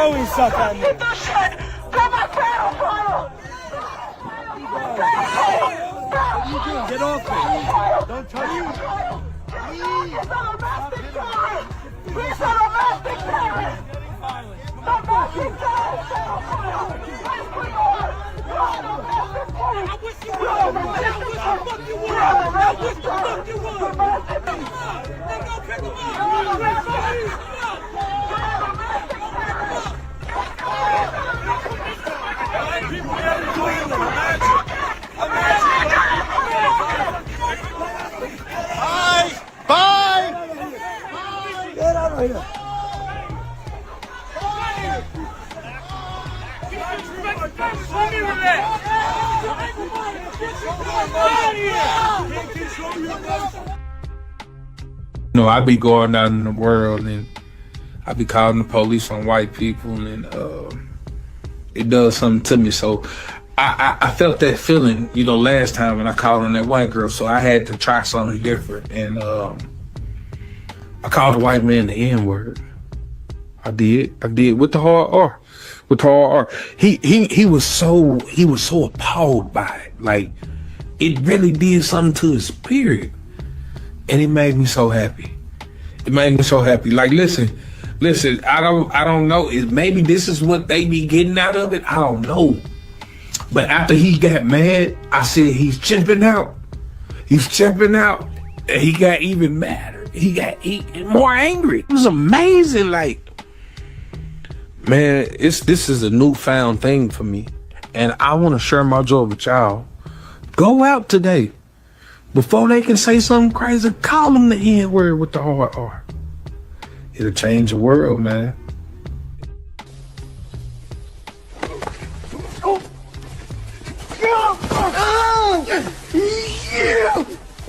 always suck on me. Get this shit. Come on, fire. Get off me. Don't touch me. He's a domestic terrorist. He's a domestic terrorist. Domestic terrorist. I wish you would. I wish you would. I wish the fuck you would. Then go pick him Bye! Get out of here. You know, I be going out in the world and I be calling the police on white people, and it does something to me. So I felt that feeling, you know, last time when I called on that white girl. So I had to try something different, and I called the white man the N-word. I did with the hard R. With the hard R. He was so appalled by it. Like, it really did something to his spirit. And it made me so happy. It made me so happy. Like, listen, I don't know. Maybe this is what they be getting out of it. I don't know. But after he got mad, I said he's chimping out. He's chimping out. And he got even madder. He got more angry. It was amazing. Like, man, this is a newfound thing for me. And I want to share my joy with y'all. Go out today. Before they can say something crazy, call them the N-word with the hard R. It'll change the world, man.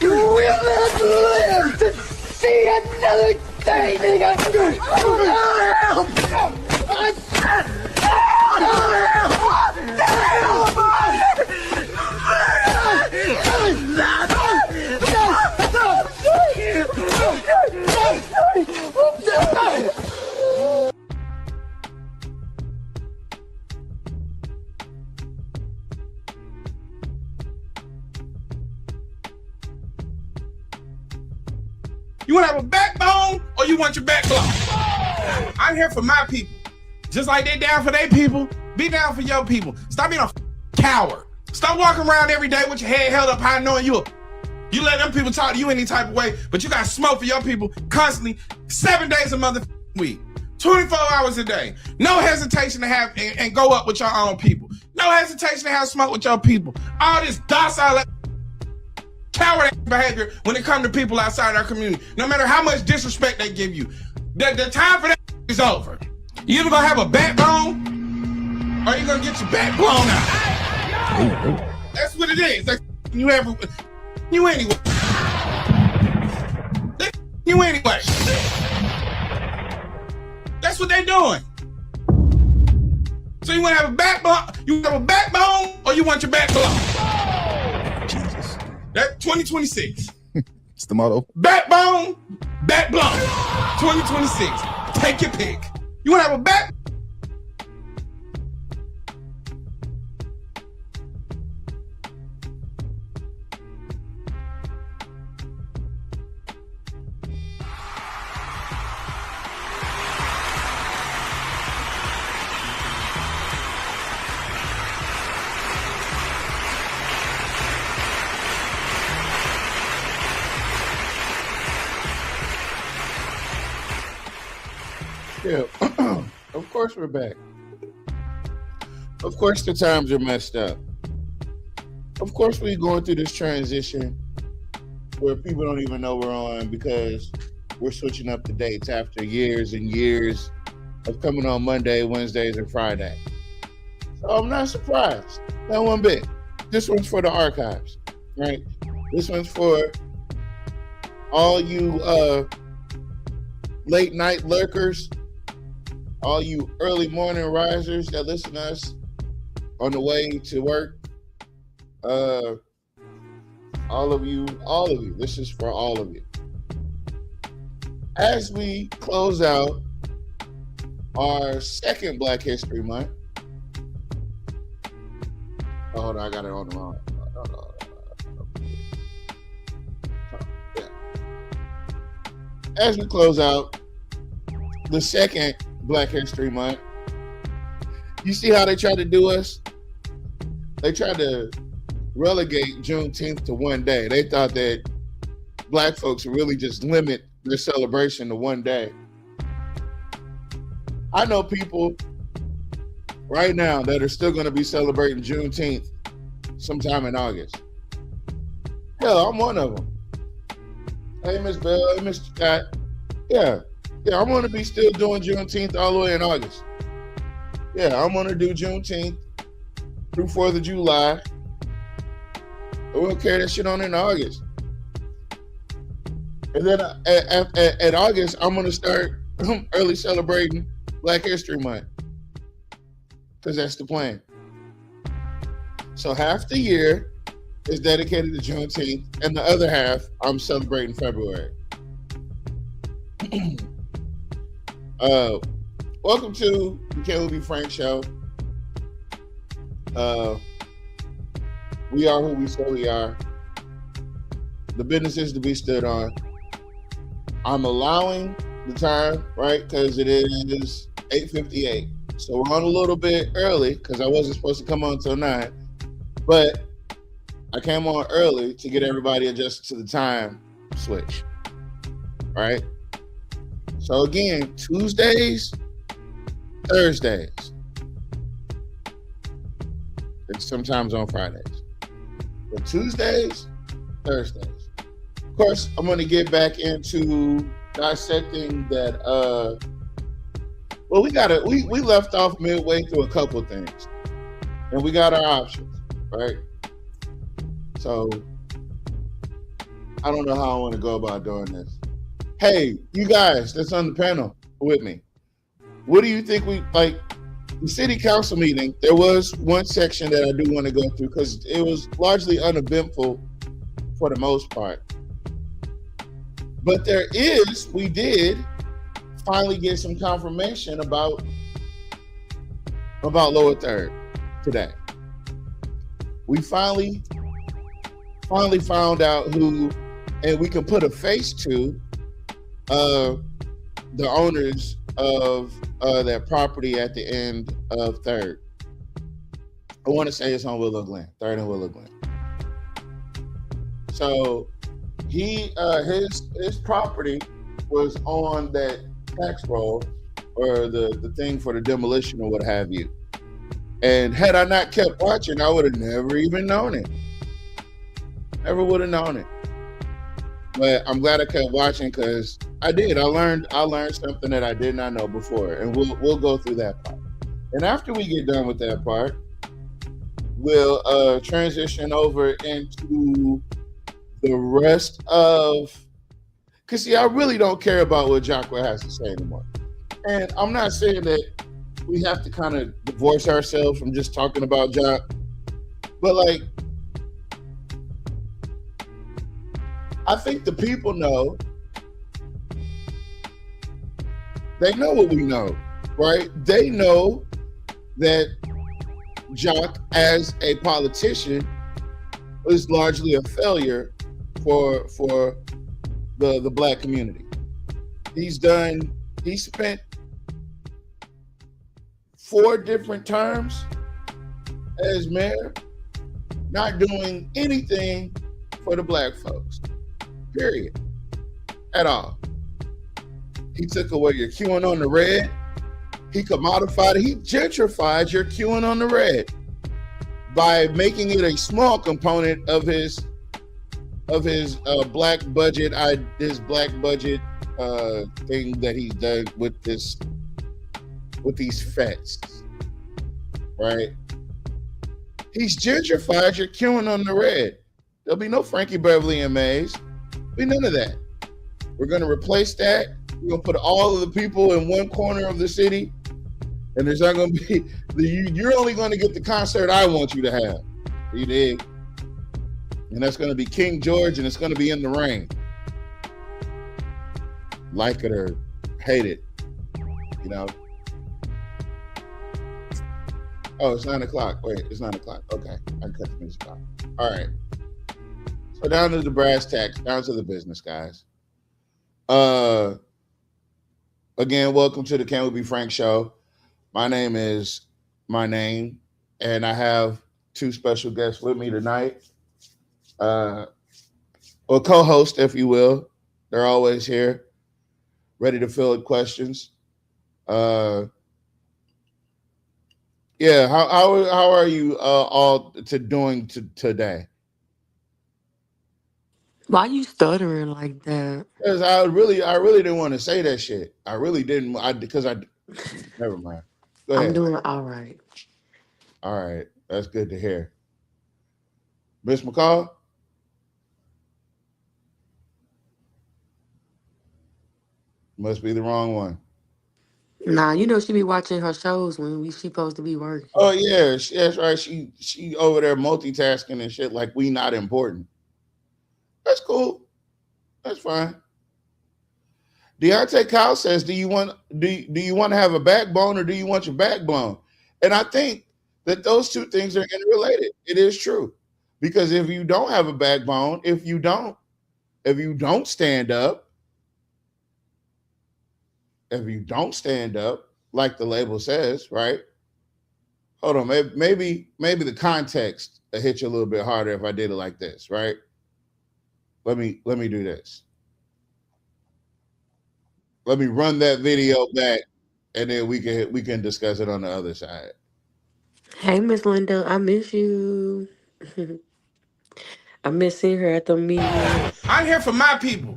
You will not live to see another day, nigga. You want to have a backbone or you want your back blown? I'm here for my people. Just like they down for their people, be down for your people. Stop being a coward. Stop walking around every day with your head held up high knowing you let them people talk to you any type of way, but you got smoke for your people constantly, 7 days a week, 24 hours a day. No hesitation to have and go up with your own people. No hesitation to have smoke with your people. All this docile coward behavior when it comes to people outside our community. No matter how much disrespect they give you, the time for that is over. You either gonna have a backbone or you gonna get your back blown out. That's what it is. That's you anyway. You anyway. That's what they doing. So you wanna have a backbone? You have a backbone or you want your back blown? That 2026. It's the motto. Backbone, back blown. 2026. Take your pick. You want to have a back? Yeah, of course we're back. Of course the times are messed up. Of course we're going through this transition where people don't even know we're on because we're switching up the dates after years and years of coming on Monday, Wednesdays, and Friday. So I'm not surprised, not one bit. This one's for the archives, right? This one's for all you late night lurkers, all you early morning risers that listen to us on the way to work, all of you, this is for all of you. As we close out our second Black History Month. Oh, hold on, I got it on the wrong. Yeah. As we close out the second Black History Month, you see how they tried to do us? They tried to relegate Juneteenth to one day. They thought that Black folks would really just limit their celebration to one day. I know people right now that are still going to be celebrating Juneteenth sometime in August. Hell, I'm one of them. Hey, Miss Bell, hey, Mr. Scott. Yeah, I'm going to be still doing Juneteenth all the way in August. Yeah, I'm going to do Juneteenth through 4th of July. We'll carry that shit on in August. And then at August, I'm going to start early celebrating Black History Month. Because that's the plan. So half the year is dedicated to Juneteenth, and the other half, I'm celebrating February. Welcome to the Caleb B. Frank Show. We are who we say we are. The business is to be stood on. I'm allowing the time, right? Because it is 8:58. So we're on a little bit early because I wasn't supposed to come on until 9. But I came on early to get everybody adjusted to the time switch. Right? So again, Tuesdays, Thursdays, and sometimes on Fridays. But Tuesdays, Thursdays. Of course, I'm going to get back into dissecting that. Well, we left off midway through a couple of things, and we got our options, right? So I don't know how I want to go about doing this. Hey, you guys that's on the panel with me, what do you think the city council meeting? There was one section that I do want to go through because it was largely uneventful for the most part. But we did finally get some confirmation about Lower Third today. We finally found out who, and we can put a face to the owners of that property at the end of Third. I want to say it's on Willow Glen, Third and Willow Glen. So his property was on that tax roll or the thing for the demolition or what have you. And had I not kept watching, I would have never even known it. Never would have known it. But I'm glad I kept watching because I did. I learned something that I did not know before, and we'll go through that part. And after we get done with that part, we'll transition over into the rest of. Because see, I really don't care about what Jacques has to say anymore. And I'm not saying that we have to kind of divorce ourselves from just talking about Jacques, but I think the people know. They know what we know, right? They know that Jacques, as a politician, was largely a failure for the Black community. He spent 4 different terms as mayor, not doing anything for the Black folks. Period. At all. He took away your queuing on the red. He commodified it. He gentrified your queuing on the red by making it a small component of his black budget. His black budget thing that he's done with these fests, right? He's gentrified your queuing on the red. There'll be no Frankie Beverly and Mays. Be none of that. We're going to replace that. We're going to put all of the people in one corner of the city, and there's not going to be you're only going to get the concert I want you to have. You dig? And that's going to be King George, and it's going to be in the rain. Like it or hate it, Oh, it's 9 o'clock. Wait, it's 9 o'clock. Okay, I cut the music off. All right. So down to the brass tacks, down to the business, guys. Again, welcome to the Can We Be Frank show. My name, and I have two special guests with me tonight. Or co-host, if you will. They're always here, ready to field questions. Yeah, how are you all doing today? Why you stuttering like that? Because I really didn't want to say that shit. I really didn't. Never mind. Go I'm ahead. doing all right. All right, that's good to hear. Miss McCall. Must be the wrong one. Nah, you know she be watching her shows when she supposed to be working. Oh yeah, that's right. She over there multitasking and shit like we not important. That's cool. That's fine. Deontay Kyle says, do you want to have a backbone or do you want your back blown? And I think that those two things are interrelated. It is true. Because if you don't have a backbone, if you don't stand up, like the label says, right? Hold on, maybe the context will hit you a little bit harder if I did it like this, right? Let me do this. Let me run that video back, and then we can discuss it on the other side. Hey, Miss Linda, I miss you. I miss seeing her at the meetings. I'm here for my people.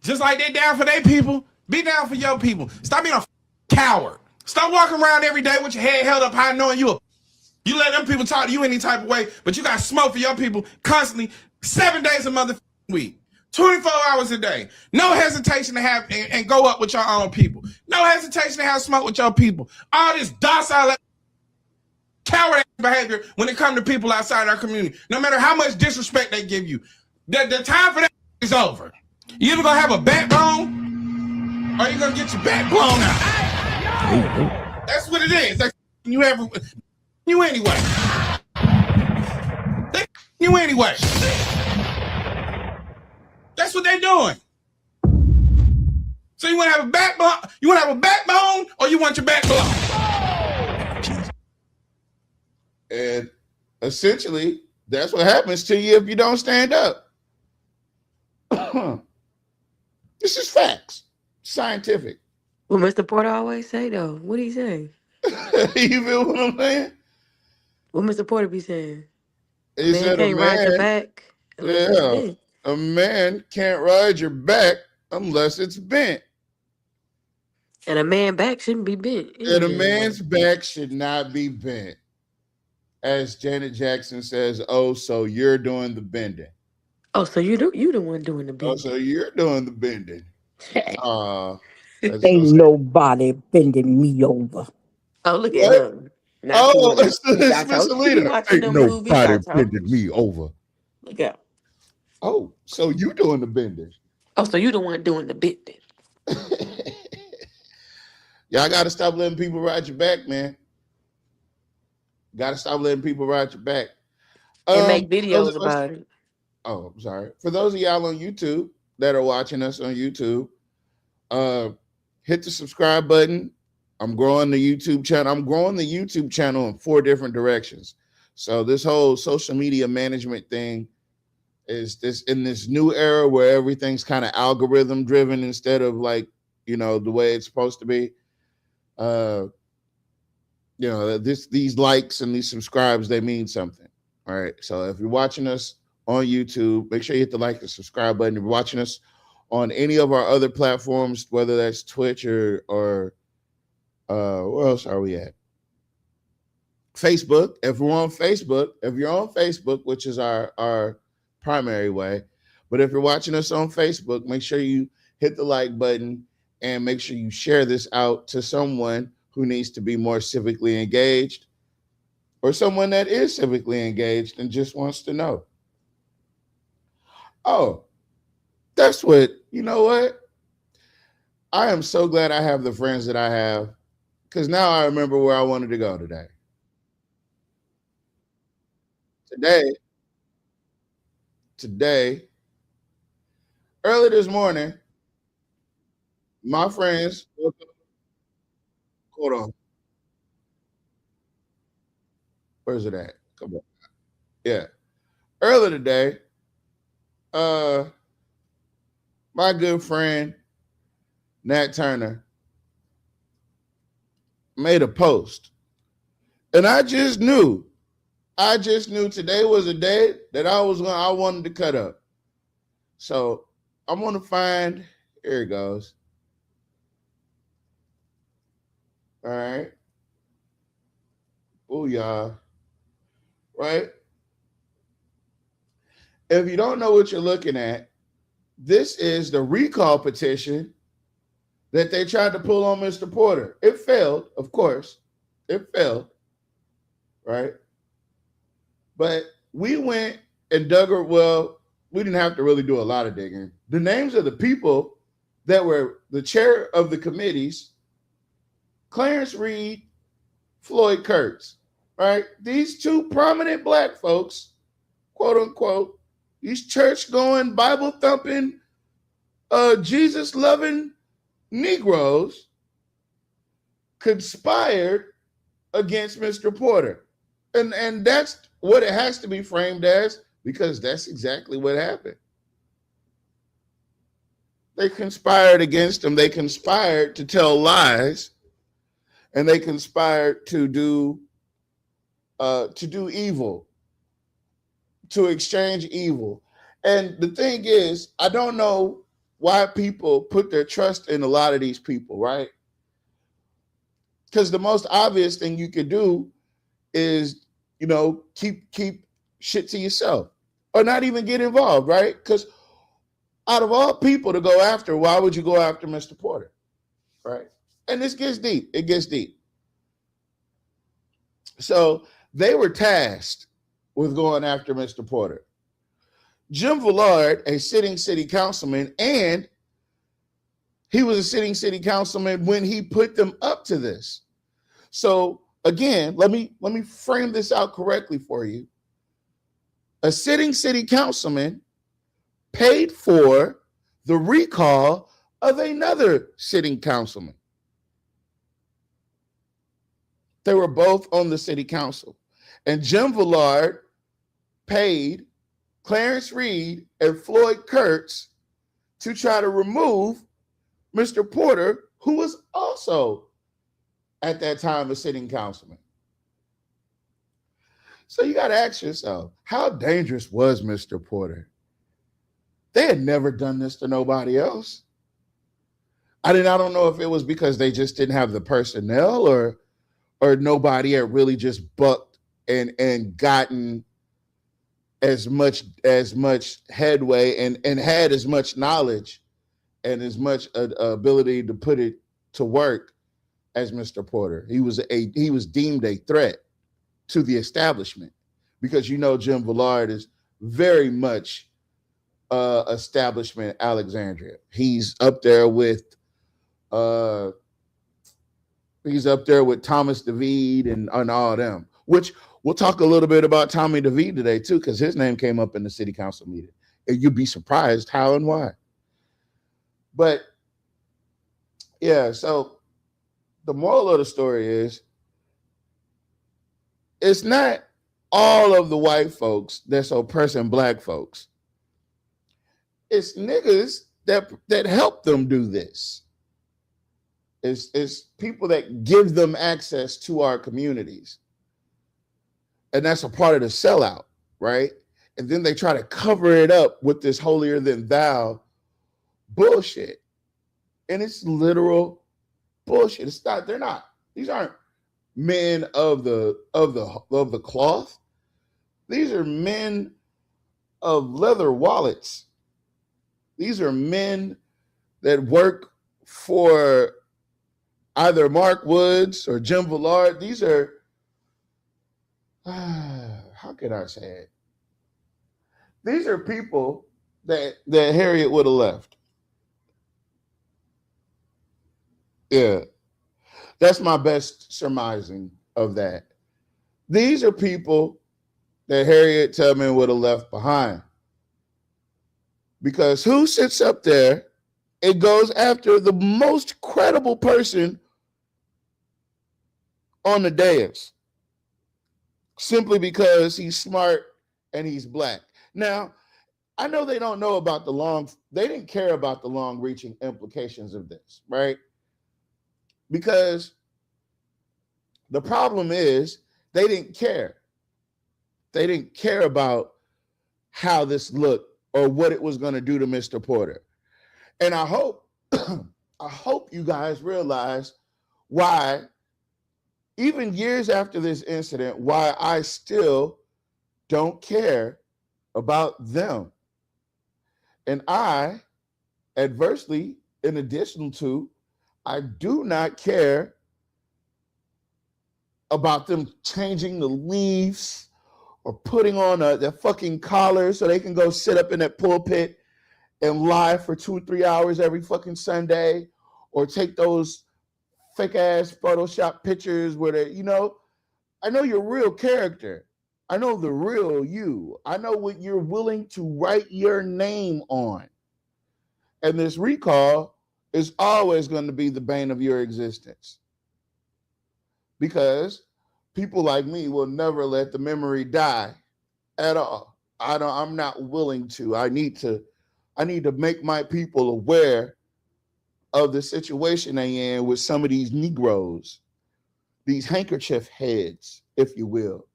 Just like they down for their people, be down for your people. Stop being a coward. Stop walking around every day with your head held up high knowing you let them people talk to you any type of way, but you got smoke for your people constantly 7 days a motherfucking week. 24 hours a day. No hesitation to have and go up with your own people. No hesitation to have smoke with your people. All this docile coward behavior when it comes to people outside our community. No matter how much disrespect they give you. The time for that is over. You either gonna have a backbone or you're gonna get your back blown out. That's what it is. That's you anyway. You anyway. That's what they're doing. So you want to have a backbone? You want to have a backbone, or you want your back blown? And essentially, that's what happens to you if you don't stand up. This is facts, scientific. What Mr. Porter always say though. What he say? You feel what I'm saying? What Mr. Porter be saying? He Man said can't ride your back. unless it's yeah, bent. a man can't ride your back unless it's bent. And a man back shouldn't be bent. And a either. man's back should not be bent. As Janet Jackson says, oh, so you're doing the bending. Oh, so you the one doing the Oh, bending. so you're doing the bending. Ain't nobody bending me over. Oh, look at What? her. Not Oh, too it's I Miss told you she be Alita. watching Ain't them movies. I nobody told bending you. me over. Look out. Oh, so you doing the bending. Oh, so you the one doing the bending. Y'all got to stop letting people ride your back, man. Got to stop letting people ride your back. And make those videos of us- about it. Oh, I'm sorry. For those of y'all on YouTube that are watching us on YouTube, hit the subscribe button. I'm growing the YouTube channel. I'm growing the YouTube channel in 4 different directions. So this whole social media management thing is in this new era where everything's kind of algorithm driven instead of like, the way it's supposed to be. These likes and these subscribes, they mean something. All right. So if you're watching us on YouTube, make sure you hit the like and subscribe button. If you're watching us on any of our other platforms, whether that's Twitch or where else are we at? Facebook. If you're on Facebook, which is our primary way, but if you're watching us on Facebook, make sure you hit the like button and make sure you share this out to someone who needs to be more civically engaged or someone that is civically engaged and just wants to know. Oh, that's what, you know what? I am so glad I have the friends that I have because now I remember where I wanted to go today. today, early this morning, my friends, hold on, where's it at? Come on. Yeah. Earlier today, my good friend Nat Turner made a post. And I just knew today was a day that I wanted to cut up. So I'm gonna find, here it goes. All right. Booyah. Right? If you don't know what you're looking at, this is the recall petition that they tried to pull on Mr. Porter. It failed, of course. It failed. Right? But we went and dug her. Well, we didn't have to really do a lot of digging. The names of the people that were the chair of the committees: Clarence Reed, Floyd Kurtz, right? These two prominent black folks, quote unquote, these church-going, Bible-thumping, Jesus-loving Negroes conspired against Mr. Porter. And that's what it has to be framed as, because that's exactly what happened. They conspired against him. They conspired to tell lies, and they conspired to do evil, to exchange evil. And the thing is, I don't know why people put their trust in a lot of these people, right? Because the most obvious thing you could do is, keep shit to yourself, or not even get involved, right? Because out of all people to go after, why would you go after Mr. Porter, right? And this gets deep. It gets deep. So they were tasked with going after Mr. Porter. Jim Villard, a sitting city councilman, and he was a sitting city councilman when he put them up to this. So again, let me frame this out correctly for you. A sitting city councilman paid for the recall of another sitting councilman. They were both on the city council. And Jim Villard paid Clarence Reed and Floyd Kurtz to try to remove Mr. Porter, who was also at that time a sitting councilman. So you got to ask yourself, how dangerous was Mr. Porter? They had never done this to nobody else. I don't know if it was because they just didn't have the personnel, or nobody had really just bucked and gotten as much headway and had as much knowledge and as much ability to put it to work as Mr. Porter. He was deemed a threat to the establishment, because Jim Villard is very much establishment Alexandria. He's up there with Thomas David and all them, which we'll talk a little bit about Tommy David today too, because his name came up in the city council meeting, and you'd be surprised how and why. But yeah, so the moral of the story is, it's not all of the white folks that's oppressing black folks. It's niggas that help them do this. It's people that give them access to our communities. And that's a part of the sellout, right? And then they try to cover it up with this holier than thou bullshit. And it's literal bullshit. These aren't men of the cloth. These are men of leather wallets. These are men that work for either Mark Woods or Jim Villard. These are, how can I say it? These are people that Harriet would have left. Yeah. That's my best surmising of that. These are people that Harriet Tubman would have left behind. Because who sits up there and goes after the most credible person on the dais simply because he's smart and he's black? Now, I know they don't know about they didn't care about the long-reaching implications of this, right? Because the problem is they didn't care. They didn't care about how this looked or what it was going to do to Mr. Porter. And I hope, I hope you guys realize why, even years after this incident, why I still don't care about them. And I, adversely, in addition to, I do not care about them changing the leaves or putting on their fucking collars so they can go sit up in that pulpit and lie for 2-3 hours every fucking Sunday, or take those fake ass Photoshop pictures where they, I know your real character. I know the real you. I know what you're willing to write your name on. And this recall is always going to be the bane of your existence. Because people like me will never let the memory die at all. I'm not willing to. I need to make my people aware of the situation they in with some of these Negroes, these handkerchief heads, if you will.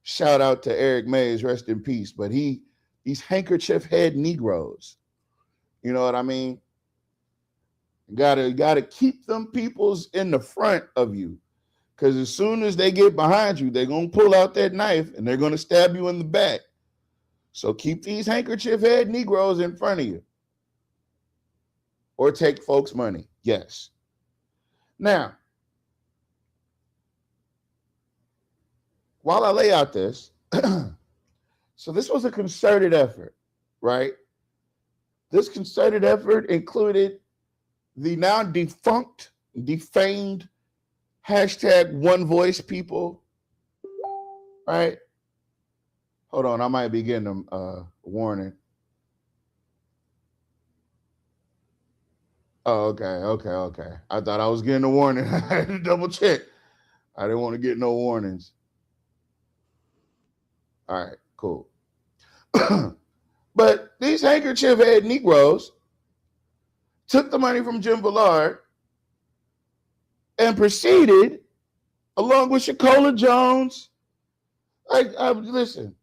Shout out to Eric Mays, rest in peace. But these handkerchief head Negroes, you know what I mean? Gotta keep them peoples in the front of you. Because as soon as they get behind you, they're going to pull out that knife and they're going to stab you in the back. So keep these handkerchief head Negroes in front of you. Or take folks' money. Yes. Now, while I lay out this, so this was a concerted effort, right? This concerted effort included the now defunct, defamed hashtag One Voice people, right? Hold on, I might be getting them a warning. Oh, okay. I thought I was getting a warning. I had to double check. I didn't want to get no warnings. All right, cool. But these handkerchief head Negroes took the money from Jim Ballard and proceeded, along with Shakola Jones. Listen,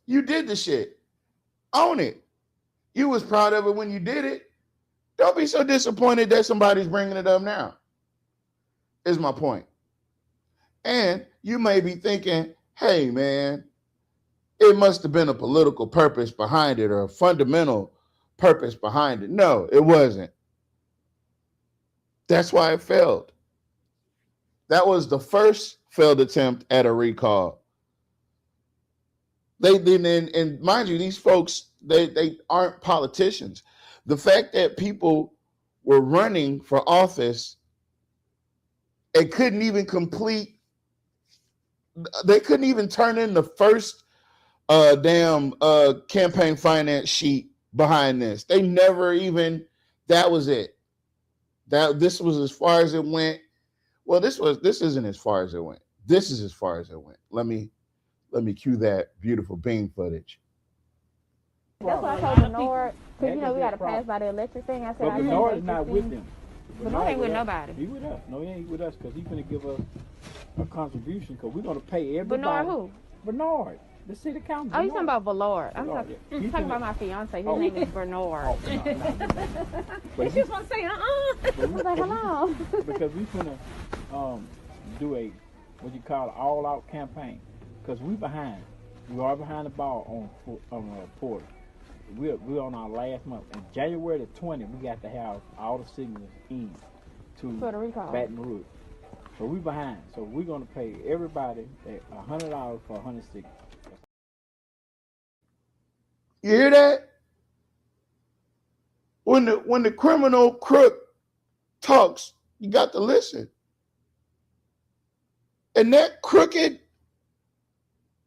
you did the shit. Own it. You was proud of it when you did it. Don't be so disappointed that somebody's bringing it up now, is my point. And you may be thinking, hey, man, it must have been a political purpose behind it or a fundamental purpose behind it. No, it wasn't. That's why it failed. That was the first failed attempt at a recall. They didn't, and mind you, these folks, they aren't politicians. The fact that people were running for office and couldn't even they couldn't even turn in the first campaign finance sheet behind this. They never even, that was it. This was as far as it went. Well, this isn't as far as it went. This is as far as it went. Let me cue that beautiful Bing footage. That's why I told Bernard, because we got to pass by the electric thing. I said, but Bernard is not with them. Bernard ain't with nobody. He with us. No, he ain't with us because he's going to give us a contribution because we're going to pay everybody. Bernard who? Bernard, the city council. Oh, you talking about Ballard. I'm talking about my fiance. His name is Bernard. But she was going to say, I was like, hello. Because we're going to do a, what you call an all-out campaign. Because we behind. We are behind the ball on Porter. We're on our last month. In January the 20th, we got to have all the signals in to Baton Rouge. So we behind. So we're going to pay everybody $100 for 160. You hear that? When the criminal crook talks, you got to listen. And that crooked,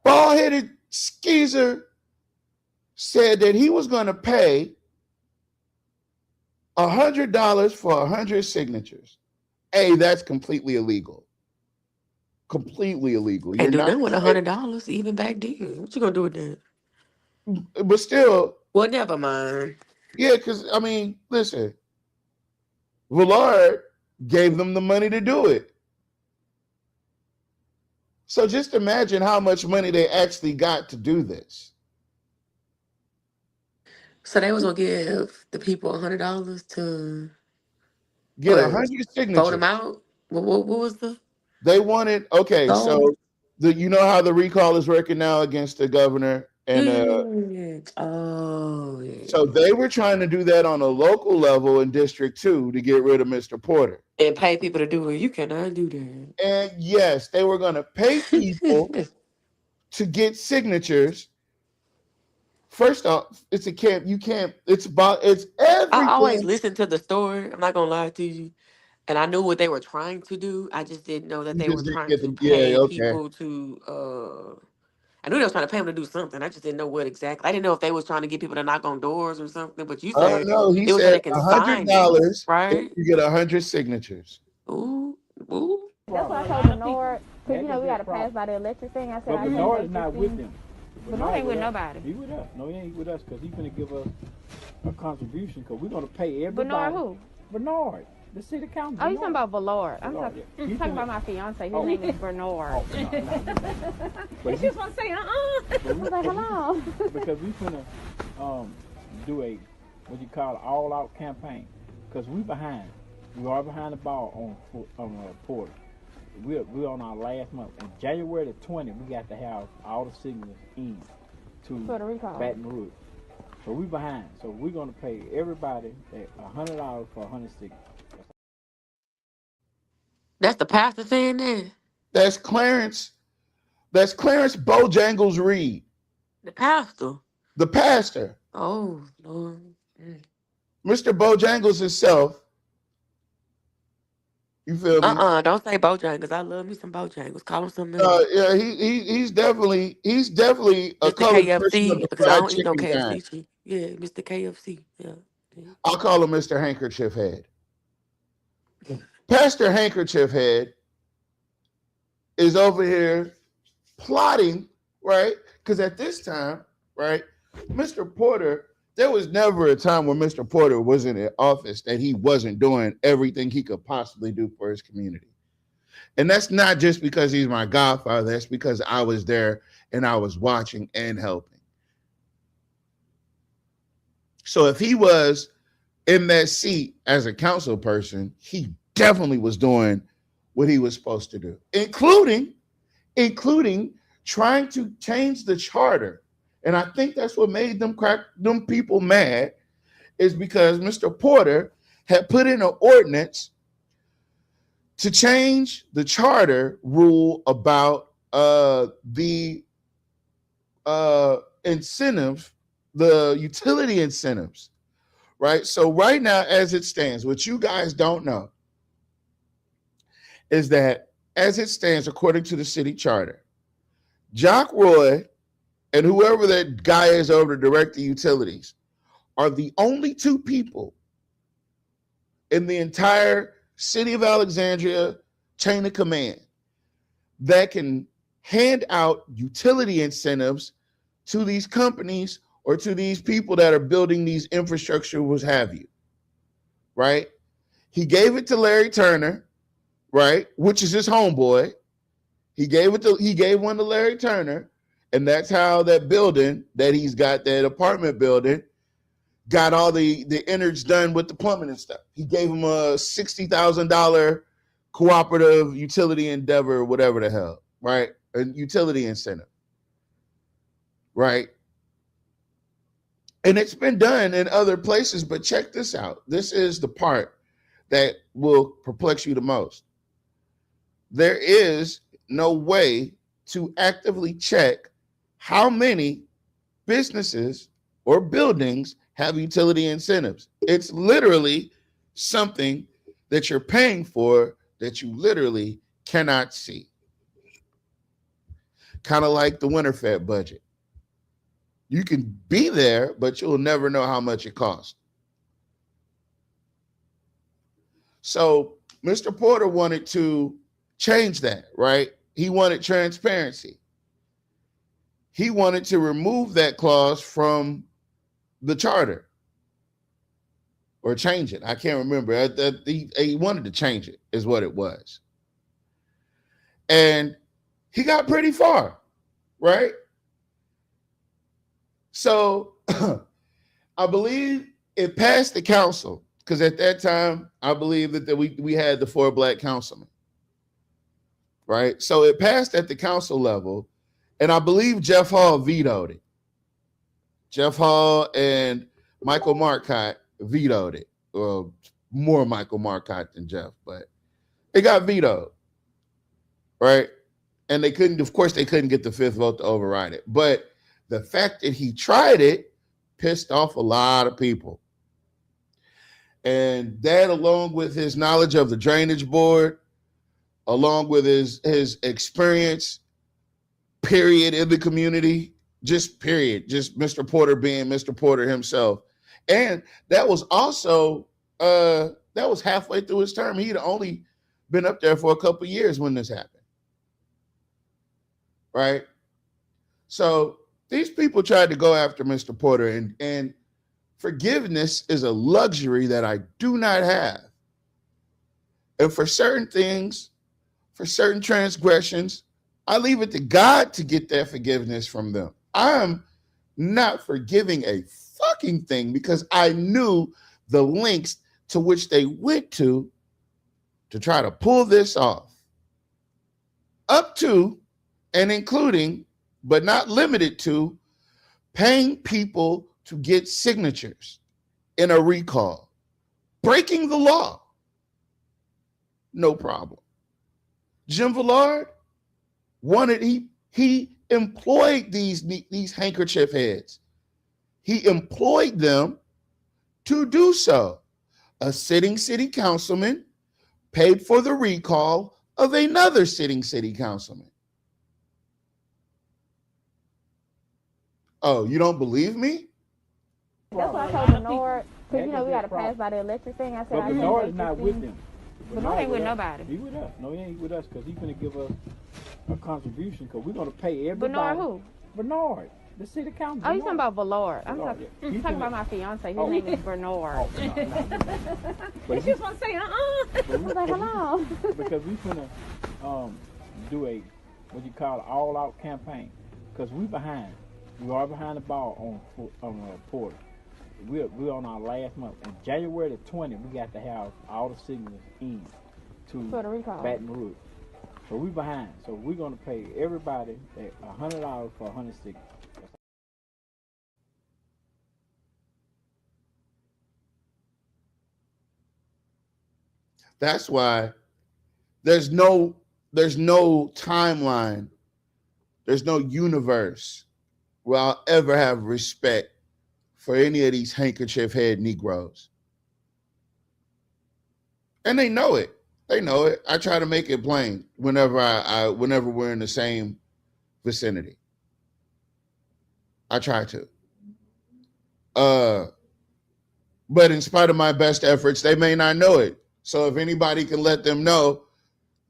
bald-headed skeezer said that he was going to pay $100 for 100 signatures. That's completely illegal. Completely illegal. Can't do nothing with $100 even back then. What you gonna do with that? But still. Well, never mind. Yeah, because I mean, listen, Villard gave them the money to do it. So just imagine how much money they actually got to do this. So they was gonna give the people $100 to get 100 signatures. Vote them out. What was the? They wanted so you know how the recall is working now against the governor and so they were trying to do that on a local level in District 2 to get rid of Mr. Porter and pay people to do it. You cannot do that. And yes, they were going to pay people to get signatures. First off, it's a camp. You can't. It's everything. I always listen to the story. I'm not gonna lie to you. And I knew what they were trying to do. I just didn't know that they were trying to pay people to. I knew they were trying to pay them to do something. I just didn't know what exactly. I didn't know if they was trying to get people to knock on doors or something. But you said no, he said $100. Right? You get 100 signatures. Ooh. That's what I told Bernard. Because we got to pass by the electric thing. I said, but Bernard is not with them. Bernard ain't with nobody. He with us. No, he ain't with us because he's going to give us a contribution because we're going to pay everybody. Bernard who? Bernard. The city council. Oh, you talking about Villard. I'm talking about my fiance. His name is Bernard. But you just want to say, I was like, hello. Because we finna do a, what you call, all-out campaign. Because we behind. We are behind the ball on Porter. We're on our last month. And January the 20th, we got to have all the signals in to Baton Rouge. So we behind. So we're going to pay everybody $100 for 100 signals. That's the pastor saying that? That's Clarence Bojangles Reed. The pastor? The pastor. Oh, Lord. Mr. Bojangles himself. You feel me? Don't say Bojangles. I love me some Bojangles. Call him something else. Yeah, he's definitely a colored KFC, because I don't eat no KFC. Yeah, Mr. KFC. Yeah. I'll call him Mr. Handkerchief Head. Pastor Handkerchief Head is over here plotting, right? Because at this time, right, Mr. Porter, there was never a time when Mr. Porter was in office that he wasn't doing everything he could possibly do for his community. And that's not just because he's my godfather. That's because I was there and I was watching and helping. So if he was in that seat as a council person, he definitely was doing what he was supposed to do, including trying to change the charter. And I think that's what made them people mad, is because Mr. Porter had put in an ordinance to change the charter rule about the incentive, the utility incentives, right? So right now, as it stands, what you guys don't know is that as it stands, according to the city charter, Jock Roy and whoever that guy is over to direct the utilities are the only two people in the entire city of Alexandria chain of command that can hand out utility incentives to these companies or to these people that are building these infrastructure, what have you, right? He gave it to Larry Turner, right, which is his homeboy. He gave one to Larry Turner, and that's how that building that he's got, that apartment building, got all the innards done with the plumbing and stuff. He gave him a $60,000 cooperative utility endeavor, or whatever the hell, right? A utility incentive, right? And it's been done in other places, but check this out. This is the part that will perplex you the most. There is no way to actively check how many businesses or buildings have utility incentives. It's literally something that you're paying for that you literally cannot see. kind of like the Winterfed budget. You can be there, but you'll never know how much it costs. So Mr. Porter wanted to change that, right? He wanted transparency. He wanted to remove that clause from the charter or change it. I can't remember. He wanted to change it is what it was. And he got pretty far, right? So I believe it passed the council, because at that time, I believe that we had the 4 black councilmen, right? So it passed at the council level, and I believe Jeff Hall vetoed it. Jeff Hall and Michael Marcotte vetoed it. Well, more Michael Marcotte than Jeff, but it got vetoed, right? And they couldn't get the 5th vote to override it. But the fact that he tried it pissed off a lot of people. And that, along with his knowledge of the drainage board, along with his experience, period, in the community, just period, just Mr. Porter being Mr. Porter himself. And that was also, that was halfway through his term. He'd only been up there for a couple of years when this happened. Right? So these people tried to go after Mr. Porter, and forgiveness is a luxury that I do not have. And for certain things, for certain transgressions, I leave it to God to get that forgiveness from them. I'm not forgiving a fucking thing, because I knew the lengths to which they went to try to pull this off. Up to and including, but not limited to, paying people to get signatures in a recall. Breaking the law. No problem. Jim Villard wanted, he employed these handkerchief heads. He employed them to do so. A sitting city councilman paid for the recall of another sitting city councilman. Oh, you don't believe me? That's why I told Bernard, because we got to pass by the electric thing. I said, but Bernard is not with them. Bernard ain't with nobody. He with us. No, he ain't with us, because he's going to give us a contribution, because we're going to pay everybody. Bernard who? Bernard, the city council. Oh, you talking about Villard. I'm Villard, talking about my fiance. His name is Bernard. No. But she just want to say, I was like, hello. Because we're going to do a, what you call, all-out campaign, because we're behind. We are behind the ball on Porter. We're on our last month. And January the 20th, we got to have all the signatures in to Baton Rouge. So we're behind. So we're going to pay everybody $100 for 100 signatures. That's why there's no timeline, there's no universe where I'll ever have respect for any of these handkerchief head Negroes. And they know it. They know it. I try to make it plain whenever whenever we're in the same vicinity. I try to. But in spite of my best efforts, they may not know it. So if anybody can let them know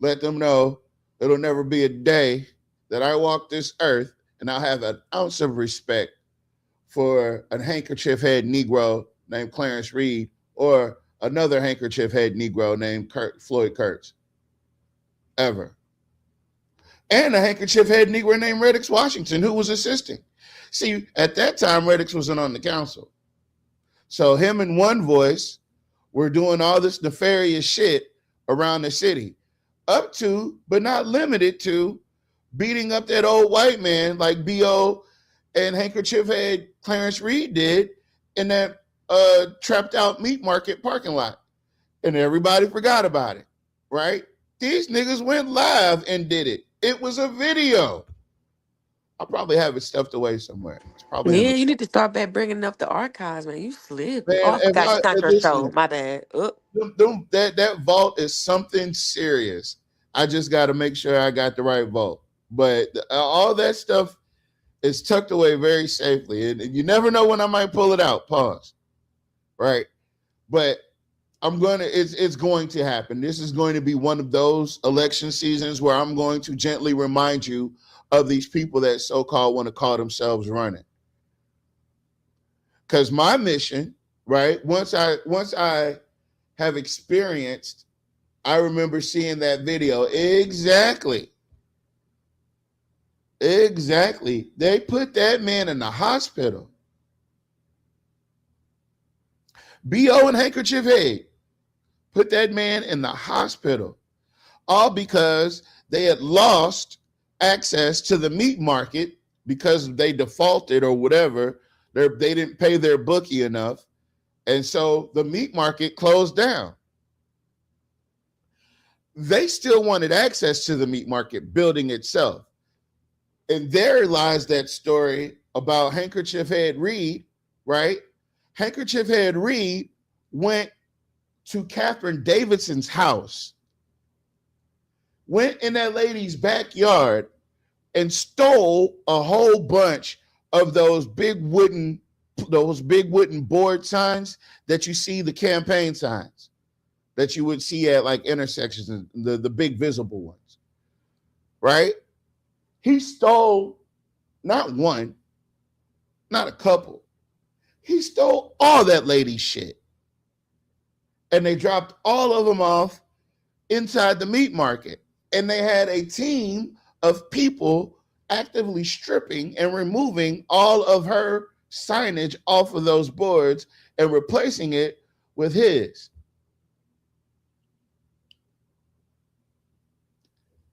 it'll never be a day that I walk this earth and I'll have an ounce of respect for a handkerchief head Negro named Clarence Reed or another handkerchief head Negro named Floyd Kurtz. Ever. And a handkerchief head Negro named Reddix Washington, who was assisting. See, at that time, Reddix wasn't on the council. So him and One Voice were doing all this nefarious shit around the city, up to, but not limited to, beating up that old white man like B.O. and handkerchief head Clarence Reed did in that trapped out meat market parking lot. And everybody forgot about it, right? These niggas went live and did it. It was a video. I'll probably have it stuffed away somewhere. It's probably you need to start back bringing up the archives, man. You slipped. Man, I forgot it's not your show. My bad. That vault is something serious. I just got to make sure I got the right vault. But all that stuff is tucked away very safely. And you never know when I might pull it out. Pause. Right? But it's going to happen. This is going to be one of those election seasons where I'm going to gently remind you of these people that so-called want to call themselves running. Because my mission, right, once I have experienced, I remember seeing that video. Exactly. They put that man in the hospital. B.O. and Handkerchief Head put that man in the hospital, all because they had lost access to the meat market because they defaulted or whatever. They didn't pay their bookie enough. And so the meat market closed down. They still wanted access to the meat market building itself. And there lies that story about Handkerchief Head Reed, right? Handkerchief Head Reed went to Catherine Davidson's house, went in that lady's backyard and stole a whole bunch of those big wooden board signs that you see, the campaign signs that you would see at like intersections, and the big visible ones, right? He stole not one, not a couple. He stole all that lady's shit. And they dropped all of them off inside the meat market. And they had a team of people actively stripping and removing all of her signage off of those boards and replacing it with his.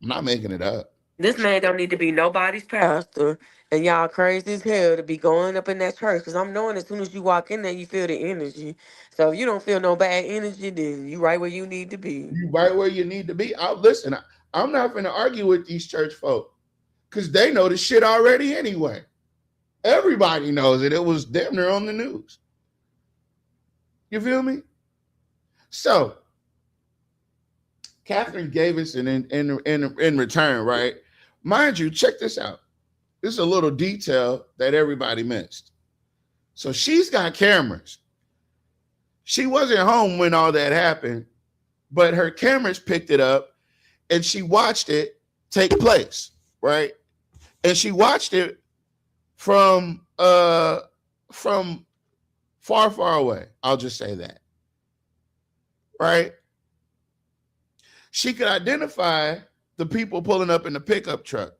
I'm not making it up. This man don't need to be nobody's pastor, and y'all crazy as hell to be going up in that church. Because I'm knowing as soon as you walk in there, you feel the energy. So if you don't feel no bad energy, then you right where you need to be. You right where you need to be. Listen, I'm not going to argue with these church folk because they know the shit already anyway. Everybody knows it. It was damn near on the news. You feel me? So Catherine Davidson in return, right? Mind you, check this out. This is a little detail that everybody missed. So she's got cameras. She wasn't home when all that happened, but her cameras picked it up and she watched it take place, right? And she watched it from far, far away. I'll just say that, right? She could identify the people pulling up in the pickup truck,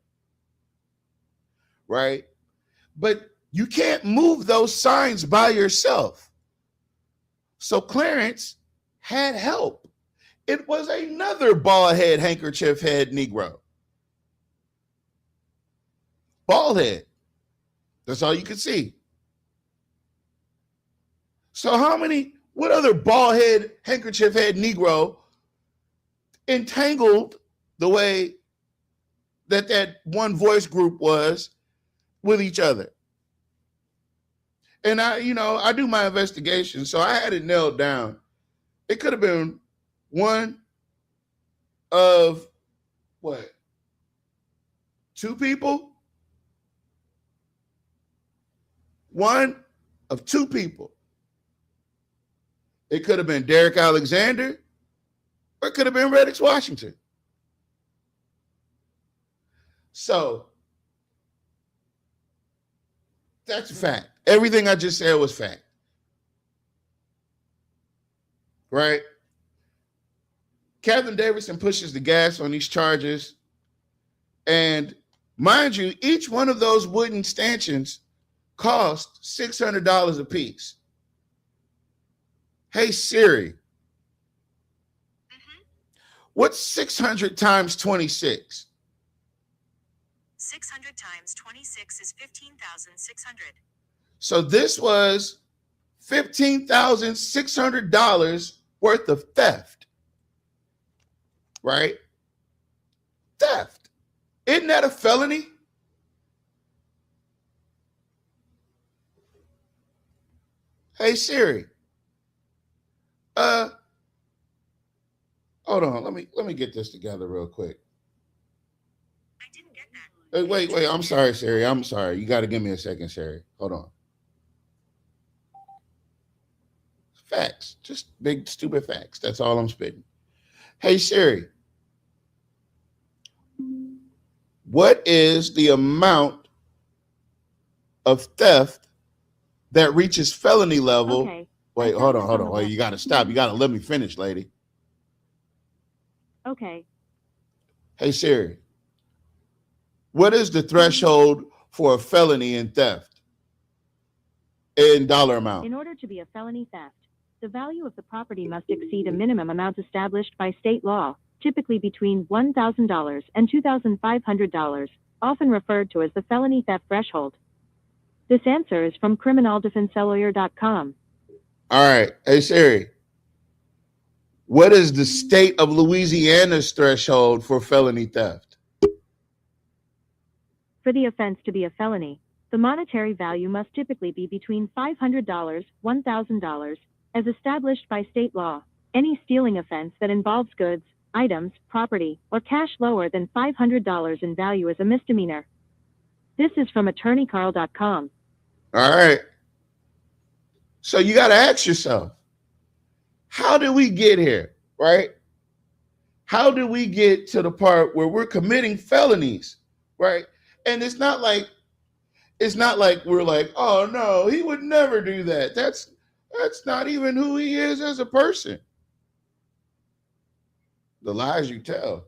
right? But you can't move those signs by yourself. So Clarence had help. It was another bald head, handkerchief head Negro. Bald head. That's all you could see. So what other bald head, handkerchief head Negro entangled the way that one voice group was with each other? And I do my investigation, so I had it nailed down. It could have been one of two people? One of two people. It could have been Derek Alexander, or it could have been Reddix Washington. So that's a fact. Everything I just said was fact. Right? Catherine Davidson pushes the gas on these charges. And mind you, each one of those wooden stanchions cost $600 a piece. Hey, Siri. What's 600 times 26? 600 times 26 is 15,600. So this was $15,600 worth of theft, right? Theft. Isn't that a felony? Hey, Siri. Hold on. Let me get this together real quick. I didn't get that. Wait. I'm sorry, Sherry. I'm sorry. You got to give me a second, Sherry. Hold on. Facts. Just big, stupid facts. That's all I'm spitting. Hey, Sherry. What is the amount of theft that reaches felony level? Okay. Wait, hold on. Wait, you got to stop. You got to let me finish, lady. Okay. Hey, Siri, what is the threshold for a felony in theft in dollar amount? In order to be a felony theft, the value of the property must exceed a minimum amount established by state law, typically between $1,000 and $2,500, often referred to as the felony theft threshold. This answer is from criminaldefenselawyer.com. All right. Hey, Siri, what is the state of Louisiana's threshold for felony theft? For the offense to be a felony, the monetary value must typically be between $500, $1,000, as established by state law. Any stealing offense that involves goods, items, property, or cash lower than $500 in value is a misdemeanor. This is from attorneycarl.com. All right. So you got to ask yourself, how did we get here, right? How did we get to the part where we're committing felonies, right? And it's not like we're like, oh no, he would never do that. That's not even who he is as a person. The lies you tell.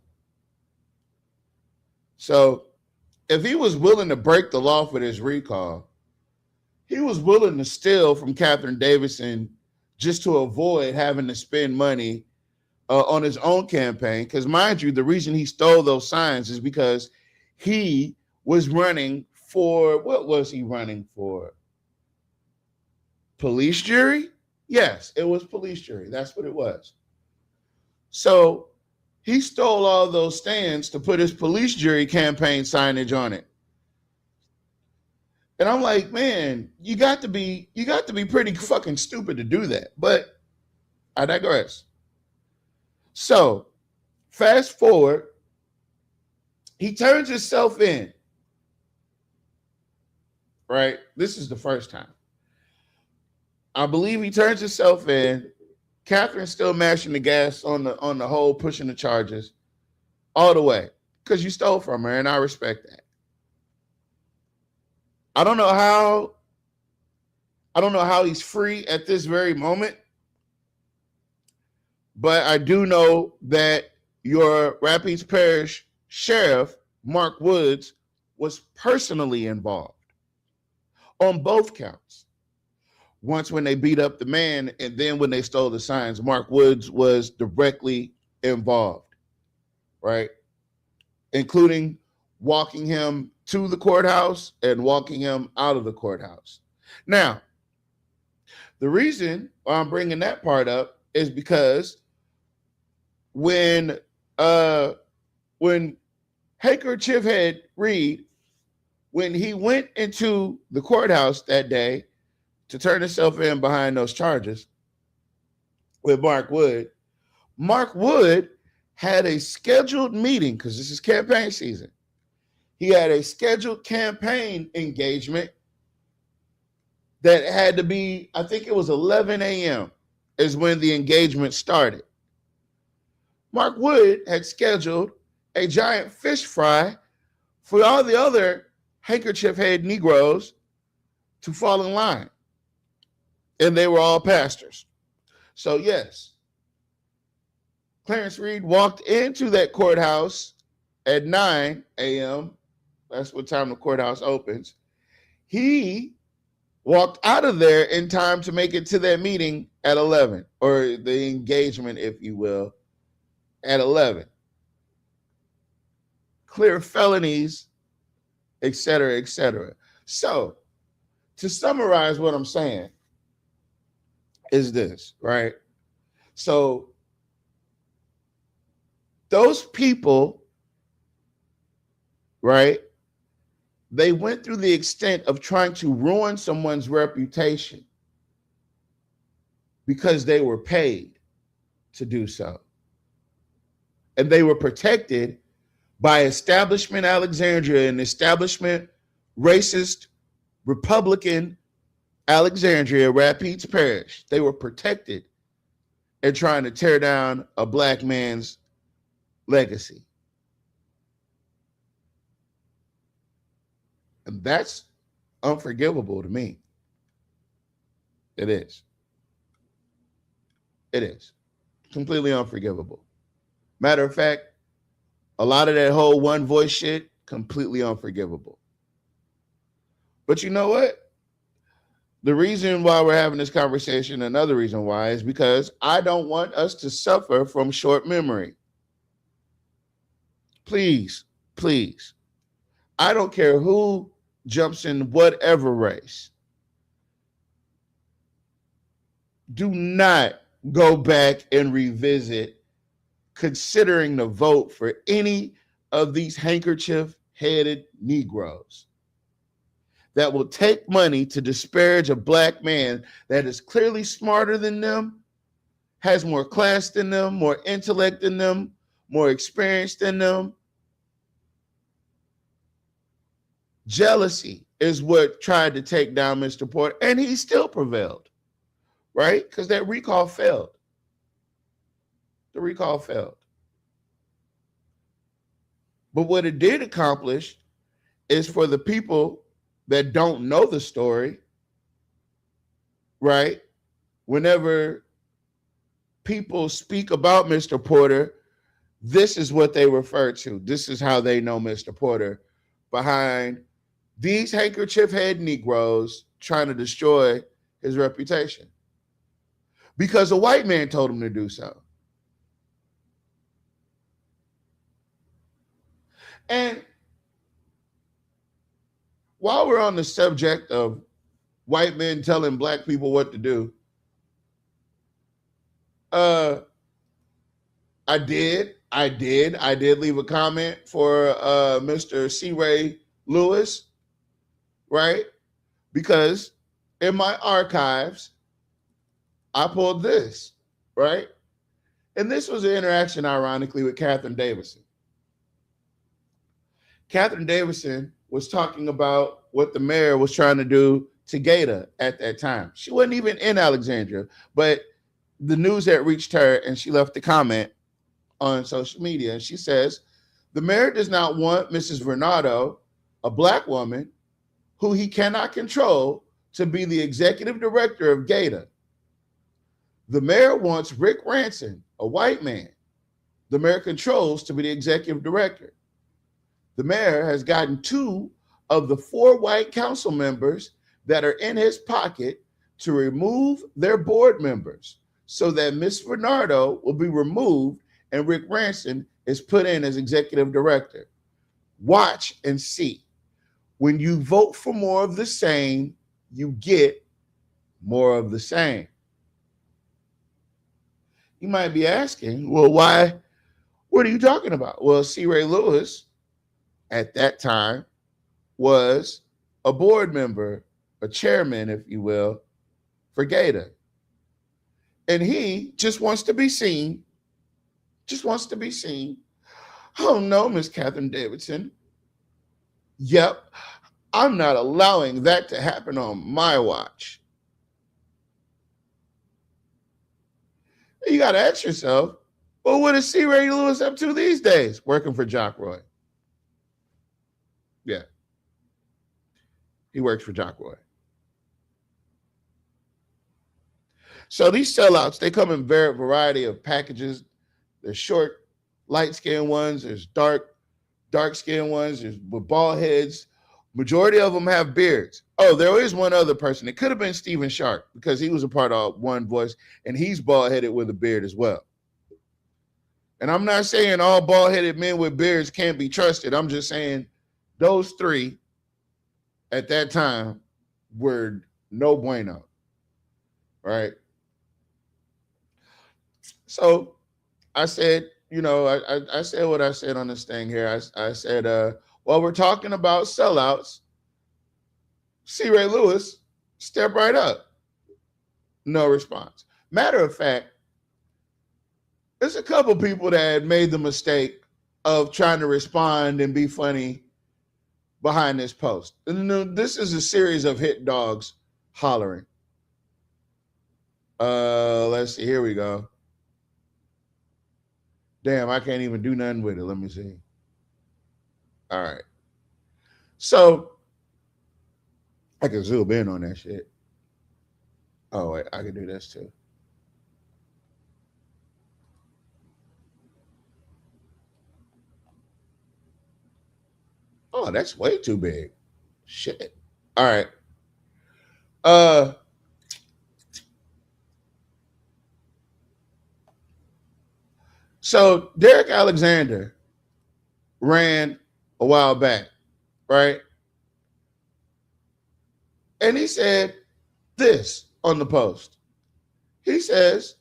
So if he was willing to break the law for this recall, he was willing to steal from Catherine Davidson just to avoid having to spend money on his own campaign. Because mind you, the reason he stole those signs is because he was running for, what was he running for? Police jury? Yes, it was police jury. That's what it was. So he stole all those stands to put his police jury campaign signage on it. And I'm like, man, you got to be pretty fucking stupid to do that. But I digress. So fast forward, he turns himself in. Right? This is the first time. I believe he turns himself in. Catherine's still mashing the gas on the whole, pushing the charges all the way because you stole from her, and I respect that. I don't know how he's free at this very moment, but I do know that your Rapides Parish Sheriff, Mark Woods, was personally involved on both counts. Once when they beat up the man, and then when they stole the signs, Mark Woods was directly involved, right? Including walking him to the courthouse and walking him out of the courthouse. Now, the reason why I'm bringing that part up is because when Handkerchief Head Reed, when he went into the courthouse that day to turn himself in behind those charges with Mark Wood had a scheduled meeting because this is campaign season. He had a scheduled campaign engagement that had to be, I think it was 11 a.m. is when the engagement started. Mark Wood had scheduled a giant fish fry for all the other handkerchief head Negroes to fall in line. And they were all pastors. So yes, Clarence Reed walked into that courthouse at 9 a.m. That's what time the courthouse opens. He walked out of there in time to make it to that meeting at 11, or the engagement, if you will, at 11. Clear felonies, et cetera, et cetera. So to summarize what I'm saying is this, right? So those people, right, they went through the extent of trying to ruin someone's reputation because they were paid to do so. And they were protected by establishment Alexandria and establishment racist Republican Alexandria, Rapides Parish. They were protected and trying to tear down a black man's legacy. And that's unforgivable to me. It is. It is. Completely unforgivable. Matter of fact, a lot of that whole one voice shit, completely unforgivable. But you know what? The reason why we're having this conversation, another reason why, is because I don't want us to suffer from short memory. Please, please. I don't care who jumps in whatever race. Do not go back and revisit considering the vote for any of these handkerchief-headed Negroes that will take money to disparage a black man that is clearly smarter than them, has more class than them, more intellect than them, more experience than them. Jealousy is what tried to take down Mr. Porter, and he still prevailed, right? Because that recall failed. The recall failed. But what it did accomplish is for the people that don't know the story, right? Whenever people speak about Mr. Porter, this is what they refer to. This is how they know Mr. Porter, behind these handkerchief head Negroes trying to destroy his reputation because a white man told him to do so. And while we're on the subject of white men telling black people what to do, I did leave a comment for Mr. C. Ray Lewis, right? Because in my archives, I pulled this, right? And this was an interaction, ironically, with Catherine Davidson. Catherine Davidson was talking about what the mayor was trying to do to Gator at that time. She wasn't even in Alexandria, but the news had reached her and she left a comment on social media. And she says, the mayor does not want Mrs. Renato, a black woman who he cannot control, to be the executive director of Gator. The mayor wants Rick Ranson, a white man the mayor controls, to be the executive director. The mayor has gotten 2 of the 4 white council members that are in his pocket to remove their board members so that Ms. Renardo will be removed and Rick Ranson is put in as executive director. Watch and see. When you vote for more of the same, you get more of the same. You might be asking, well, why? What are you talking about? Well, C. Ray Lewis at that time was a board member, a chairman, if you will, for Gator. And he just wants to be seen. Oh no, Miss Catherine Davidson. Yep, I'm not allowing that to happen on my watch. You got to ask yourself, well, what is C. Ray Lewis up to these days? Working for Jock Roy. Yeah. He works for Jock Roy. So these sellouts, they come in variety of packages. There's short, light-skinned ones. There's dark-skinned ones. There's with bald heads. Majority of them have beards. Oh, there is one other person. It could have been Stephen Sharp because he was a part of One Voice, and he's bald-headed with a beard as well. And I'm not saying all bald-headed men with beards can't be trusted. I'm just saying those 3 at that time were no bueno, right? So I said, I said what I said on this thing here. I said, while we're talking about sellouts, C. Ray Lewis, step right up. No response. Matter of fact, there's a couple people that had made the mistake of trying to respond and be funny behind this post. And this is a series of hit dogs hollering. Let's see. Here we go. Damn, I can't even do nothing with it. Let me see. All right. So I can zoom in on that shit. Oh, wait, I can do this too. Oh, that's way too big. Shit. All right. So Derek Alexander ran a while back, right? And he said this on the post. He says,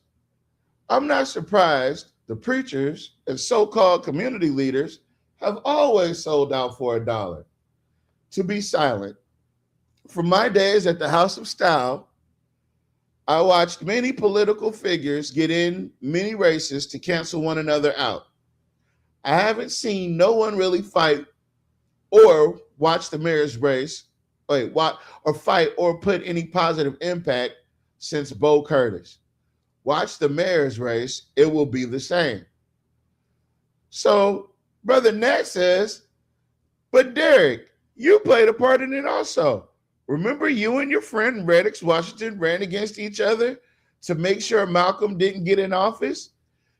I'm not surprised the preachers and so-called community leaders have always sold out for $1 to be silent. From my days at the House of Style, I watched many political figures get in many races to cancel one another out. I haven't seen no one really fight or watch the mayor's race, or fight or put any positive impact since Bo Curtis. Watch the mayor's race, it will be the same. So Brother Nat says, but Derek, you played a part in it also. Remember you and your friend Reddix Washington ran against each other to make sure Malcolm didn't get in office?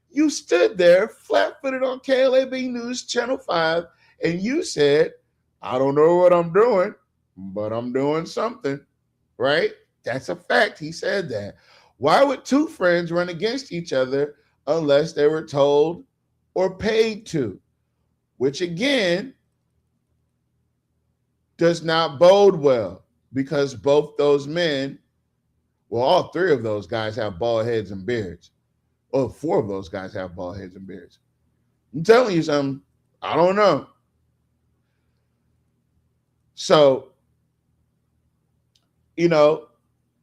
You stood there flat-footed on KLAB News Channel 5 and you said, I don't know what I'm doing, but I'm doing something, right? That's a fact. He said that. Why would two friends run against each other unless they were told or paid to? Which again, does not bode well because both those men, well, all three of those guys have bald heads and beards. Or four of those guys have bald heads and beards. I'm telling you something, I don't know. So, you know,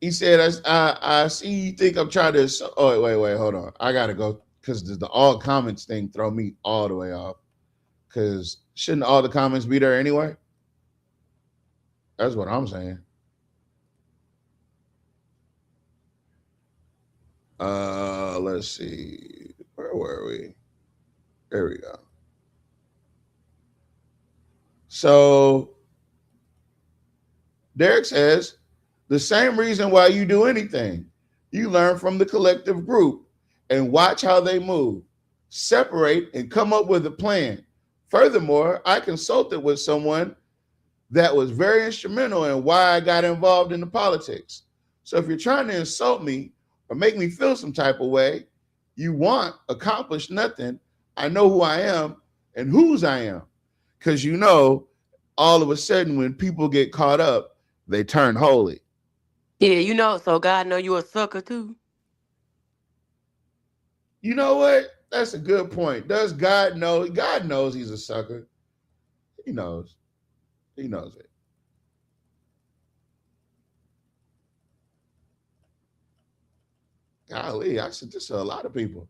he said, I see you think I'm trying to, oh, wait, hold on. I got to go because the all comments thing throw me all the way off. Because shouldn't all the comments be there anyway? That's what I'm saying. Let's see. Where were we? There we go. So Derek says, the same reason why you do anything. You learn from the collective group and watch how they move, separate, and come up with a plan. Furthermore, I consulted with someone that was very instrumental in why I got involved in the politics. So if you're trying to insult me or make me feel some type of way, you want accomplish nothing. I know who I am and whose I am. Because you know, all of a sudden when people get caught up, they turn holy. Yeah, you know, so God know you a sucker too. You know what? That's a good point. Does God know? God knows he's a sucker. He knows. He knows it. Golly, I said this to a lot of people.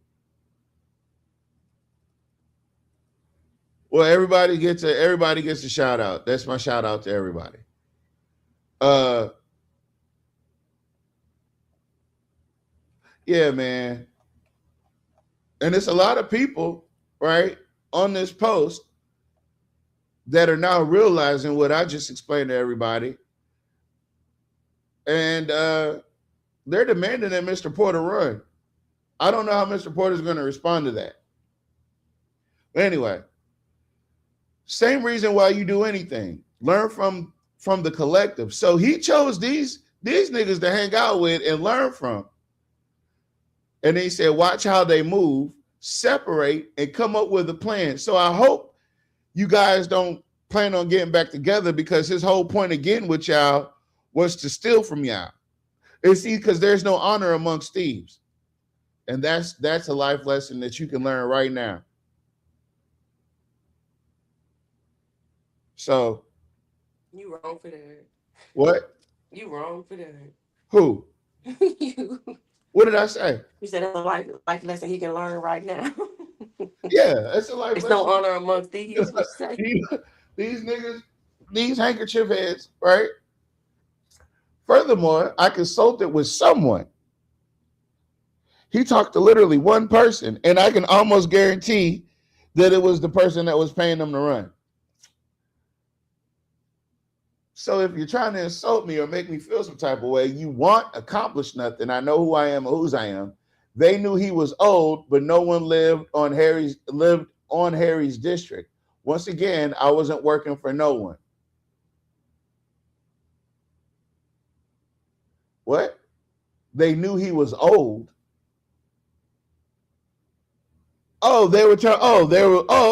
Well, everybody gets a shout out. That's my shout out to everybody. Yeah, man. And it's a lot of people, right, on this post that are now realizing what I just explained to everybody. And they're demanding that Mr. Porter run. I don't know how Mr. Porter is going to respond to that. But anyway, same reason why you do anything. Learn from the collective. So he chose these niggas to hang out with and learn from. And he said, watch how they move, separate, and come up with a plan. So I hope you guys don't plan on getting back together because his whole point again with y'all was to steal from y'all. And see, because there's no honor amongst thieves. And that's a life lesson that you can learn right now. So. You wrong for that. What? You wrong for that. Who? You. What did I say? You said that's a life lesson he can learn right now. Yeah, it's a life It's lesson. no honor amongst thieves. What you say? These niggas, these handkerchief heads, right? Furthermore, I consulted with someone. He talked to literally one person, and I can almost guarantee that it was the person that was paying them to run. So if you're trying to insult me or make me feel some type of way, you want accomplish nothing. I know who I am or whose I am. They knew he was old, but no one lived on Harry's district. Once again, I wasn't working for no one. What? They knew he was old. Oh,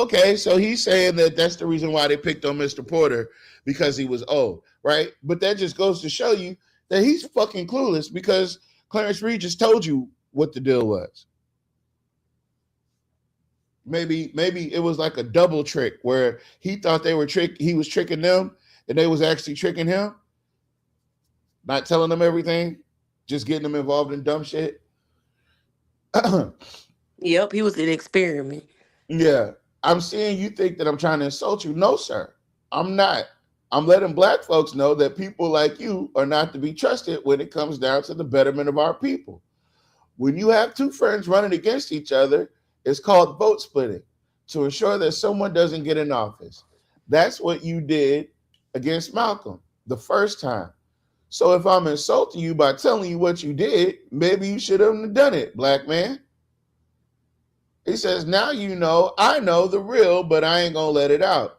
okay. So he's saying that that's the reason why they picked on Mr. Porter, because he was old, right? But that just goes to show you that he's fucking clueless, because Clarence Reed just told you what the deal was. Maybe it was like a double trick where he thought he was tricking them, and they was actually tricking him, not telling them everything, just getting them involved in dumb shit. Yep, he was an experiment. Yeah, I'm seeing you think that I'm trying to insult you. No, sir, I'm not. I'm letting black folks know that people like you are not to be trusted when it comes down to the betterment of our people. When you have two friends running against each other, it's called vote splitting to ensure that someone doesn't get in office. That's what you did against Malcolm the first time. So if I'm insulting you by telling you what you did, maybe you should have done it, black man. He says, now you know, I know the real, but I ain't going to let it out.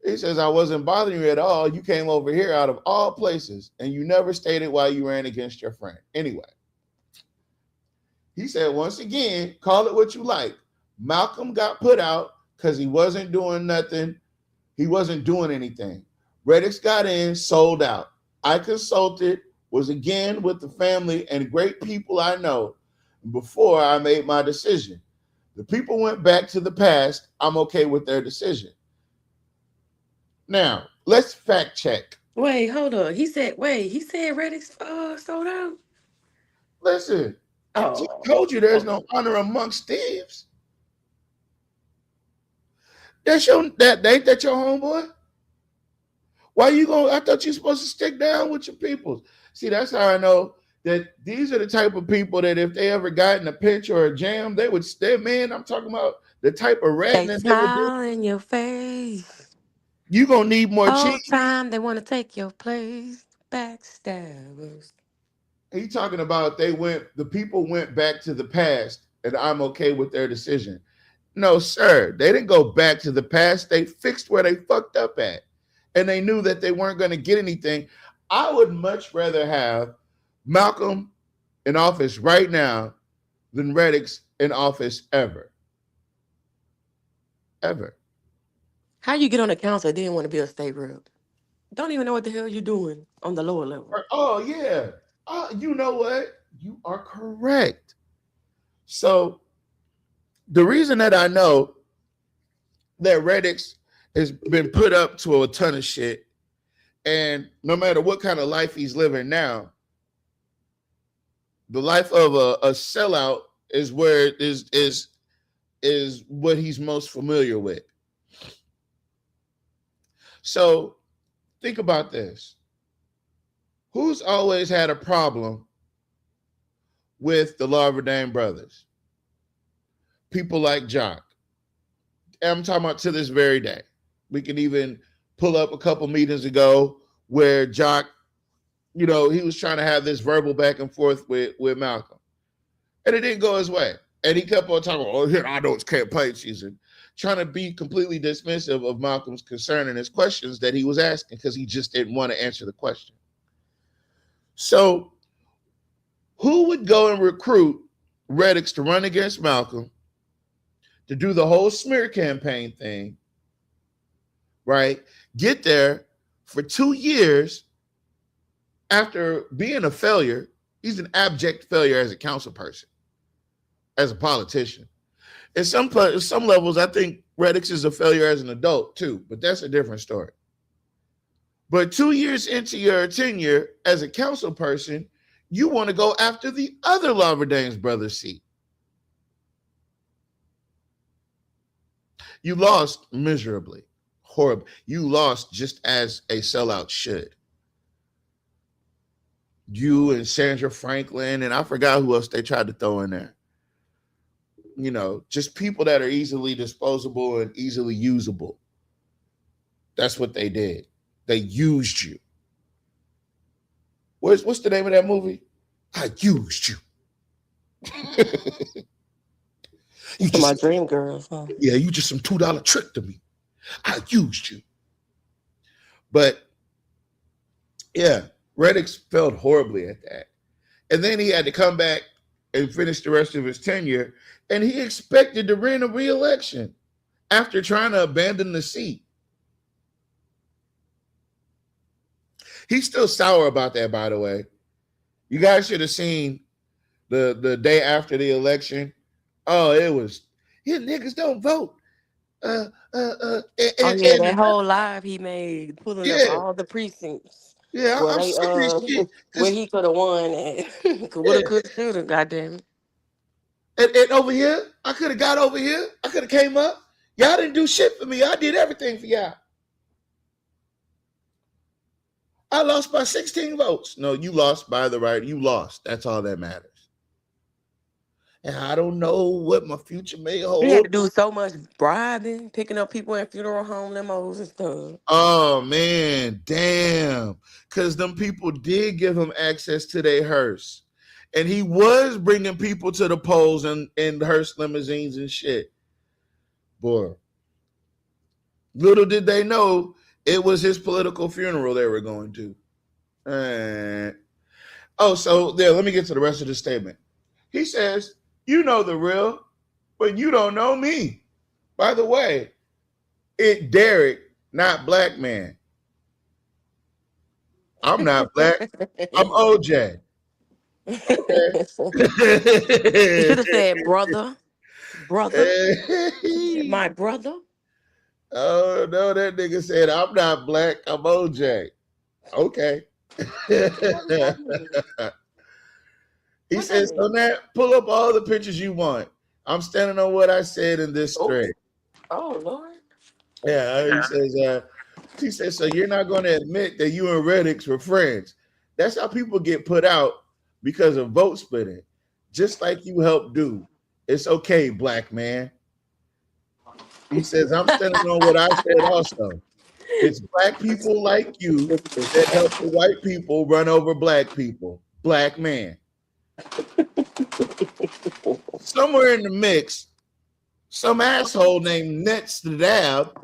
He says, I wasn't bothering you at all. You came over here out of all places, and you never stated why you ran against your friend. Anyway, he said, once again, call it what you like. Malcolm got put out because he wasn't doing nothing. He wasn't doing anything. Reddix got in, sold out. I consulted, was again with the family and great people I know before I made my decision. The people went back to the past. I'm okay with their decision. Now, let's fact check. Wait, hold on. He said Reddix sold out? Listen, I just told you there's no honor amongst thieves. Ain't that your homeboy? Why you going? I thought you were supposed to stick down with your people. See, that's how I know that these are the type of people that if they ever got in a pinch or a jam, they would stay. Man, I'm talking about the type of rat. They smile in your face. You gonna need more all cheese. Time they want to take your place. Backstabbers. He talking about the people went back to the past, and I'm okay with their decision. No, sir, they didn't go back to the past. They fixed where they fucked up at, and they knew that they weren't going to get anything. I would much rather have Malcolm in office right now than Reddix in office ever. Ever. How you get on the council and didn't want to be a state rep? Don't even know what the hell you're doing on the lower level. Oh, yeah. You know what? You are correct. So the reason that I know that Reddix has been put up to a ton of shit, and no matter what kind of life he's living now, the life of a sellout is where is what he's most familiar with. So think about this. Who's always had a problem with the Larva Dame brothers? People like Jock. I'm talking about to this very day. We can even pull up a couple meetings ago where Jock, he was trying to have this verbal back and forth with Malcolm. And it didn't go his way. And he kept on talking, I know it's campaign season, trying to be completely dismissive of Malcolm's concern and his questions that he was asking because he just didn't want to answer the question. So who would go and recruit Reddix to run against Malcolm, to do the whole smear campaign thing, right? Get there for 2 years after being a failure. He's an abject failure as a council person, as a politician. At some levels, I think Reddix is a failure as an adult too, but that's a different story. But 2 years into your tenure as a council person, you want to go after the other Larva Dames brothers seat. You lost miserably, horrible. You lost just as a sellout should. You and Sandra Franklin, and I forgot who else they tried to throw in there. You know, just people that are easily disposable and easily usable. That's what they did. They used you. What's the name of that movie? I used you. You just, my dream girls, huh? Yeah, you just some $2 trick to me. I used you. But yeah, Reddix felt horribly at that. And then he had to come back and finish the rest of his tenure. And he expected to win a re-election after trying to abandon the seat. He's still sour about that, by the way. You guys should have seen the day after the election. Oh, it was, yeah, niggas don't vote. That whole live he made, pulling up all the precincts. Yeah, I'm sick of this shit. Where he could have won at. Could shoot him, goddamn it. And over here, I could have got over here. I could have came up. Y'all didn't do shit for me. I did everything for y'all. I lost by 16 votes. No, you lost by the right. You lost. That's all that matters. And I don't know what my future may hold. You had to do so much bribing, picking up people at funeral home limos and stuff. Oh, man. Damn. Because them people did give him access to their hearse. And he was bringing people to the polls in hearse limousines and shit. Boy. Little did they know it was his political funeral they were going to. So there, let me get to the rest of the statement. He says, you know the real, but you don't know me. By the way, it Derek, not black man. I'm not black. I'm OJ. Okay. You should have said brother. My brother. Oh, no, that nigga said, I'm not black, I'm OJ. Okay. He says, so now pull up all the pictures you want. I'm standing on what I said in this thread. Oh, Lord. Yeah, he says, so you're not going to admit that you and Reddix were friends. That's how people get put out because of vote splitting. Just like you helped do. It's okay, black man. He says, I'm standing on what I said also. It's black people like you that help the white people run over black people. Black man. Somewhere in the mix, some asshole named Netstadab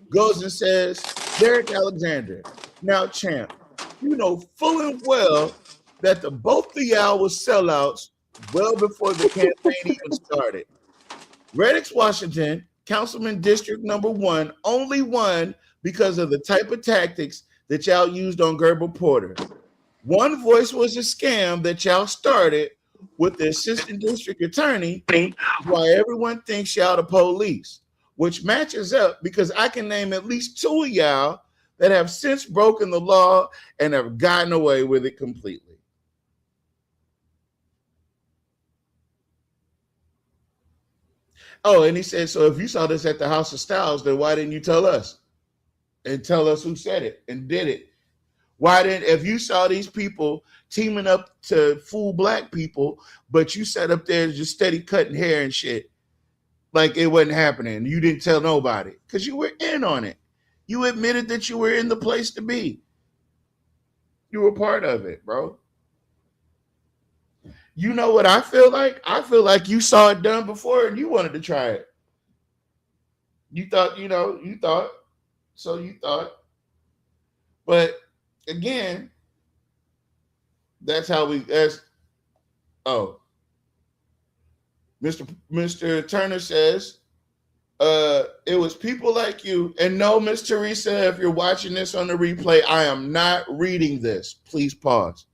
goes and says, Derek Alexander, now champ, you know full and well that the both of y'all was sellouts well before the campaign even started. Reddix Washington, Councilman District number 1, only won because of the type of tactics that y'all used on Gerber Porter. One Voice was a scam that y'all started with the assistant district attorney, why everyone thinks y'all the police, which matches up because I can name at least 2 of y'all that have since broken the law and have gotten away with it completely. Oh, and he said, so if you saw this at the House of Styles, then why didn't you tell us? And tell us who said it and did it? Why didn't, if you saw these people teaming up to fool black people, but you sat up there just steady cutting hair and shit, like it wasn't happening. You didn't tell nobody because you were in on it. You admitted that you were in the place to be. You were part of it, bro. You know what I feel like? I feel like you saw it done before and you wanted to try it. You thought, so you thought. But again, Mr. Turner says, it was people like you. And no, Miss Teresa, if you're watching this on the replay, I am not reading this. Please pause.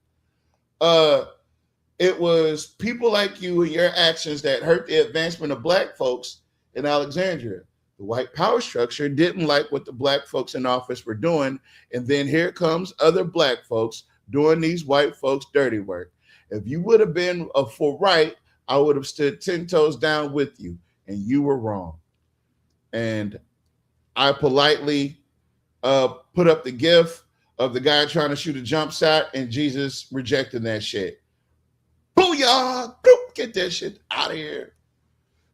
It was people like you and your actions that hurt the advancement of black folks in Alexandria. The white power structure didn't like what the black folks in office were doing. And then here comes other black folks doing these white folks' dirty work. If you would have been for right, I would have stood 10 toes down with you. And you were wrong. And I politely put up the gif of the guy trying to shoot a jump shot, and Jesus rejected that shit. Booyah! Get that shit out of here.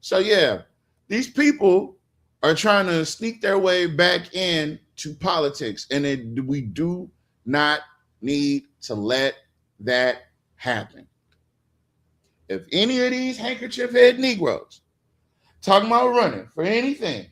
So yeah, these people are trying to sneak their way back into politics, and we do not need to let that happen. If any of these handkerchief head Negroes talking about running for anything,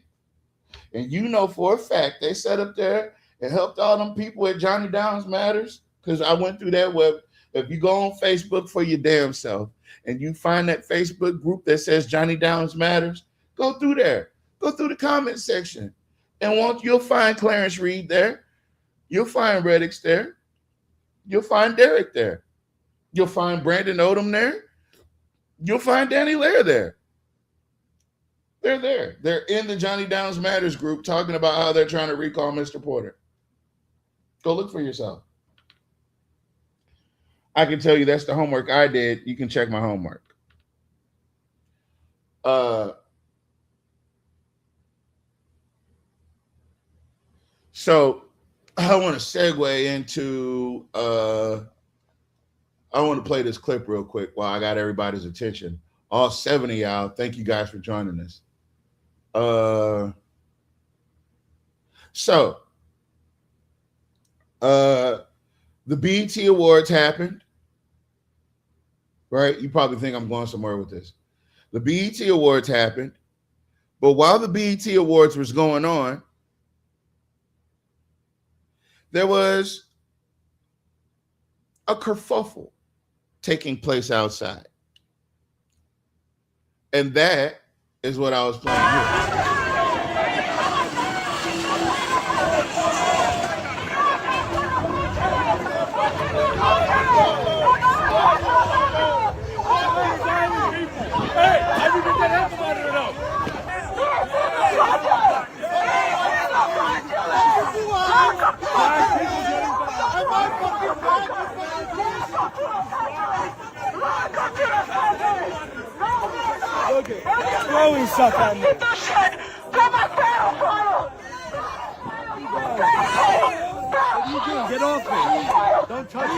and you know for a fact they sat up there and helped all them people at Johnny Downs Matters, because I went through that web. If you go on Facebook for your damn self and you find that Facebook group that says Johnny Downs Matters, go through there. Go through the comment section. And you'll find Clarence Reed there. You'll find Reddix there. You'll find Derek there. You'll find Brandon Odom there. You'll find Danny Lair there. They're there. They're in the Johnny Downs Matters group talking about how they're trying to recall Mr. Porter. Go look for yourself. I can tell you that's the homework I did. You can check my homework. So I want to segue into I want to play this clip real quick while I got everybody's attention. All 7 of y'all, thank you guys for joining us. The BET Awards happened, right? You probably think I'm going somewhere with this. The BET Awards happened, but while the BET Awards was going on, there was a kerfuffle taking place outside. And that is what I was playing here. Okay, throwing stuff at me. Get off me. Don't touch me.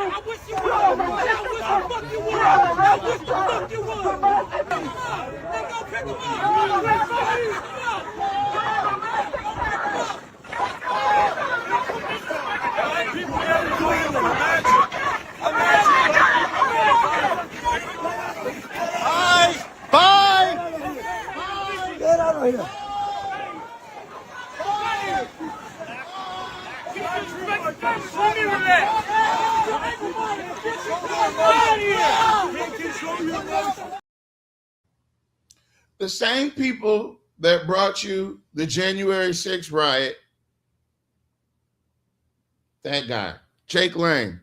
I wish you would. I wish you would. I wish the fuck you would. Come on. Then go pick him up. Bye. Get out of here. The same people that brought you the January 6th riot, that guy, Jake Lang,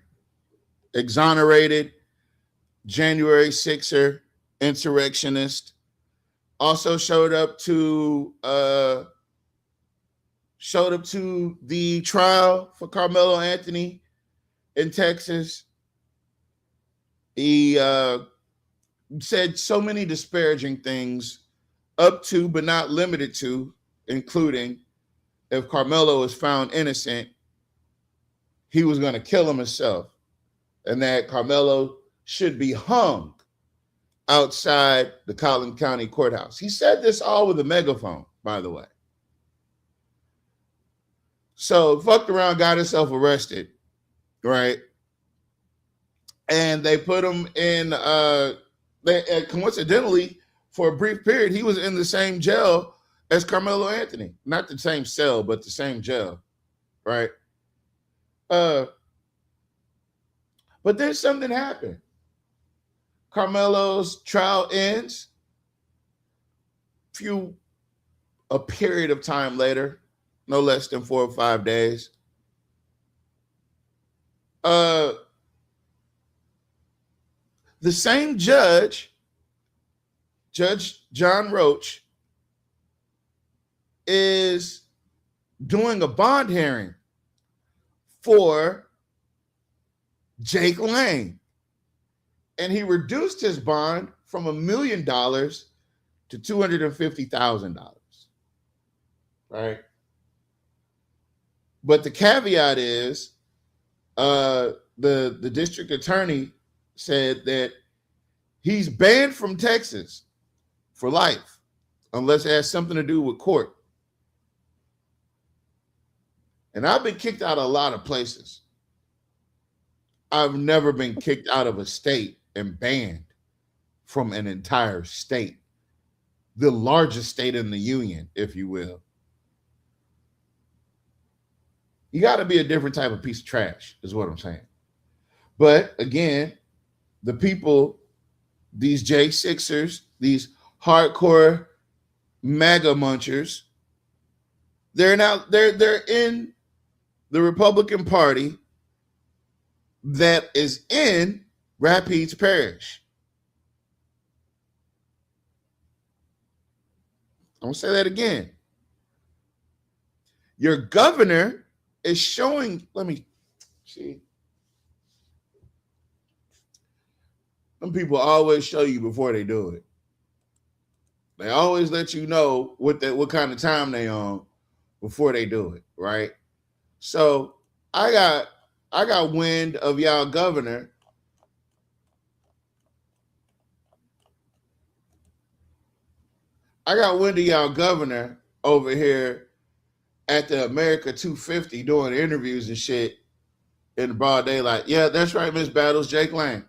exonerated January 6er, insurrectionist, also showed up to the trial for Carmelo Anthony in Texas. He said so many disparaging things, up to but not limited to, including if Carmelo is found innocent, he was going to kill him himself, and that Carmelo should be hung outside the Collin County Courthouse. He said this all with a megaphone, by the way. So fucked around, got himself arrested, right? And they put him in, coincidentally, for a brief period, he was in the same jail as Carmelo Anthony. Not the same cell, but the same jail, right? But then something happened. Carmelo's trial ends. A period of time later, no less than 4 or 5 days. The same judge, Judge John Roach, is doing a bond hearing for Jake Lang. And he reduced his bond from $1 million to $250,000. Right? But the caveat is the district attorney said that he's banned from Texas for life unless it has something to do with court. And I've been kicked out of a lot of places. I've never been kicked out of a state and banned from an entire state, the largest state in the union, if you will. You got to be a different type of piece of trash, is what I'm saying. But again, the people, these J6ers, these hardcore MAGA munchers, they're in the Republican Party that is in Rapides Parish. I'm going to say that again. Your governor is showing, let me see. Some people always show you before they do it. They always let you know what kind of time they on before they do it, right? So I got wind of y'all governor. I got wind of y'all governor over here at the America 250 doing interviews and shit in the broad daylight. Yeah, that's right, Miss Battles, Jake Lang.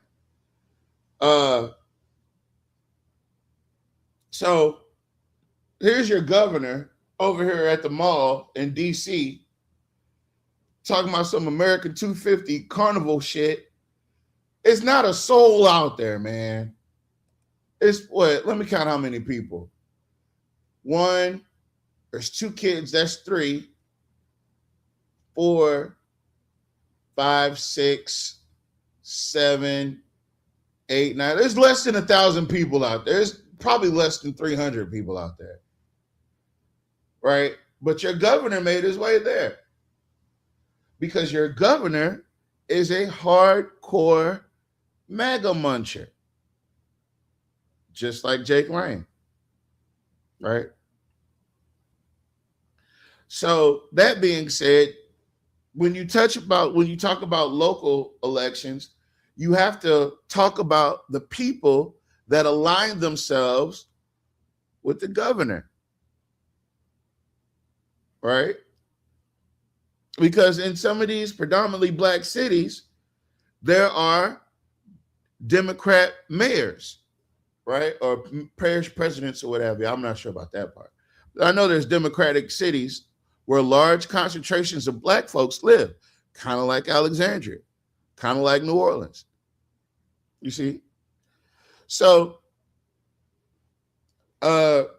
So here's your governor over here at the mall in DC talking about some American 250 carnival shit. It's not a soul out there, man. It's what? Let me count how many people. One, there's 2 kids, that's 3, 4, 5, 6, 7, 8, 9. There's less than 1,000 people out there. There's probably less than 300 people out there. Right? But your governor made his way there. Because your governor is a hardcore MAGA muncher. Just like Jake Lang. Right? So that being said, when you talk about local elections, you have to talk about the people that align themselves with the governor. Right? Because in some of these predominantly black cities, there are Democrat mayors, right? Or parish presidents or whatever. I'm not sure about that part. But I know there's Democratic cities where large concentrations of black folks live, kind of like Alexandria, kind of like New Orleans. You see? So the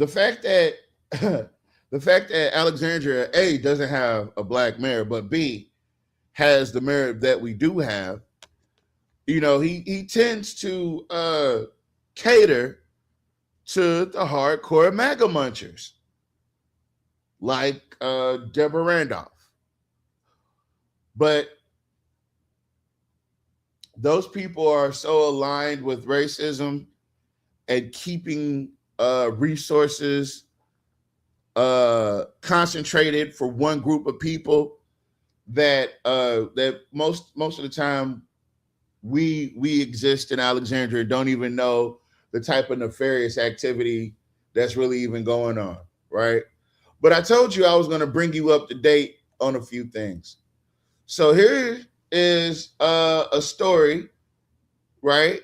fact that Alexandria, A, doesn't have a black mayor, but B, has the mayor that we do have, you know, he tends to cater to the hardcore MAGA munchers, like Deborah Randolph. But those people are so aligned with racism and keeping resources concentrated for one group of people that most of the time we exist in Alexandria don't even know the type of nefarious activity that's really even going on, right? But I told you I was going to bring you up to date on a few things. So here is a story, right?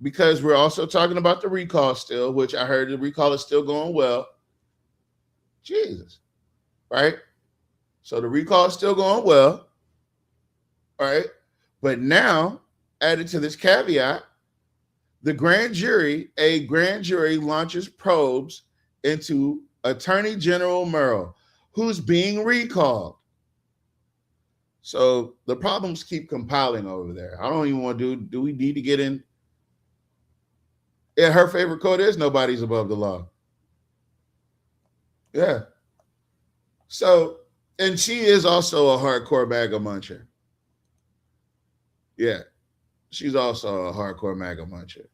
Because we're also talking about the recall still, which I heard the recall is still going well. Jesus, right? So the recall is still going well, right? But now, added to this caveat, a grand jury launches probes into Attorney General Merle, who's being recalled. So the problems keep compiling over there. I don't even want to do we need to get in? Yeah, her favorite quote is nobody's above the law. Yeah. So And she is also a hardcore MAGA muncher. Yeah. She's also a hardcore MAGA muncher.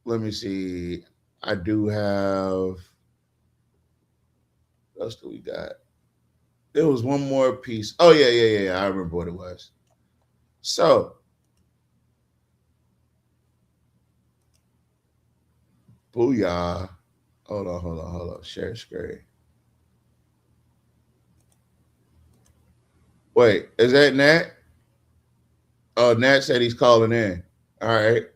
Let me see. I do have. What else do we got? There was one more piece. Oh, yeah. I remember what it was. So, booyah. Hold on. Share screen. Wait, is that Nat? Oh, Nat said he's calling in. All right,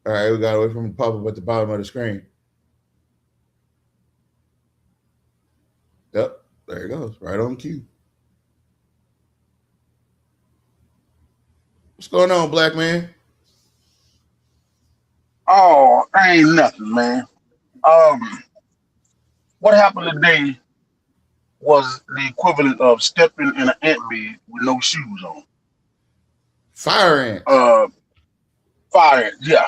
we got to wait for him to pop up at the bottom of the screen. Yep, there he goes, right on cue. What's going on, black man? Oh, ain't nothing, man. What happened today was the equivalent of stepping in an ant bed with no shoes on. Fire ant. Fire ant, yeah.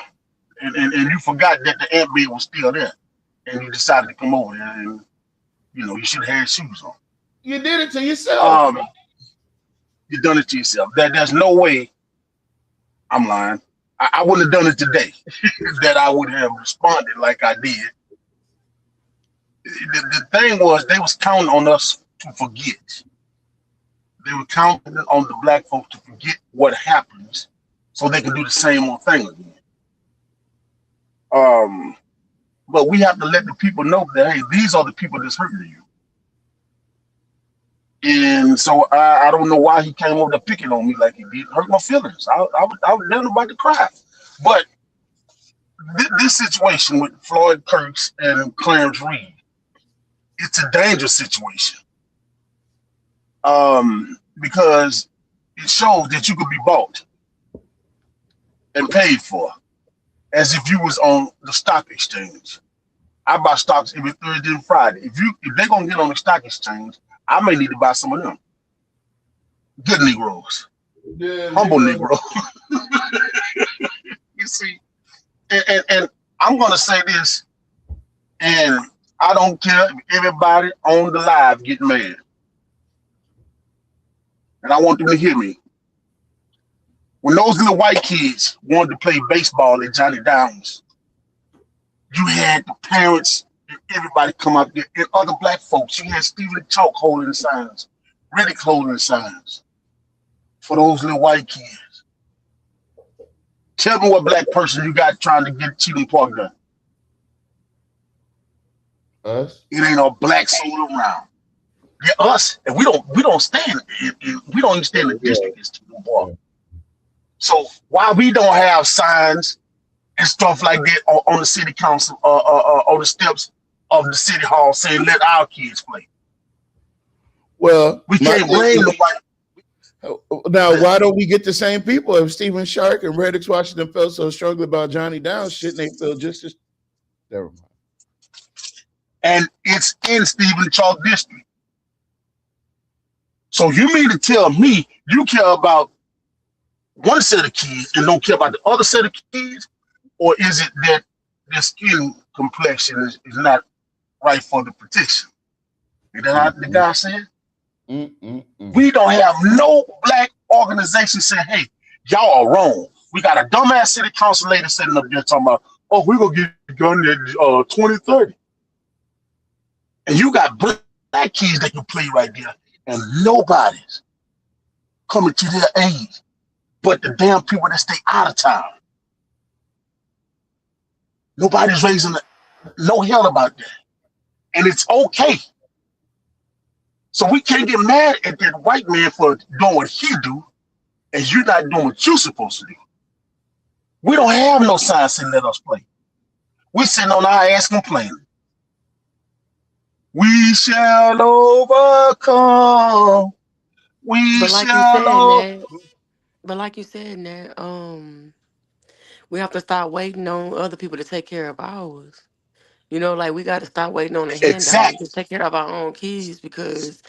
And you forgot that the ant bed was still there, and you decided to come over there, and you should have had shoes on. You did it to yourself. You done it to yourself. There's no way. I'm lying. I wouldn't have done it today. That I would have responded like I did. The thing was, they was counting on us to forget. They were counting on the black folks to forget what happens, so they can do the same old thing again. But we have to let the people know that, hey, these are the people that's hurting you. And so I don't know why he came over to picking on me like he did. Hurt my feelings. I was then about to cry. But this situation with Floyd Kirks and Clarence Reed, it's a dangerous situation. Because it shows that you could be bought and paid for, as if you was on the stock exchange. I buy stocks every Thursday and Friday. If they're gonna get on the stock exchange, I may need to buy some of them. Good Negroes, humble Negroes. You see, and I'm gonna say this, and I don't care if everybody on the live get mad. And I want them to hear me. When those little white kids wanted to play baseball at Johnny Downs, you had the parents and everybody come up there, and other black folks. You had Stephen Chalk holding signs, Riddick holding signs for those little white kids. Tell me what black person you got trying to get Cheatham Park done. Us? It ain't a black soul around. Yeah, us, and we don't stand. We don't even stand in the district as Cheatham Park. So why we don't have signs and stuff like that on the city council, on the steps of the city hall saying let our kids play? Well, we can't blame the white. Now, why don't we get the same people? If Stephen Shark and Reddix Washington felt so strongly about Johnny Downs, shouldn't they feel just as? Never mind. And it's in Stephen Chalk District. So you mean to tell me you care about one set of kids and don't care about the other set of kids? Or is it that their skin complexion is not right for the protection? Is that how the guy said? We don't have no black organization saying, hey, y'all are wrong. We got a dumbass city council lady sitting up there talking about, oh, we're going to get a gun at 2030. And you got black kids that can play right there, and nobody's coming to their aid but the damn people that stay out of town. Nobody's raising no hell about that. And it's okay. So we can't get mad at that white man for doing what he do, and you're not doing what you're supposed to do. We don't have no sign saying let us play. We're sitting on our ass complaining. We shall overcome. We shall. But like you said, Nat, we have to start waiting on other people to take care of ours. Like we got to start waiting on the handout to take care of our own kids, because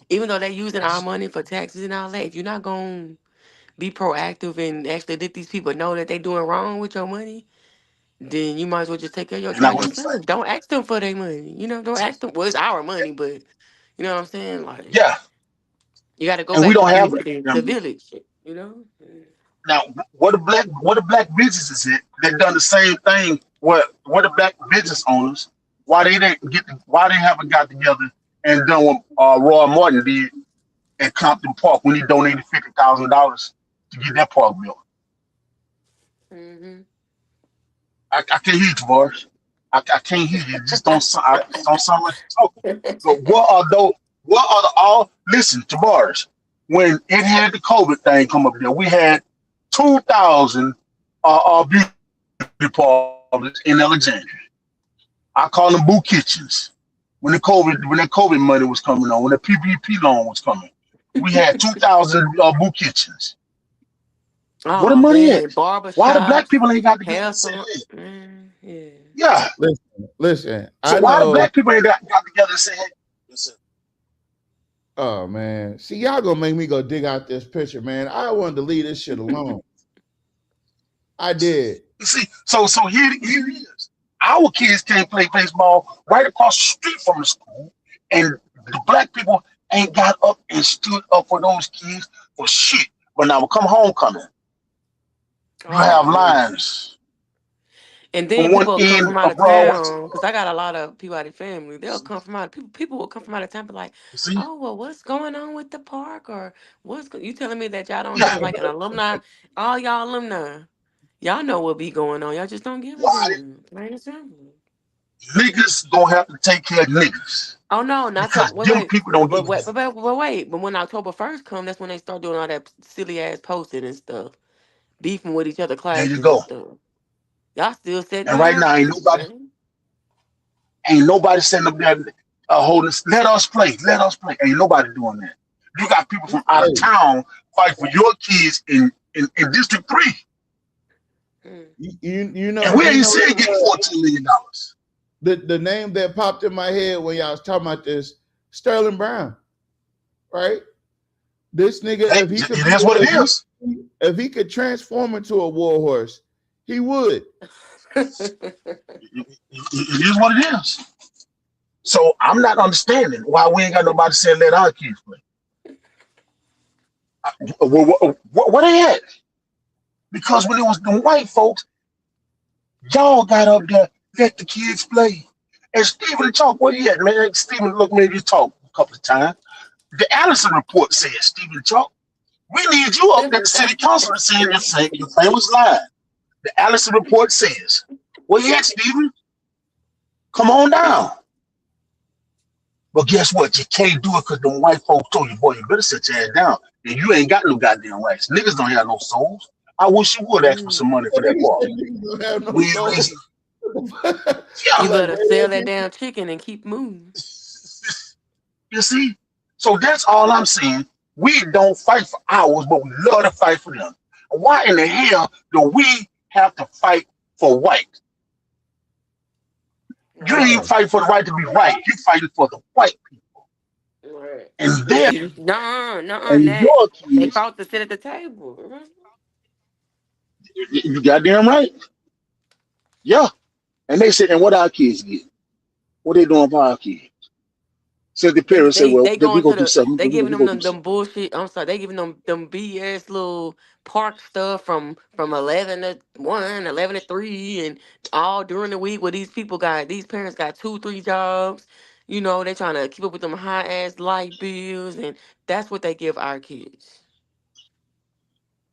even though they're using our money for taxes and all that, if you're not going to be proactive and actually let these people know that they're doing wrong with your money, then you might as well just take care of your And I child was like, yourself. Don't ask them for their money. You know, don't ask them. Well, it's our money, but you know what I'm saying? Like, yeah, you got to go and we back to don't have it. the village. You know. Now, what the black businesses is that done the same thing? What the black business owners? Why they haven't got together and done what Roy Martin did at Compton Park when he donated $50,000 to get that park built? Mm-hmm. I can't hear you, Tavares. I can't hear you. It just don't sound like you're talking. So what are those? What are the all? Listen, Tavares. When it had the COVID thing come up there, we had 2,000 beauty parlors in Alexandria. I call them boo kitchens. When that COVID money was coming on, when the PPP loan was coming, we had 2,000 boo kitchens. Oh, Where the money man. at? Barbershops, Why the black people ain't got together? hair salons. Yeah. Yeah. Listen. So why the black people ain't got together and say, hey, listen. Oh man. See, y'all gonna make me go dig out this picture, man. I wanted to leave this shit alone. I did. You see, so here it is. Our kids can't play baseball right across the street from the school, and the black people ain't got up and stood up for those kids for shit. But now come homecoming, you have lines. And then people will come from out of town, because I got a lot of people out of family. They'll come from out. People will come from out of town, be like, "Oh, well, what's going on with the park?" Or you telling me that y'all don't have like an alumni? All y'all alumni, y'all know what be going on. Y'all just don't give a damn. Plain and simple. Niggas don't have to take care of niggas. Oh no, not because wait, people don't. But wait. But when October 1st comes, that's when they start doing all that silly ass posting and stuff, beefing with each other, classes and stuff. Y'all still sitting. And right now, ain't nobody sitting up there holding. Let us play. Ain't nobody doing that. You got people from out of town fight for your kids in District 3. You know, and we ain't saying get $14 million. The name that popped in my head when y'all was talking about this, Sterling Brown, right? This nigga, if he could transform into a war horse, he would. It is what it is. So I'm not understanding why we ain't got nobody saying let our kids play. Where they at? Because when it was the white folks, y'all got up there, let the kids play. And Stephen Chalk, where he at, man? Stephen, look, maybe talk a couple of times. The Allison report says, Stephen Chalk, we need you up at the city council to say your famous line. The Allison report says, where you at, Stephen? Come on down. But guess what? You can't do it because the white folks told you, boy, you better sit your ass down. And you ain't got no goddamn rights. Niggas don't have no souls. I wish you would ask for some money for that park. You better sell that damn chicken and keep moving. You see? So that's all I'm saying. We don't fight for ours, but we love to fight for them. Why in the hell do we have to fight for white? You ain't even fighting for the right to be right. You fighting for the white people. Right. And then they fought to sit at the table. You goddamn right. Yeah. And they said, and what our kids get? What they doing for our kids? So the parents say, well, we gonna do something. They giving them bullshit. I'm sorry, they giving them BS little park stuff from 11 to 1, 11 to 3, and all during the week where these parents got 2-3 jobs. You know, they trying to keep up with them high ass light bills, and that's what they give our kids.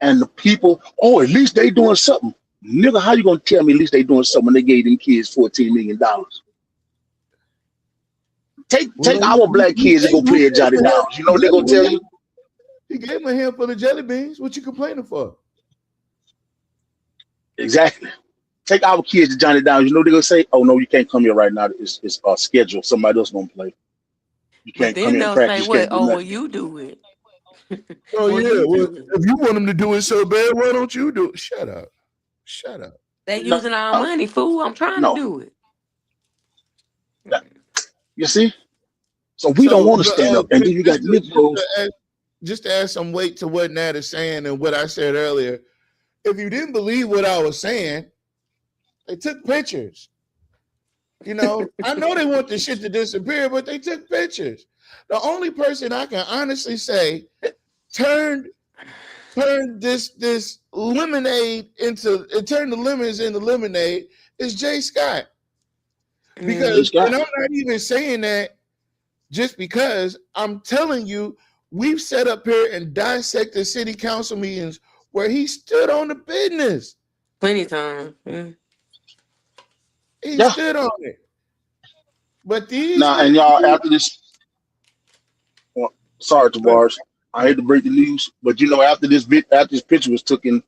And the people, at least they doing something. Nigga, how you gonna tell me at least they doing something when they gave them kids $14 million? Take our black kids and go play at Johnny Downs. You know what they're gonna tell you? He gave him a handful of jelly beans. What you complaining for? Exactly. Take our kids to Johnny Downs. You know what they're gonna say? Oh no, you can't come here right now. It's scheduled. Somebody else gonna play. You can't come here and practice. Say what? Oh, well, you do it. Oh yeah. Well, if you want them to do it so bad, why don't you do it? Shut up. They using our money, fool. I'm trying to do it. You see? So we don't want to stand up. And then you got liberals. Just to add some weight to what Nat is saying and what I said earlier. If you didn't believe what I was saying, They took pictures. You know, I know they want the shit to disappear, but they took pictures. The only person I can honestly say turned this lemonade into turned the lemons into lemonade is Jay Scott. Because and I'm not even saying that just because I'm telling you, we've set up here and dissected city council meetings where he stood on the business. Plenty of time. He stood on it. But these and y'all after this, well, sorry Tavares, I hate to break the news, but you know after this picture was taken,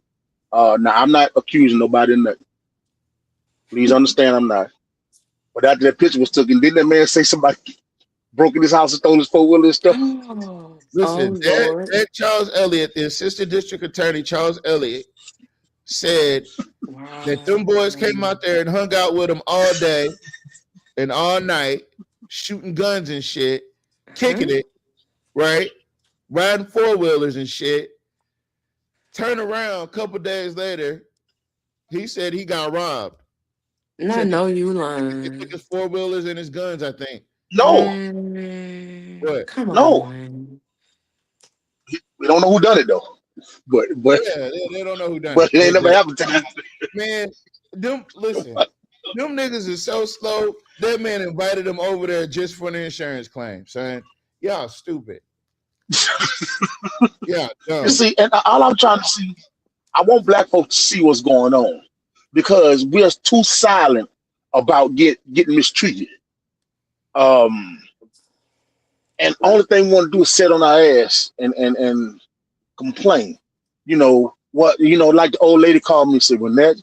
now I'm not accusing nobody of nothing. Please understand I'm not. But after that picture was taken, didn't that man say somebody broke in his house and stole his 4-wheeler and stuff? Listen, that Charles Elliott, the assistant district attorney, Charles Elliott, said that them boys came out there and hung out with him all day and all night, shooting guns and shit, kicking it, right? Riding 4-wheelers and shit. Turn around a couple days later, he said he got robbed. I know you lying. He took his 4-wheelers and his guns, I think. No. What? Come on. No. We don't know who done it though. But yeah, they don't know who done it. But it ain't never happened to them. Man, them niggas is so slow. That man invited them over there just for the insurance claim, son. Y'all stupid. Yeah. You see, and all I'm trying to see, I want black folks to see what's going on because we are too silent about getting mistreated. And only thing we want to do is sit on our ass and complain. You know what? You know, like the old lady called me and said, "Renette,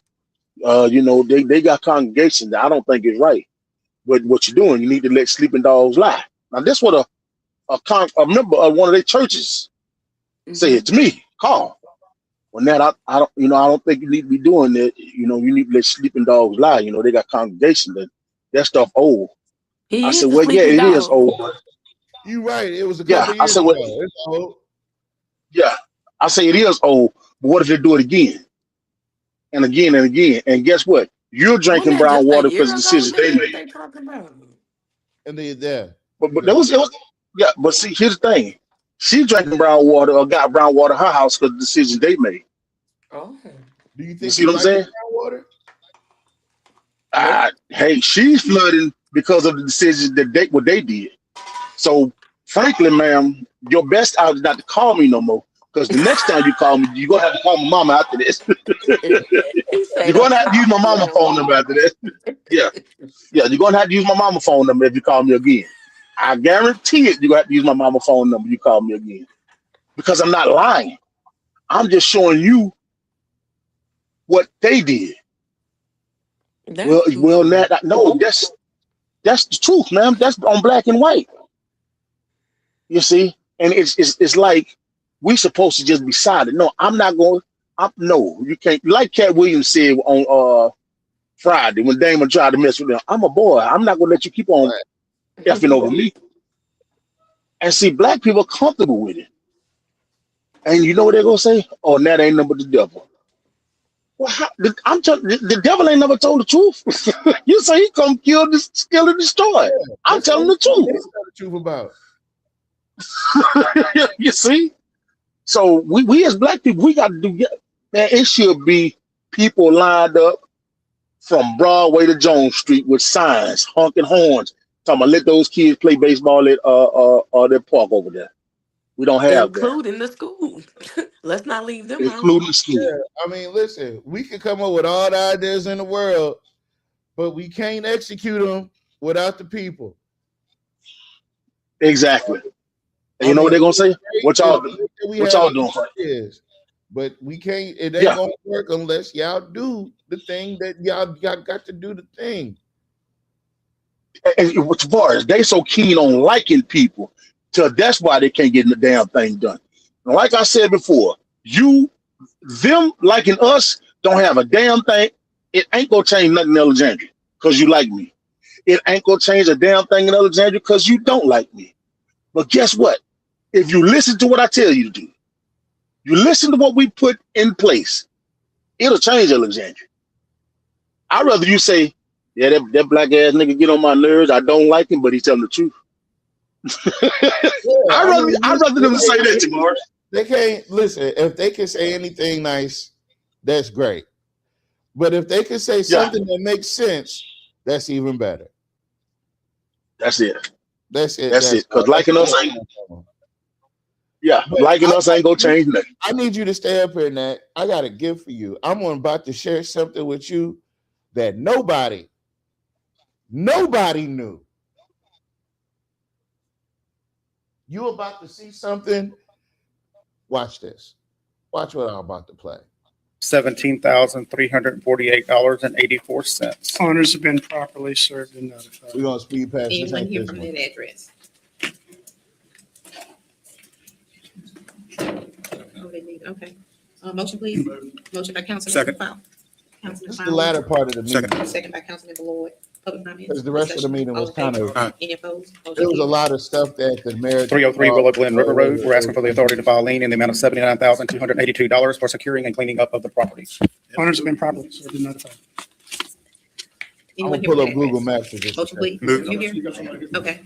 you know they got congregations that I don't think is right. But what you're doing, you need to let sleeping dogs lie." Now, this what a member of one of their churches said to me, Carl. When that I don't think you need to be doing that. You know, you need to let sleeping dogs lie. You know, they got congregation that stuff old. I said, well, yeah, it is old. You right. It was a couple years I said, well, ago. It's old. Yeah, I say it is old. But what if they do it again and again and again? And guess what? You're drinking brown water because of the decisions they made. And they there. But there was yeah. But see, here's the thing. She drinking brown water or got brown water in her house because of the decisions they made. Oh. Do you think you see what I'm saying? Brown water? Hey, she's flooding because of the decisions that what they did. So, frankly, ma'am, your best out is not to call me no more. Because the next time you call me, you're going to have to call my mama after this. You're going to have to use my mama phone number after this. Yeah, you're going to have to use my mama phone number if you call me again. I guarantee it, you're going to have to use my mama phone number if you call me again. Because I'm not lying. I'm just showing you what they did. That's the truth, man. That's on black and white. You see? And it's like we supposed to just be silent. No, I'm not going. No, you can't. Like Cat Williams said on Friday when Damon tried to mess with him. I'm a boy. I'm not going to let you keep on effing over me. And see, black people are comfortable with it. And you know what they're going to say? Oh, that ain't nothing but the devil. Well, I'm telling the devil ain't never told the truth. You say he come kill, steal, and destroy. I'm telling the truth. That's not the truth about. You see? So we as black people, we got to do, man, it should be people lined up from Broadway to Jones Street with signs, honking horns, talking about let those kids play baseball at that park over there. We don't have including the school. Let's not leave them including the school. Yeah, I mean, listen, we can come up with all the ideas in the world, but we can't execute them without the people. Exactly. And you know what they're gonna say? What y'all doing? But we can't. It ain't gonna work unless y'all do the thing that y'all got to do the thing. And what's worse, they so keen on liking people, so that's why they can't get the damn thing done. And like I said before, them liking us don't have a damn thing. It ain't gonna change nothing in Alexandria because you like me. It ain't gonna change a damn thing in Alexandria because you don't like me. But guess what? If you listen to what I tell you to do, you listen to what we put in place, it'll change Alexandria. I'd rather you say, yeah, that black ass nigga get on my nerves. I don't like him, but he's telling the truth. I'd rather them say that to me. They can't listen. If they can say anything nice, that's great. But if they can say something that makes sense, that's even better. That's it. That's it. That's it. Because liking us ain't. Yeah, liking us ain't gonna change nothing. I need you to stay up here, Nat. I got a gift for you. I'm about to share something with you that nobody knew. You about to see something. Watch this. Watch what I'm about to play. $17,348.84. Owners have been properly served and notified. We're gonna speed past this. Anyone here from that address? Oh, they need, okay. Motion, please. Motion by Councilman Powell. It's the latter part of the meeting. Second by Councilman Lloyd. Public comment. Because the rest of the meeting was kind of, Any opposed? there was a lot of stuff that the mayor. 303 Willow Glen River Road. We're asking for the authority to file a lien in the amount of $79,282 for securing and cleaning up of the property. Owners have been properly served and notified. I'm gonna pull up Google Maps for just a Motion, please. second. You here? Okay.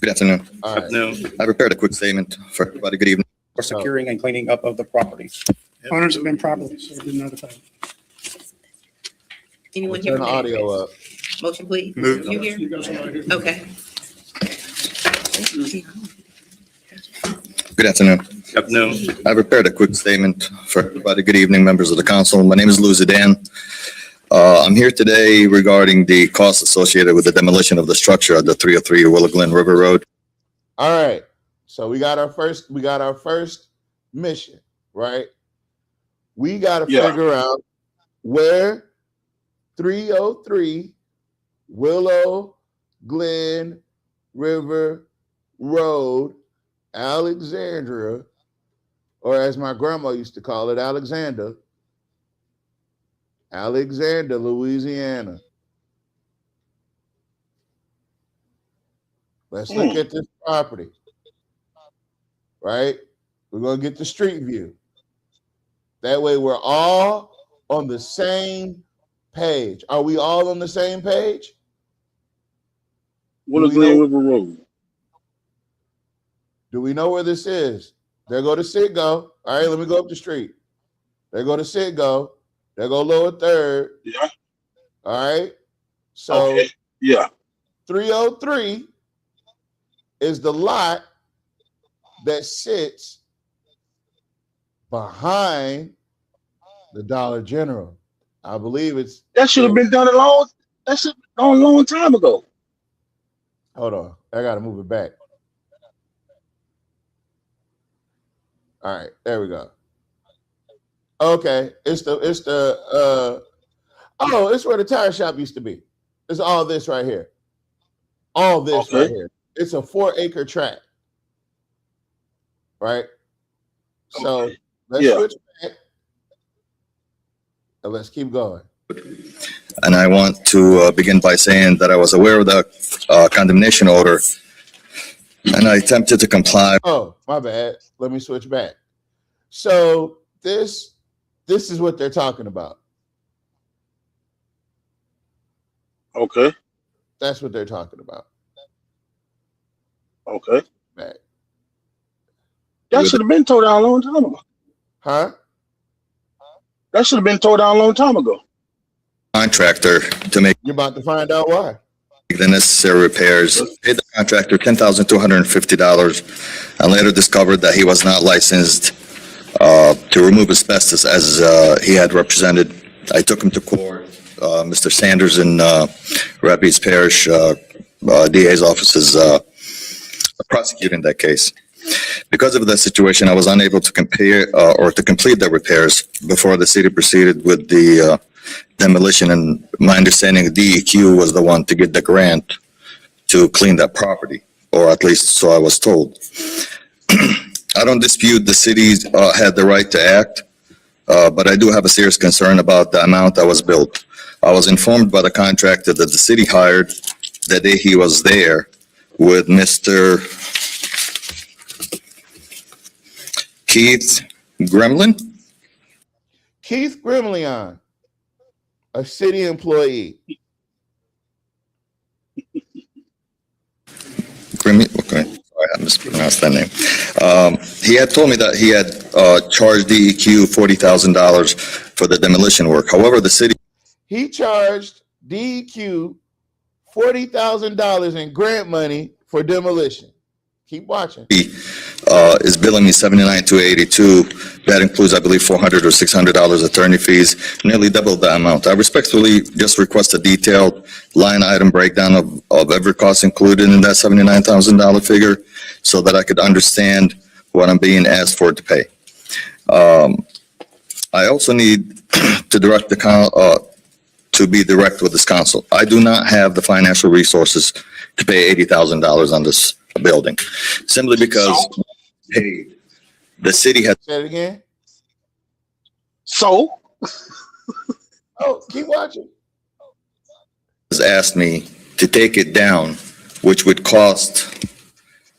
Good afternoon. All right. I prepared a quick statement for everybody. Good evening. For securing and cleaning up of the property. Owners have been properly served and notified. Anyone here Turn from the that audio address? up. Motion, please. Move. You here? Okay. Good afternoon. I prepared a quick statement for everybody. Good evening, members of the council. My name is Lou Zidane. I'm here today regarding the costs associated with the demolition of the structure at the 303 Willow Glen River Road. All right. So we got our first mission, right? We got to figure out where 303 Willow Glen River Road, Alexandria, or as my grandma used to call it, Alexander, Louisiana. Let's look at this property, right? We're going to get the street view. That way we're all on the same page. Are we all on the same page? Willow Glen River Road. Do we know where this is? There go to Citgo. All right, let me go up the street. There go to Citgo. There go Lower Third. Yeah. All right. So okay. Yeah. 303 is the lot that sits behind the Dollar General. I believe it's that should have been done a long time ago. Hold on. I gotta move it back. All right, there we go. Okay, it's where the tire shop used to be. It's all this right here. All this right here. It's a 4-acre tract. Right? So let's switch back and let's keep going. And I want to begin by saying that I was aware of the condemnation order and I attempted to comply. Oh, my bad. Let me switch back. So this is what they're talking about. Okay. That's what they're talking about. Okay. Back. That should have been tore down a long time ago. Huh? That should have been tore down a long time ago. Contractor to make. You're about to find out why. The necessary repairs. Paid the contractor $10,250 and later discovered that he was not licensed to remove asbestos as he had represented. I took him to court. Mr. Sanders in Rapides Parish DA's office is prosecuting that case. Because of that situation, I was unable to compare or to complete the repairs before the city proceeded with the demolition. And my understanding, DEQ was the one to get the grant to clean that property, or at least so I was told. I don't dispute the city had the right to act, but I do have a serious concern about the amount that was built. I was informed by the contractor that the city hired the day he was there with Mr. Keith Gremlin. Keith Grimleon, a city employee. Okay, sorry, I mispronounced that name. He had told me that he had charged DEQ $40,000 for the demolition work. However, the city He charged DEQ $40,000 in grant money for demolition. Keep watching. is billing me $79,282. That includes, I believe, $400 or $600 attorney fees, nearly double the amount. I respectfully just request a detailed line item breakdown of every cost included in that $79,000 figure so that I could understand what I'm being asked for to pay. I also need to direct to be direct with this council. I do not have the financial resources to pay $80,000 on this building, simply because the city has. Say it again. So? Oh, keep watching. Has asked me to take it down, which would cost,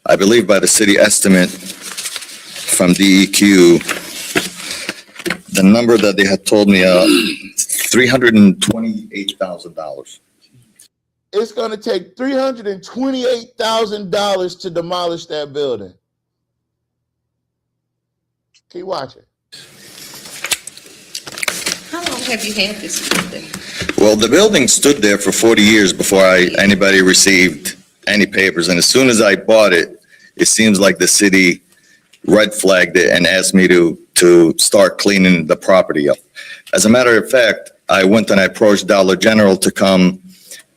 I believe by the city estimate from DEQ, the number that they had told me, $328,000. It's going to take $328,000 to demolish that building. Keep watching. How long have you had this building? Well, the building stood there for 40 years before anybody received any papers. And as soon as I bought it, it seems like the city red flagged it and asked me to start cleaning the property up. As a matter of fact, I went and I approached Dollar General to come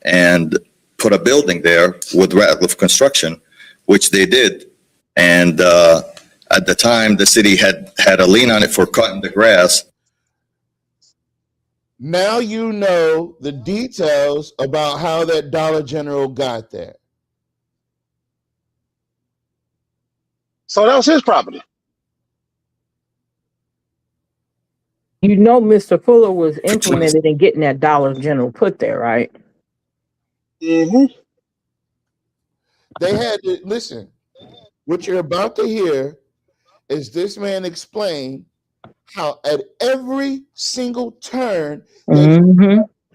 and put a building there with Ratliff Construction, which they did. And at the time, the city had a lien on it for cutting the grass. Now you know the details about how that Dollar General got there. So that was his property. You know, Mr. Fuller was implemented in getting that Dollar General put there, right? Mm-hmm. They had to listen. What you're about to hear is this man explain how at every single turn they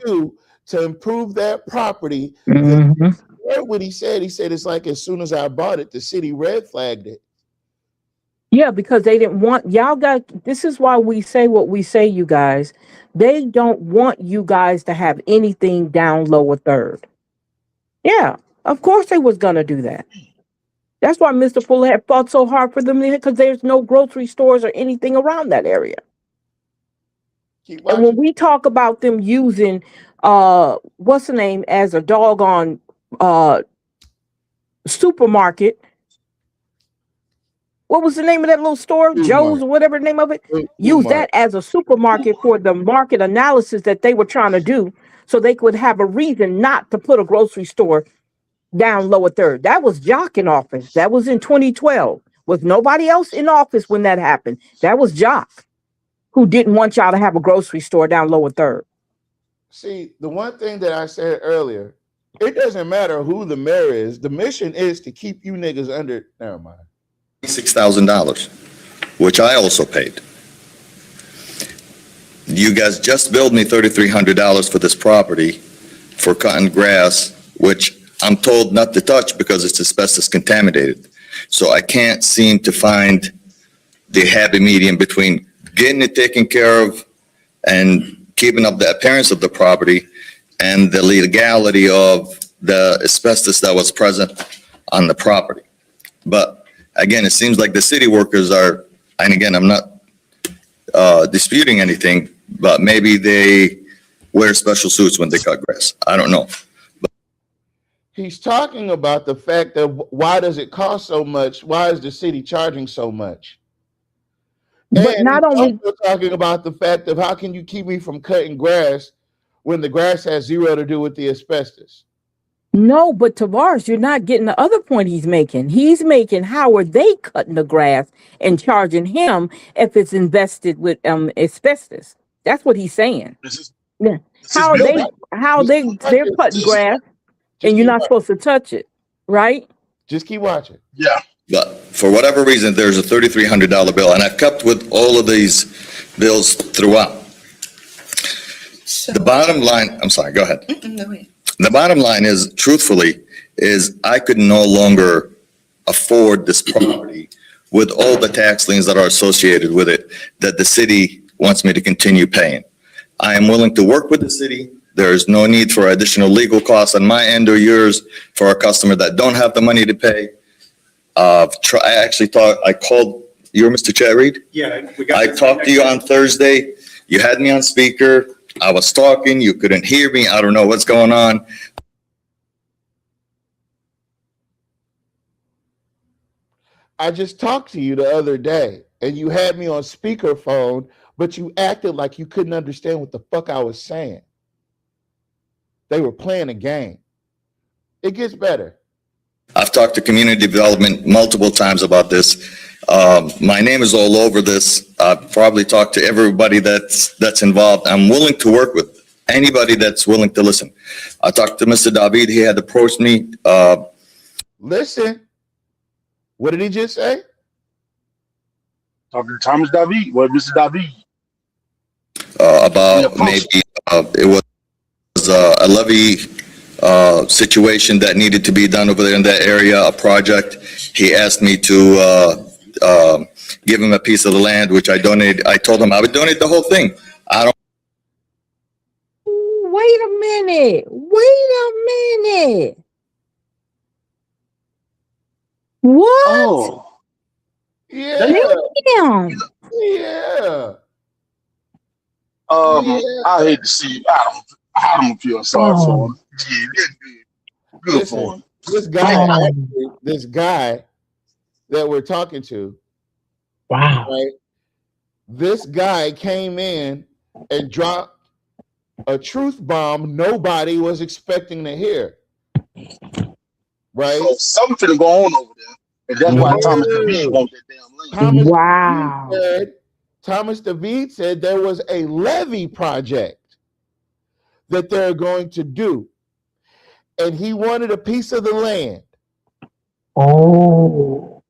do to improve that property. What he said it's like as soon as I bought it, the city red flagged it. Yeah, because they didn't want y'all got. This is why we say what we say, you guys. They don't want you guys to have anything down lower third. Yeah, of course they was gonna do that. That's why Mr. Fuller had fought so hard for them, because there's no grocery stores or anything around that area. And when we talk about them using what's the name as a doggone supermarket. What was the name of that little store? Joe's or whatever the name of it. Use that as a supermarket for the market analysis that they were trying to do, so they could have a reason not to put a grocery store down lower third. That was Jock in office. That was in 2012. Was nobody else in office when that happened. That was Jock, who didn't want y'all to have a grocery store down lower third. See, the one thing that I said earlier, it doesn't matter who the mayor is. The mission is to keep you niggas under. Never mind. $6,000, which I also paid. You guys just billed me $3,300 for this property for cutting grass, which I'm told not to touch because it's asbestos contaminated. So I can't seem to find the happy medium between getting it taken care of and keeping up the appearance of the property and the legality of the asbestos that was present on the property. But again, it seems like the city workers are, and again, I'm not disputing anything, but maybe they wear special suits when they cut grass. I don't know. He's talking about the fact that why does it cost so much? Why is the city charging so much? But not only talking about the fact of how can you keep me from cutting grass when the grass has zero to do with the asbestos? No, but Tavares, you're not getting the other point he's making. He's making how are they cutting the grass and charging him if it's invested with asbestos? That's what he's saying. They're cutting grass and you're not supposed to touch it, right? Just keep watching. Yeah. But for whatever reason, there's a $3,300 bill, and I've kept with all of these bills throughout. The bottom line, I'm sorry, go ahead. Go ahead. The bottom line is, truthfully, is I could no longer afford this property with all the tax liens that are associated with it, that the city wants me to continue paying. I am willing to work with the city. There is no need for additional legal costs on my end or yours for a customer that don't have the money to pay. I actually thought, I called, you're Mr. Chad Reed? Yeah. I talked to you on Thursday. You had me on speaker. I was talking. You couldn't hear me. I don't know what's going on. I just talked to you the other day and you had me on speakerphone, but you acted like you couldn't understand what the fuck I was saying. They were playing a game. It gets better. I've talked to community development multiple times about this. My name is all over this. I've probably talked to everybody that's involved. I'm willing to work with anybody that's willing to listen. I talked to Mr. David. He had approached me. Listen, what did he just say? Talking to Thomas David. What, Mr. David? About maybe it was a levy situation that needed to be done over there in that area, a project. He asked me to give him a piece of the land, which I donated. I told him I would donate the whole thing. I don't. Wait a minute. Wait a minute. What? Oh. Yeah. Damn. Yeah. I hate to see. I don't feel sorry for him. Yeah, that's good. Good for him. This guy that we're talking to. Wow. Right? This guy came in and dropped a truth bomb nobody was expecting to hear. Right? So something going on over there. And that's why Thomas David wants that damn land. Wow. Thomas David said there was a levy project that they're going to do. And he wanted a piece of the land. Oh.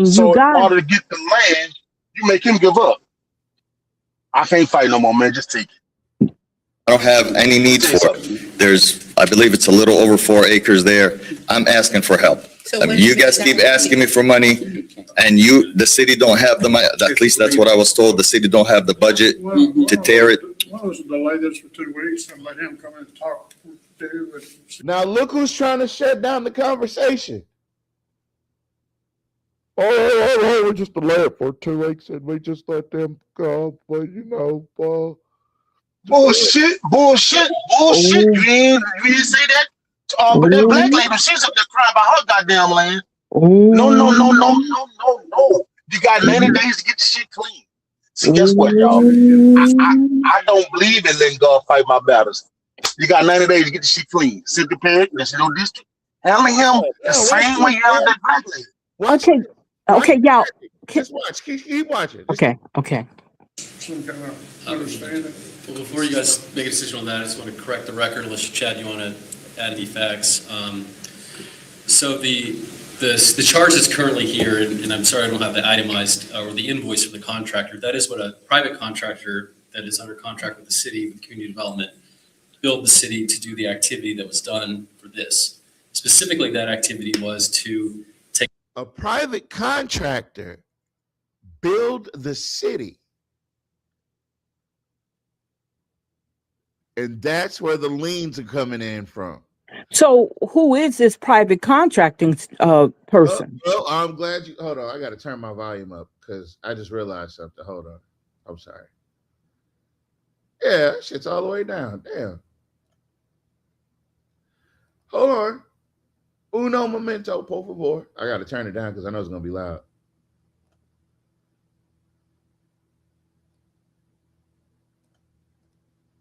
So in order to get the land, you make him give up. I can't fight no more, man. Just take it. I don't have any need for it. There's, I believe it's a little over 4 acres there. I'm asking for help. So I mean, you guys keep asking me for money and the city don't have the money. At least that's what I was told. The city don't have the budget to tear it. Why don't we delay this for 2 weeks and let him come in and talk? Now look who's trying to shut down the conversation. Oh, we just delay it for 2 weeks and we just let them go. But bullshit. You didn't say that. But that black lady, she's up there crying about her goddamn land. No. You got 90 days to get the shit clean. See, guess what, y'all? I don't believe in letting God fight my battles. You got 90 days to get the shit clean. City parent, that's your district. Handling him the same way you handle that black lady. Okay, y'all. Just watch. Keep watching. Okay. Some kind of understanding. Well, before you guys make a decision on that, I just want to correct the record, unless Chad, you want to add any facts. So the charge that's currently here, and I'm sorry I don't have the itemized or the invoice for the contractor, that is what a private contractor that is under contract with the city, with community development, billed the city to do the activity that was done for this. Specifically, that activity was to take a private contractor billed the city. And that's where the liens are coming in from. So who is this private contracting person? Well, I'm glad you hold on. I got to turn my volume up because I just realized something. Hold on. I'm sorry. Yeah, shit's all the way down. Damn. Hold on. Uno momento, por favor. I got to turn it down because I know it's going to be loud.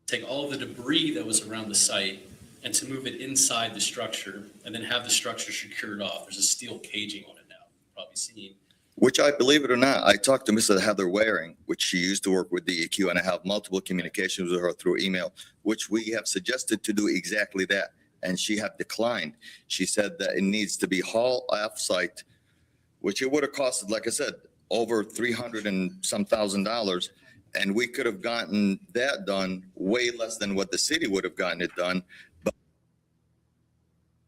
take all the debris that was around the site and to move it inside the structure and then have the structure secured off. There's a steel caging on it now, you've probably seen. Which I believe it or not, I talked to Mrs. Heather Waring, which she used to work with DEQ, and I have multiple communications with her through email, which we have suggested to do exactly that. And she have declined. She said that it needs to be haul off site, which it would have costed, like I said, over $300 and some thousand. And we could have gotten that done way less than what the city would have gotten it done. But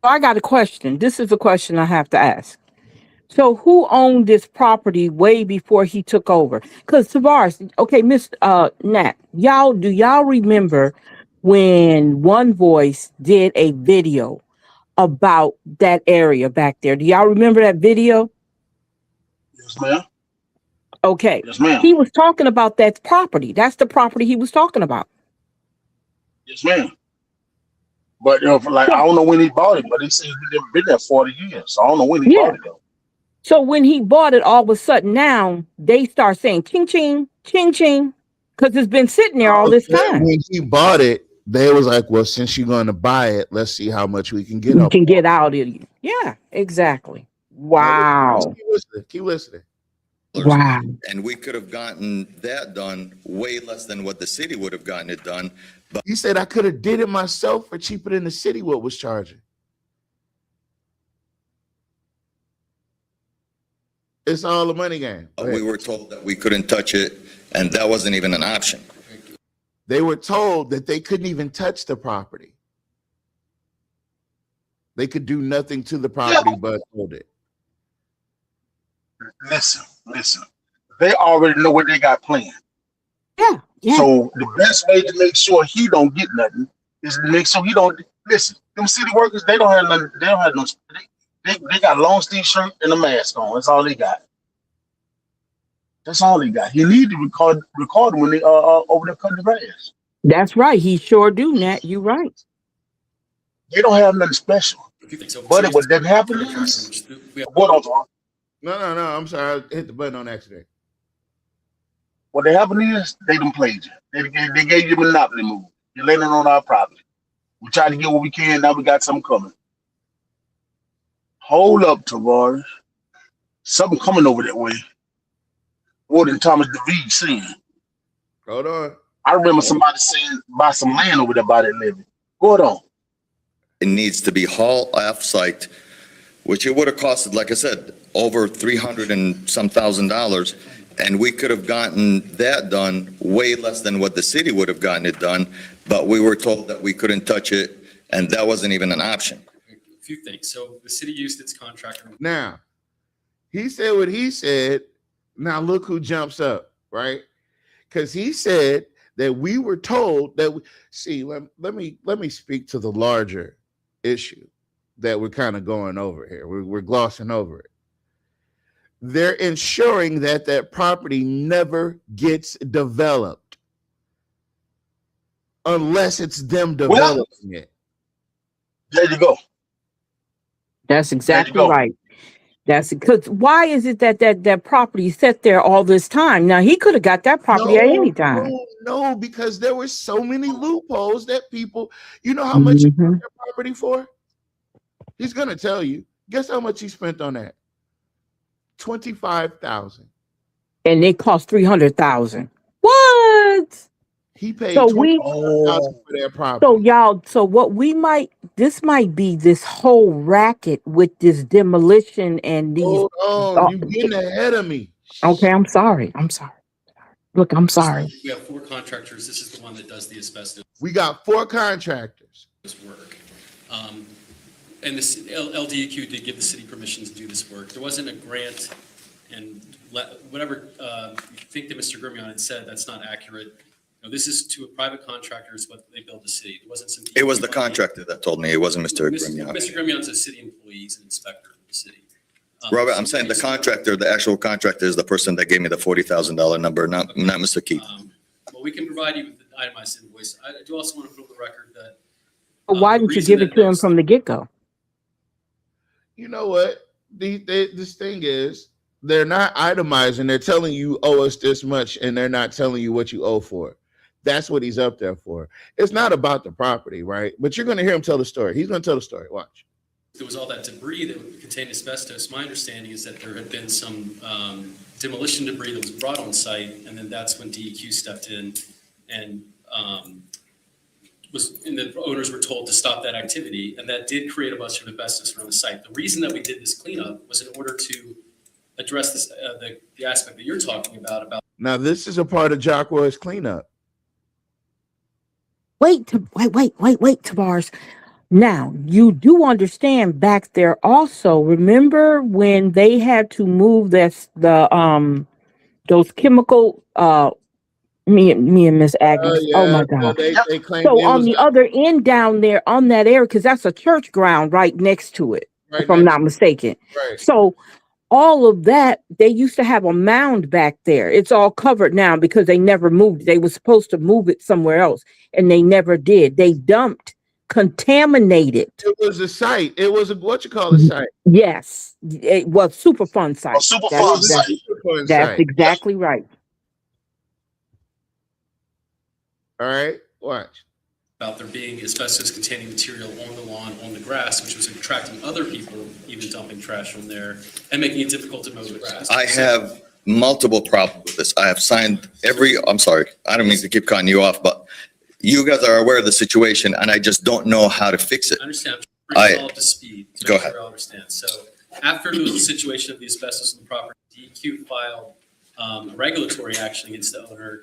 I got a question. This is a question I have to ask. So who owned this property way before he took over? Because Tavares, okay, Miss Nat, do y'all remember when One Voice did a video about that area back there? Do y'all remember that video? Yes, ma'am. Okay. Yes, ma'am. He was talking about that property. That's the property he was talking about. Yes, ma'am. But I don't know when he bought it, but he said he's been there 40 years. So I don't know when he bought it though. So when he bought it, all of a sudden now they start saying ching ching, ching ching, because it's been sitting there all this time. When he bought it, they was like, well, since you're going to buy it, let's see how much we can get You can get out of you. Yeah, exactly. Wow. Keep listening. Wow. And we could have gotten that done way less than what the city would have gotten it done. But he said I could have did it myself for cheaper than the city what was charging. It's all a money game. we were told that we couldn't touch it, and that wasn't even an option. They were told that they couldn't even touch the property. They could do nothing to the property but hold it. Listen. They already know what they got planned. Yeah. So the best way to make sure he don't get nothing is to make sure he don't listen. Them city workers, they don't have nothing. They don't have no. They got a long sleeve shirt and a mask on. That's all they got. That's all they got. He need to record when they over there cutting the grass. That's right. He sure do, Nat. You right. They don't have nothing special. But what didn't happen is what else? No. I'm sorry. I hit the button on accident. What they happened is they done played you. They gave you a monopoly move. You're landing on our property. We try to get what we can. Now we got something coming. Hold up, Tavares. Something coming over that way. More than Thomas DeVee saying. Hold on. I remember somebody saying buy some land over there by that levy. Go on. It needs to be hauled off site, which it would have costed, like I said, over $300 and some $1,000. And we could have gotten that done way less than what the city would have gotten it done. But we were told that we couldn't touch it, and that wasn't even an option. A few things. So the city used its contractor. Now, he said what he said. Now look who jumps up, right? Because he said that we were told that let me speak to the larger issue that we're kind of going over here. We're glossing over it. They're ensuring that property never gets developed unless it's them developing it. There you go. That's exactly right. That's because why is it that property sat there all this time? Now he could have got that property at any time. No, because there were so many loopholes that people, you know how much you bought their property for? He's gonna tell you. Guess how much he spent on that? $25,000. And it cost $300,000. What? He paid so $25,000 for their property. This might be this whole racket with this demolition and these. Hold on, you're getting ahead of me. Okay, I'm sorry. Look, I'm sorry. We have 4 contractors. This is the one that does the asbestos. We got 4 contractors. Work. And this LDEQ did give the city permission to do this work. There wasn't a grant, and whatever you think that Mr. Grimion had said, that's not accurate. No, this is to a private contractor, is what they built the city. It wasn't some. It was the contractor that told me. It wasn't Mr. Grimion. Mr. Grimion's a city employee. He's an inspector of the city. Robert, I'm saying the contractor, the actual contractor is the person that gave me the $40,000 number, not Mr. Keith. Well, we can provide you with the itemized invoice. I do also want to put on the record that. Why didn't you give it to him from the get-go? You know what? This thing is, they're not itemizing. They're telling you owe us this much, and they're not telling you what you owe for it. That's what he's up there for. It's not about the property, right? But you're going to hear him tell the story. He's going to tell the story. Watch. There was all that debris that contained asbestos. My understanding is that there had been some demolition debris that was brought on site, and then that's when DEQ stepped in and the owners were told to stop that activity, and that did create a bunch of asbestos around the site. The reason that we did this cleanup was in order to address this, the aspect that you're talking about. Now, this is a part of Jock Roy's cleanup. Wait, Tavares. Now, you do understand back there also, remember when they had to move those chemical, me and Miss Agnes. Yeah, Oh my God. they claimed So it on was the other end down there on that area, because that's a church ground right next to it, Right if I'm next- not mistaken. right. So all of that, they used to have a mound back there. It's all covered now because they never moved. They were supposed to move it somewhere else, and they never did. They dumped contaminated. It was a site. It was a what you call a site. Yes, it was Superfund site. A Superfund site. Superfund That's site. exactly right. All right, watch. About there being asbestos-containing material on the lawn, on the grass, which was attracting other people, even dumping trash on there and making it difficult to mow the grass. I have multiple problems with this. I have signed I'm sorry, I don't mean to keep cutting you off, but you guys are aware of the situation and I just don't know how to fix it. I understand. I'm bringing it all up to speed. To Go make ahead. sure I understand. So after there was a situation of the asbestos in the property, DEQ filed a regulatory action against the owner.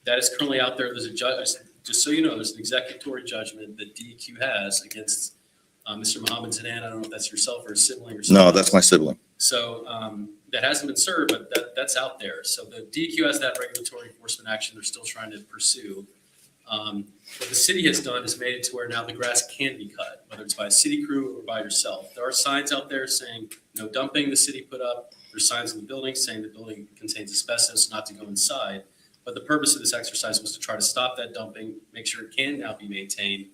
That is currently out there. There's a judge, just so you know, there's an executory judgment that DEQ has against Mr. Mohammed Zadan. I don't know if that's yourself or a sibling or something. No, that's my sibling. So that hasn't been served, but that's out there. So the DEQ has that regulatory enforcement action they're still trying to pursue. What the city has done is made it to where now the grass can be cut, whether it's by a city crew or by yourself. There are signs out there saying no dumping. The city put up. There's signs in the building saying the building contains asbestos, not to go inside. But the purpose of this exercise was to try to stop that dumping, make sure it can now be maintained,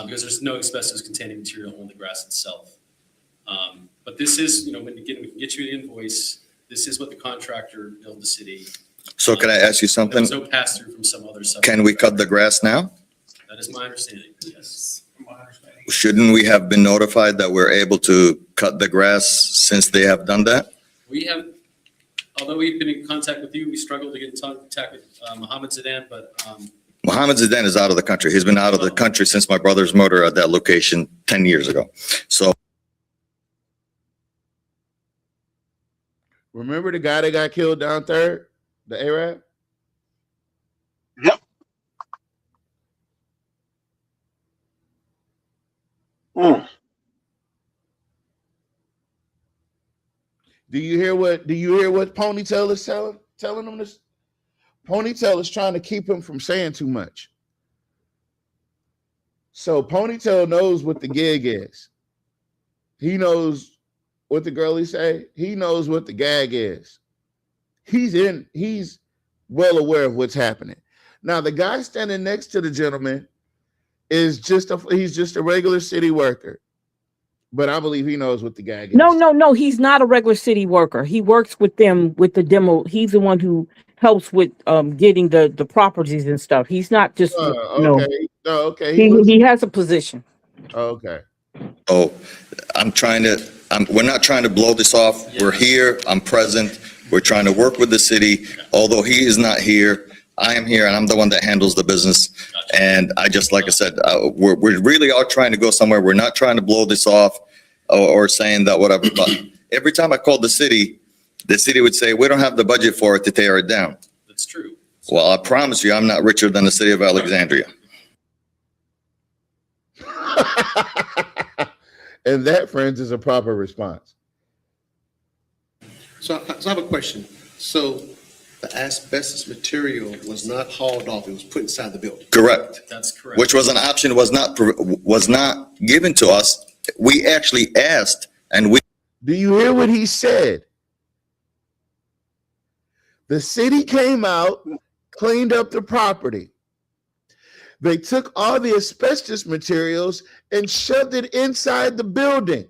because there's no asbestos-containing material on the grass itself. But this is, when we can get you an invoice. This is what the contractor billed the city. So can I ask you something? There's no pass-through from some other subject. Can we cut the grass now? That is my understanding, yes. Shouldn't we have been notified that we're able to cut the grass since they have done that? We have, although we've been in contact with you, we struggled to get in contact with Mohammed Zadan, but Mohammed Zadan is out of the country. He's been out of the country since my brother's murder at that location 10 years ago. So Remember the guy that got killed down third? The Arab? Yep. Do you hear what Ponytail is telling him this? Ponytail is trying to keep him from saying too much. So Ponytail knows what the gig is. He knows what the girlie say. He knows what the gag is. He's well aware of what's happening. Now, the guy standing next to the gentleman is just a regular city worker. But I believe he knows what the gag is. No. He's not a regular city worker. He works with them with the demo. He's the one who helps with getting the properties and stuff. He's not just okay. He has a position. Okay. Oh, we're not trying to blow this off. We're here. I'm present. We're trying to work with the city. Although he is not here, I am here and I'm the one that handles the business. And like I said, we're really all trying to go somewhere. We're not trying to blow this off or saying that whatever. But every time I called the city would say, we don't have the budget for it to tear it down. that's true. Well, I promise you, I'm not richer than the city of Alexandria. And that, friends, is a proper response. So I have a question. So the asbestos material was not hauled off. It was put inside the building. Correct. That's correct. Which was an option, was not given to us. We actually asked, and we. Do you hear what he said? The city came out, cleaned up the property. They took all the asbestos materials and shoved it inside the building.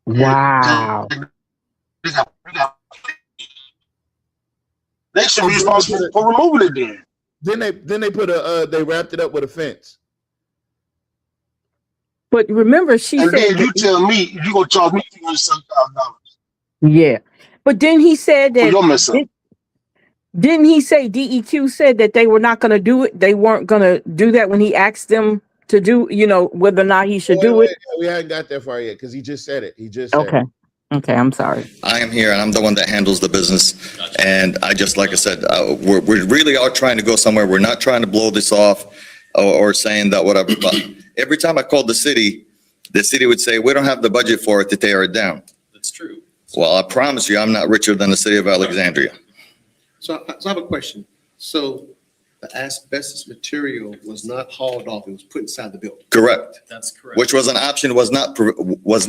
Wow. They should be responsible for removing it then. Then they put they wrapped it up with a fence. But remember, she and said, then you tell me you gonna charge me $207,000. yeah. But then he said that. You'll mess up. Didn't he say DEQ said that they were not going to do it? They weren't going to do that when he asked them to do, whether or not he should do it? We haven't got that far yet because he just said it. He just said Okay. it. Okay, I'm sorry. I am here and I'm the one that handles the business. And I just, like I said, we really are trying to go somewhere. We're not trying to blow this off or saying that whatever. But every time I called the city would say, we don't have the budget for it to tear it down. That's true. Well, I promise you, I'm not richer than the city of Alexandria. So I have a question. So the asbestos material was not hauled off, it was put inside the building? Correct. That's correct. Which was an option, was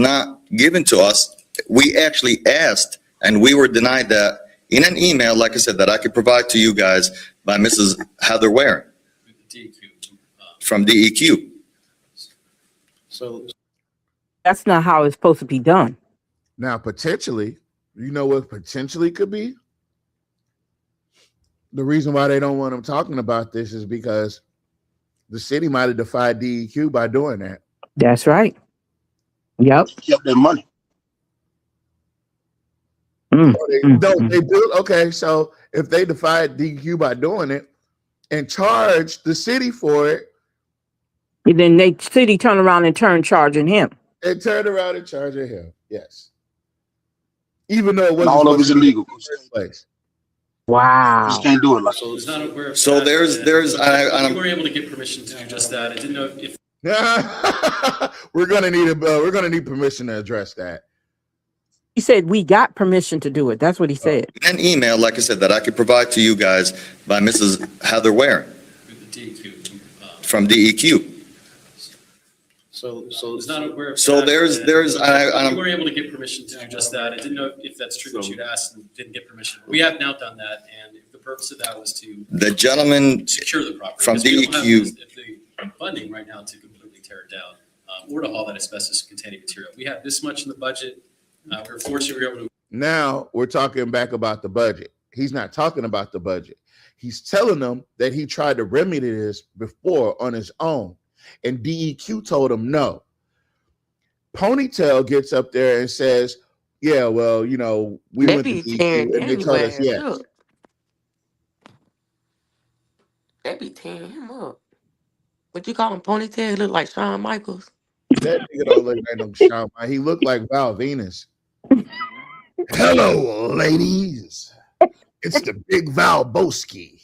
not given to us. We actually asked and we were denied that in an email, like I said, that I could provide to you guys by Mrs. Heather Waring from DEQ. So That's not how it's supposed to be done. Now, potentially, you know what potentially could be? The reason why they don't want them talking about this is because the city might have defied DEQ by doing that. That's right. Yep. Kept their money. They do. Okay, so if they defied DEQ by doing it and charged the city for it, And then the city turn around and charging him. and turned around and charging him, yes, even though it wasn't All of it's supposed to be in illegal. the first place. Wow. Just can't do it like So I was not aware of So that. there's, We were able to get permission to do just that. I didn't know if we're gonna need permission to address that. He said we got permission to do it. That's what he said. an email, like I said, that I could provide to you guys by Mrs. Heather Waring from DEQ. So I was not aware of So that. there's, We were able to get permission to do just that. I didn't know if that's true that you'd asked and didn't get permission. We have now done that, and the purpose of that was to the gentleman secure the property. from because we don't have DEQ, the funding right now to completely tear it down, or to haul that asbestos-containing material. We have this much in the budget. We're fortunate we were able to. Now we're talking back about the budget. He's not talking about the budget. He's telling them that he tried to remedy this before on his own, and DEQ told him no. Ponytail gets up there and says, "Yeah, well, we They went to be tearing DEQ and they told us anyway. yes." Look, they be tearing him up. What you call him, ponytail? He look like Shawn Michaels. That nigga don't look like no Shawn. He looked like Val Venus. Hello, ladies. It's the big Val Boski.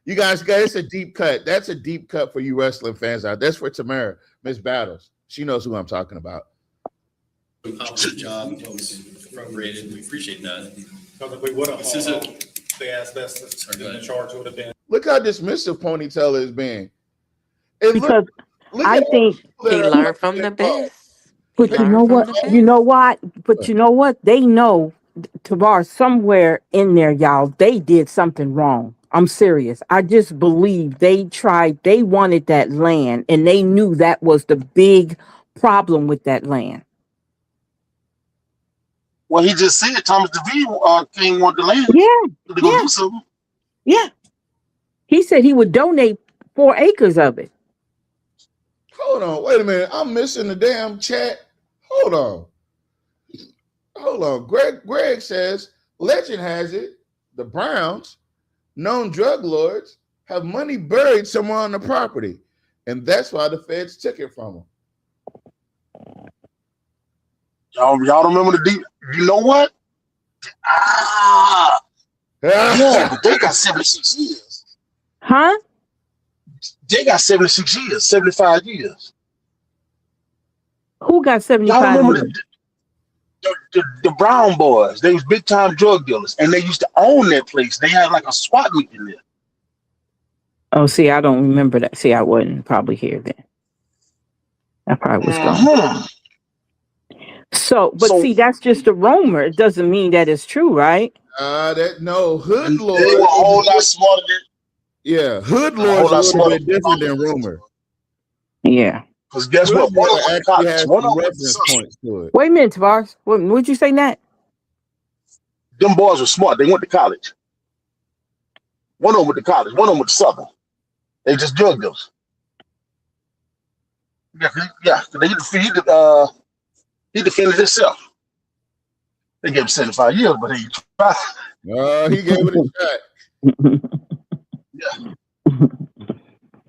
You guys, it's a deep cut. That's a deep cut for you wrestling fans out. That's for Tamara, Miss Battles. She knows who I'm talking about. Accomplish the job, what was appropriated. We appreciate that. We would have This is a- the asbestos, Sorry, go the ahead. charge would have been. Look how dismissive Ponytail is being. And Because I think He learned from the best. But you learned know from what? the best. You know what? But you know what? They know, Tavar, somewhere in there, y'all, they did something wrong. I'm serious. I just believe they wanted that land, and they knew that was the big problem with that land. Well, he just said Thomas DeVille King want the land. Yeah. To go do something. Yeah. He said he would donate 4 acres of it. Hold on, wait a minute. I'm missing the damn chat. Hold on. Greg says, legend has it, the Browns, known drug lords, have money buried somewhere on the property. And that's why the feds took it from them. Y'all don't remember the deep? You know what? Yeah, but they got 76 years. Huh? They got 76 years, 75 years. Who got Y'all 75 remember years? the Brown boys? They was big time drug dealers, and they used to own that place. They had like a SWAT meet in there. Oh, see, I don't remember that. See, I wasn't probably here then. I probably was gone. So, see, that's just a rumor. It doesn't mean that it's true, right? Hood lords. They were a whole lot smarter than. Yeah, hood lords are a little bit different than rumor. Yeah. Because guess what? One of them Actually has one some of them reference points to it. Wait a minute, Tavares. What'd you say, Nat? Them boys were smart. They went to college. One of them went to college. One of them went to Southern. They just drug dealers. Yeah. He defended himself. They gave him 75 years, but he tried. He gave it a shot. Yeah.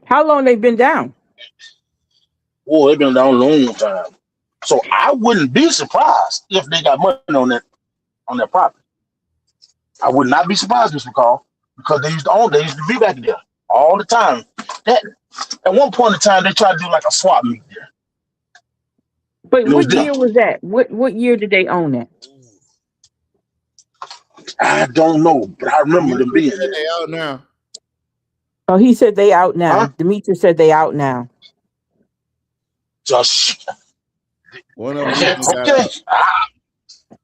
How long they been down? Oh, they've been down a long time. So I wouldn't be surprised if they got money on that property. I would not be surprised, Mr. McCall, because they used to be back there all the time. That at one point in time they tried to do like a swap meet there. But what year was that? What year did they own that? I don't know, but I remember them being there. They out now. Oh, he said they out now. Huh? Demetrius said they out now. Just one of them. Okay.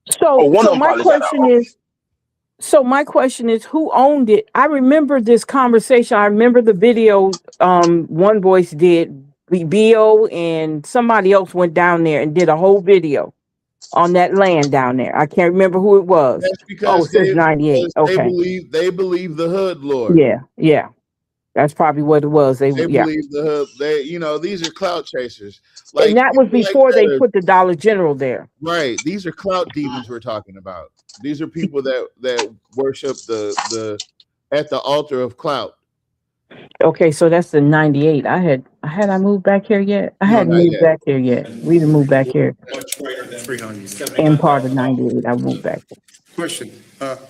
So my question is, who owned it? I remember this conversation. I remember the video One Voice did. Bill and somebody else went down there and did a whole video on that land down there. I can't remember who it was. That's because since 98. Okay. They believe the hood lord. Yeah. That's probably what it was. They believe the hood. These are clout chasers. Like, and that was before they put the Dollar General there. Right. These are clout demons we're talking about. These are people that worship the at the altar of clout. Okay, so that's the 98. I moved back here yet? I hadn't moved back here yet. We didn't move back here. Much greater than 300. In part of 98, I moved back. Question,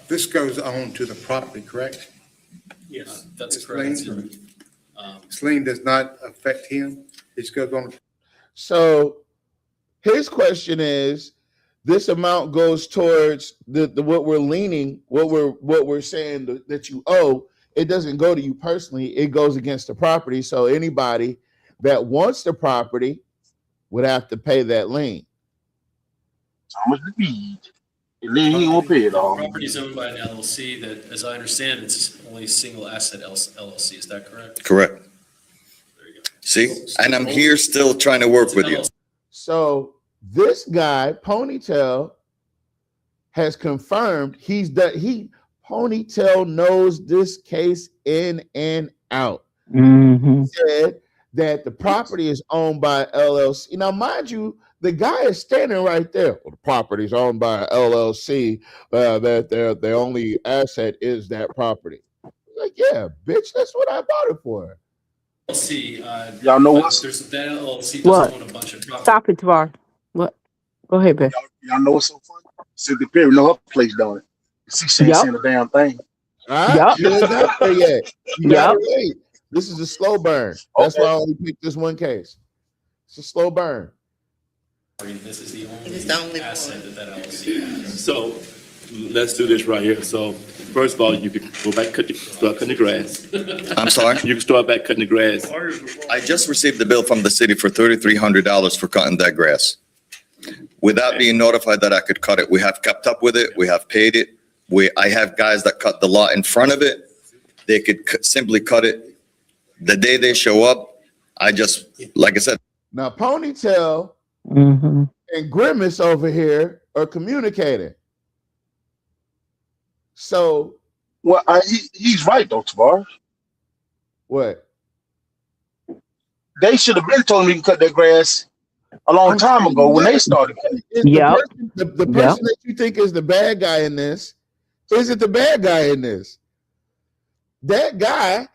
this goes on to the property, correct? Yes, that's correct. This lien does not affect him. It just goes on. So his question is, this amount goes towards the what we're leaning, what we're saying that you owe. It doesn't go to you personally. It goes against the property. So anybody that wants the property would have to pay that lien. How much the deed? And then he won't pay it all. Property is owned by an LLC that, as I understand, it's only a single asset LLC. Is that correct? Correct. There you go. See, and I'm here still trying to work with you. So this guy, Ponytail, has confirmed Ponytail knows this case in and out. Mm-hmm. He said that the property is owned by LLC. Now, mind you, the guy is standing right there. Well, the property is owned by LLC. That their only asset is that property. Like, yeah, bitch, that's what I bought it for. LLC. Y'all know what? There's that LLC What? doesn't own a bunch of property. Stop it, Tavar. What? Go ahead, babe. Y'all know what's so funny? Cynthia Perry know her place, don't it? She ain't saying a damn thing. Yup. You gotta wait. This is a slow burn. That's why I only picked this one case. It's a slow burn. This is the only asset that LLC has. So let's do this right here. So first of all, you can go back, start cutting the grass. I'm sorry? You can start back cutting the grass. I just received the bill from the city for $3,300 for cutting that grass. Without being notified that I could cut it, we have kept up with it. We have paid it. I have guys that cut the lot in front of it. They could simply cut it the day they show up. Like I said. Now, Ponytail and Grimace over here are communicating. So, well, he's right though, Tavares. What? They should have been told me to cut their grass a long time ago when they started. The person that you think is the bad guy in this isn't the bad guy in this. That guy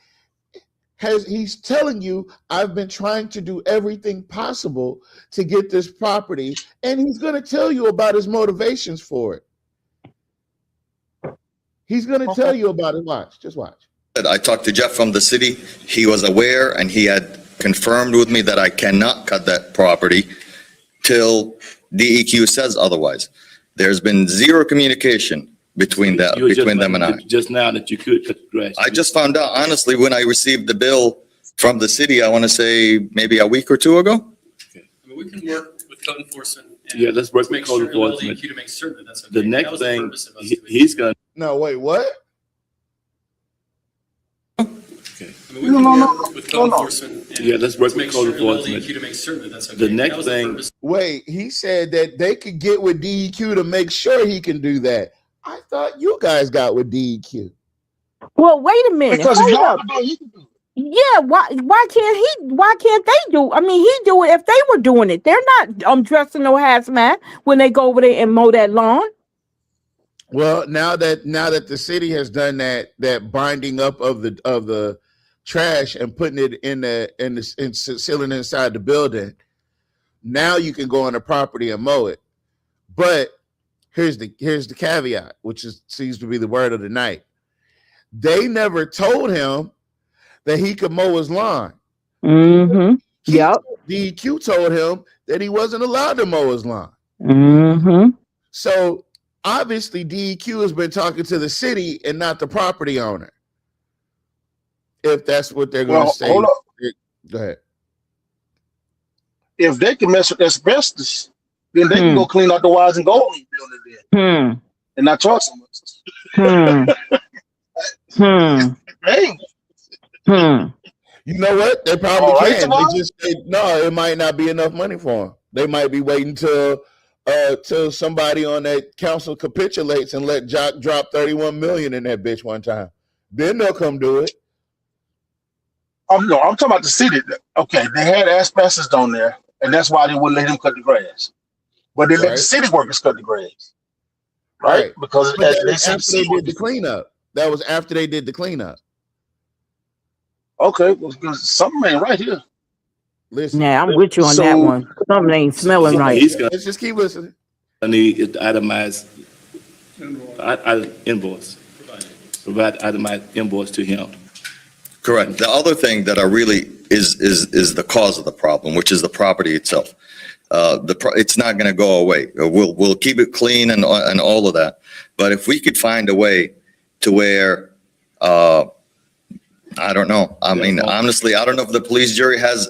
he's telling you, I've been trying to do everything possible to get this property, and he's going to tell you about his motivations for it. He's going to tell you about it. Just watch. I talked to Jeff from the city. He was aware, and he had confirmed with me that I cannot cut that property till DEQ says otherwise. There's been zero communication between them and I. Just now that you could cut the grass. I just found out, honestly, when I received the bill from the city, I want to say maybe a week or two ago. I mean, we can work with code enforcement. Yeah, let's work with code enforcement. To make certain that that's okay. The next thing, he's going to. No, wait, what? Okay. I mean, we can work with code enforcement. Yeah, let's work with code enforcement. To make certain that that's okay. The next thing. Wait, he said that they could get with DEQ to make sure he can do that. I thought you guys got with DEQ. Well, wait a minute. Because Hold up. Yeah, why can't they do? I mean, he do it if they were doing it. They're not dressing no hazmat when they go over there and mow that lawn. Well, now that the city has done that binding up of the trash and putting it in sealing inside the building, Now you can go on the property and mow it. But here's the caveat, which seems to be the word of the night. They never told him that he could mow his lawn. Mm-hmm. Yep. DEQ told him that he wasn't allowed to mow his lawn. Mm-hmm. So obviously DEQ has been talking to the city and not the property owner. If that's what they're going to say. Hold up. Go ahead. If they can mess with asbestos, then they can go clean out the wires and go on the building then. And not charge so much. Hey. You know what? They probably can. They just no, it might not be enough money for them. They might be waiting till somebody on that council capitulates and let Jock drop 31 million in that bitch one time. Then they'll come do it. No, I'm talking about the city. Okay, they had asbestos down there, and that's why they wouldn't let him cut the grass. But they let the city workers cut the grass. Right? Because they did the cleanup. That was after they did the cleanup. Okay, well, something ain't right here. Listen, yeah, I'm with you on that one. Something ain't smelling right. Let's just keep listening. I need itemized invoice. Provide itemized invoice to him. Correct. The other thing that I really is the cause of the problem, which is the property itself. It's not going to go away. We'll keep it clean and all of that. But if we could find a way to where, I don't know. I mean, honestly, I don't know if the police jury has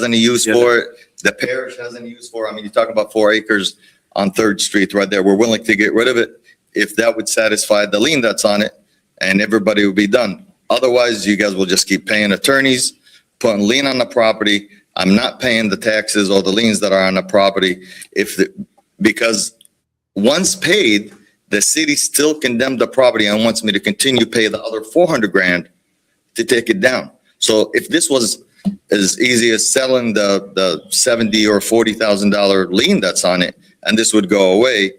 any use for it. The parish has any use for it. I mean, you talk about 4 acres on 3rd Street right there. We're willing to get rid of it if that would satisfy the lien that's on it, and everybody would be done. Otherwise, you guys will just keep paying attorneys, putting lien on the property. I'm not paying the taxes or the liens that are on the property because once paid, the city still condemned the property and wants me to continue pay the other 400 grand to take it down. So if this was as easy as selling the $70,000 or $40,000 lien that's on it, and this would go away,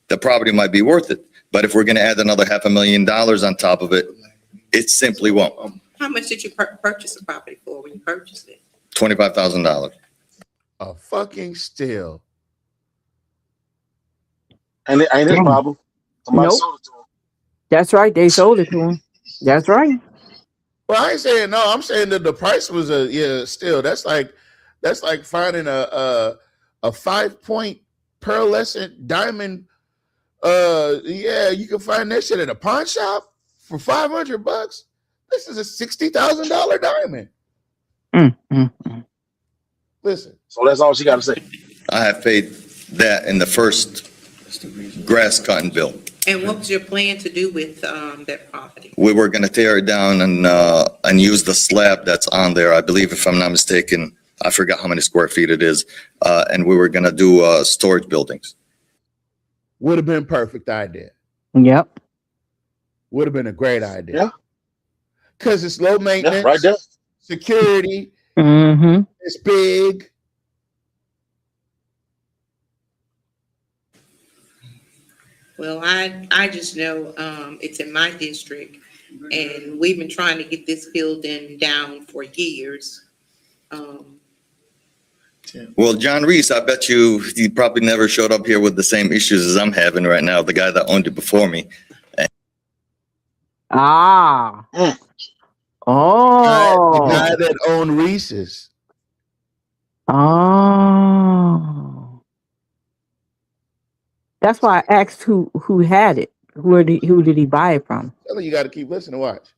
the property might be worth it. But if we're going to add another $500,000 on top of it, it simply won't. How much did you purchase the property for when you purchased it? $25,000. A fucking steal. Ain't it a problem? Nope. That's right. They sold it to him. That's right. Well, I ain't saying no. I'm saying that the price was still. That's like finding a 5-point pearlescent diamond. You can find that shit at a pawn shop for $500. This is a $60,000 diamond. Listen. So that's all she got to say. I have paid that in the first grass cutting bill. And what was your plan to do with that property? We were going to tear it down and use the slab that's on there. I believe, if I'm not mistaken, I forgot how many square feet it is. And we were going to do storage buildings. Would have been perfect idea. Yep. Would have been a great idea. Yeah. Because it's low maintenance. Yeah, right there. Security. Mm-hmm. It's big. Well, I just know it's in my district, and we've been trying to get this building down for years. Well, John Reese, I bet he probably never showed up here with the same issues as I'm having right now, the guy that owned it before me. Ah. Oh. The guy that owned Reese's. Oh. That's why I asked who had it. Who did he buy it from? You got to keep listening to watch.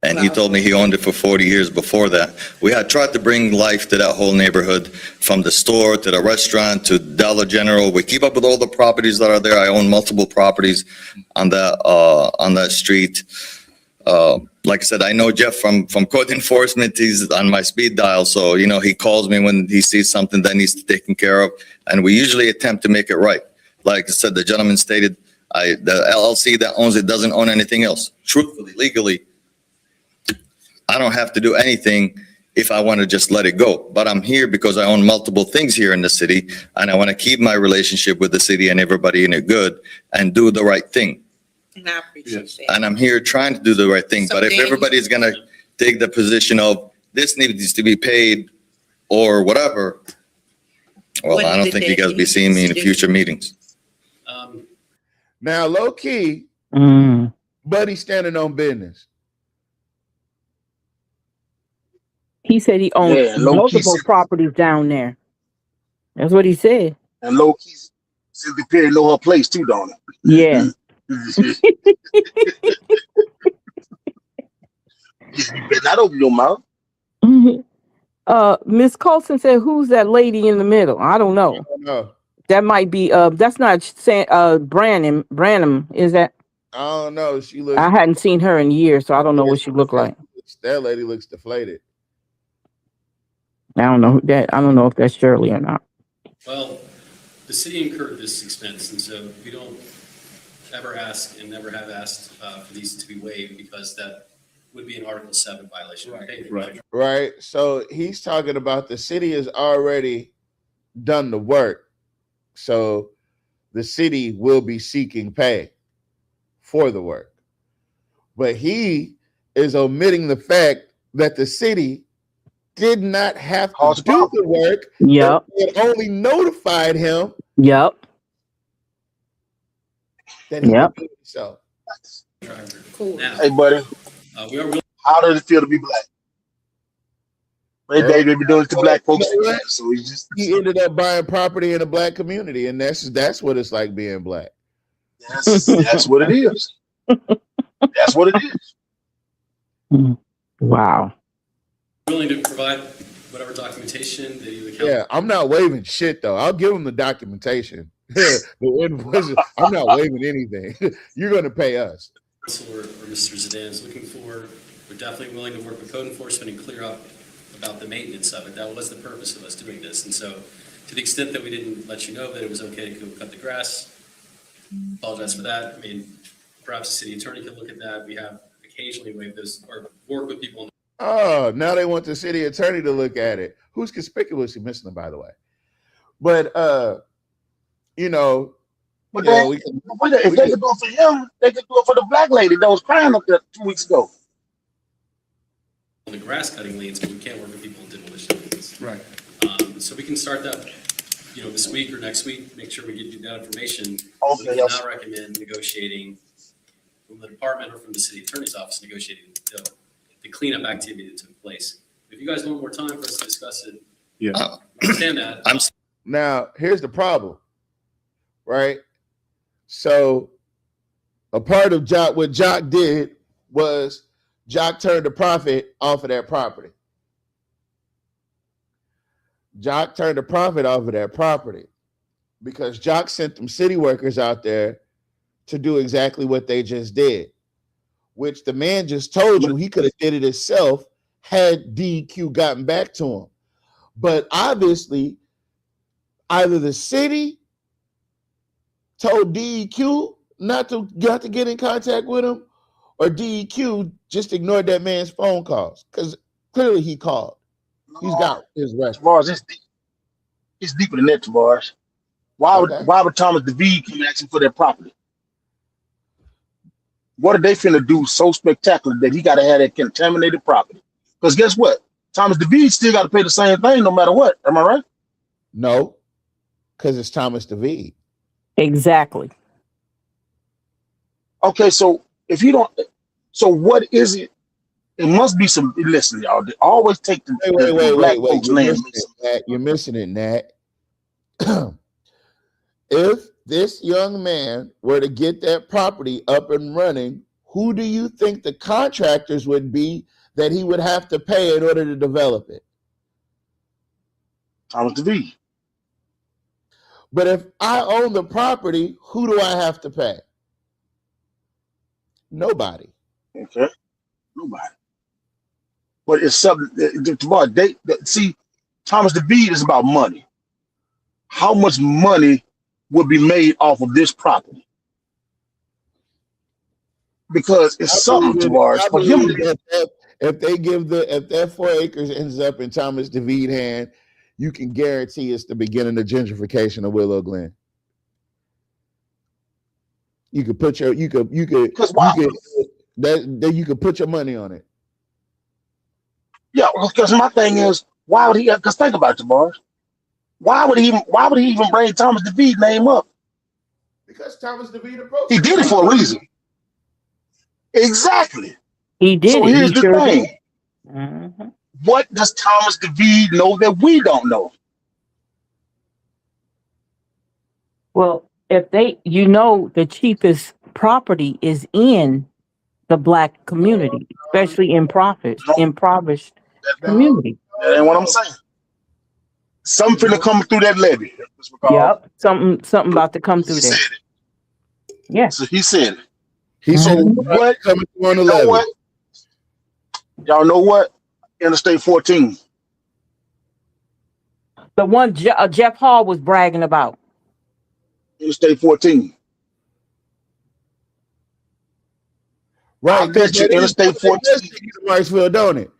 And he told me he owned it for 40 years before that. We had tried to bring life to that whole neighborhood, from the store to the restaurant to Dollar General. We keep up with all the properties that are there. I own multiple properties on that street. Like I said, I know Jeff from code enforcement. He's on my speed dial. So, he calls me when he sees something that needs to be taken care of. And we usually attempt to make it right. Like I said, the gentleman stated, the LLC that owns it doesn't own anything else. Truthfully, legally, I don't have to do anything if I want to just let it go. But I'm here because I own multiple things here in the city, and I want to keep my relationship with the city and everybody in it good and do the right thing. And I appreciate that. And I'm here trying to do the right thing. But if everybody's going to take the position of this needs to be paid or whatever, Well, What I is don't it think you that guys he be seeing me in needs to future do? meetings. Now, low key, Buddy's standing on business. He said he owns Yeah, low key, multiple properties down there. That's what he said. and low key, Cynthia Perry know her place too, don't it? Yeah. You better not open your mouth. Miss Colson said, "Who's that lady in the middle?" I don't know. No, That might be. That's not Branham. Branham, is that? I don't know. She looks. I hadn't seen her in years, so I don't know what she looked like. That lady looks deflated. I don't know who that. I don't know if that's Shirley or not. Well, the city incurred this expense, and so we don't ever ask and never have asked for these to be waived because that would be an Article 7 violation. Right. So he's talking about the city has already done the work. So the city will be seeking pay for the work. But he is omitting the fact that the city did not have to do the work. Yep. It only notified him. Yep. That he Yep. could do it himself. Cool. Hey, buddy. We are really How does it feel to be black? They be doing it to black folks. So he ended up buying property in a black community, and that's what it's like being black. That's what it is. That's what it is. Wow. willing to provide whatever documentation that you account. Yeah, I'm not waiving shit though. I'll give them the documentation. The invoices. I'm not waiving anything. You're going to pay us. Or Mr. Zidane is looking for. We're definitely willing to work with code enforcement and clear up about the maintenance of it. That was the purpose of us doing this. And so to the extent that we didn't let you know that it was okay to go cut the grass, apologize for that. I mean, perhaps the city attorney could look at that. We have occasionally waived those or work with people. Oh, now they want the city attorney to look at it. Who's conspicuously missing them, by the way? But you know, but if they could do it for him, they could do it for the black lady that was crying up there 2 weeks ago. The grass cutting liens, but we can't work with people in demolition liens. Right. So we can start that, this week or next week. Make sure we get you that information. Okay, We cannot recommend negotiating from the department or from the city attorney's office negotiating the cleanup activity that took place. If you guys want more time for us to discuss it, I understand that. Now, here's the problem, right? So a part of what Jock did was Jock turned the profit off of that property. Jock turned the profit off of that property because Jock sent them city workers out there to do exactly what they just did, which the man just told you he could have did it himself had DEQ gotten back to him. But obviously, either the city told DEQ not to get in contact with him, or DEQ just ignored that man's phone calls because clearly he called. He's got his rest. Tavares, it's deeper than that, Tavares. Why would Thomas DeVee come asking for their property? What are they finna do so spectacular that he got to have that contaminated property? Because guess what? Thomas DeVee still got to pay the same thing no matter what. Am I right? No, because it's Thomas DeVee. Exactly. Okay, so if you don't, so what is it? It must be some. Listen, y'all. They always take the black folks' land. You're missing it, Nat. If this young man were to get that property up and running, who do you think the contractors would be that he would have to pay in order to develop it? Thomas DeVee. But if I own the property, who do I have to pay? Nobody. Okay, nobody. But it's something. See, Thomas DeVee is about money. How much money would be made off of this property? Because it's something towards for him. If that 4 acres ends up in Thomas DeVee's hand, you can guarantee it's the beginning of gentrification of Willow Glen. You could put your you could put your money on it. Yeah, because my thing is, why would he? Because think about it, Tavares. Why would he even bring Thomas DeVito name up? Because Thomas DeVito approached He did it for a reason. Exactly. He did. So it. here's He the sure thing. did. Mm-hmm. What does Thomas DeVito know that we don't know? Well, if the cheapest property is in the Black community, especially impoverished community. That ain't what I'm saying. Something finna come through that levee. Yep, something about to come through there. Yes, So he said it. He said What? coming through on the You know levee. what? Y'all know what? Interstate 14. the one Jeff Hall was bragging about. Interstate 14. Right. I bet you Interstate 14. Marksville, don't it?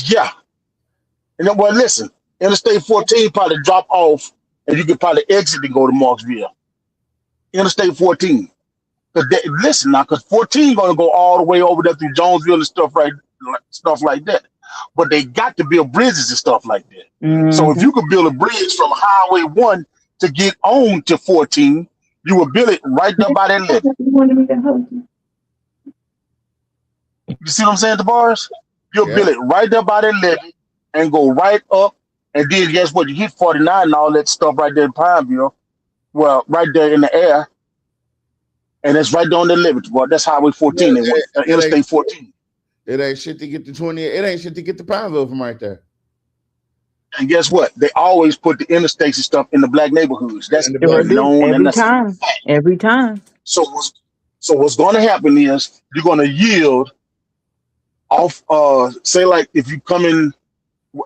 Yeah. And then, well, listen, Interstate 14 probably drop off, and you could probably exit and go to Marksville. Interstate 14. Listen now, because 14 going to go all the way over there through Jonesville and stuff like that. But they got to build bridges and stuff like that. Mm-hmm. So if you could build a bridge from Highway 1 to get on to 14, you would build it right there by that levee. You see what I'm saying, Tavares? You'll build it right there by that levee and go right up. And then guess what? You hit 49 and all that stuff right there in Pineville. Well, right there in the air. And it's right there on the levee. Well, that's Highway 14, Interstate 14. It ain't shit to get to 20. It ain't shit to get to Pineville from right there. And guess what? They always put the interstates and stuff in the Black neighborhoods. That's known. Every time. So what's going to happen is you're going to yield off. Say like if you come in,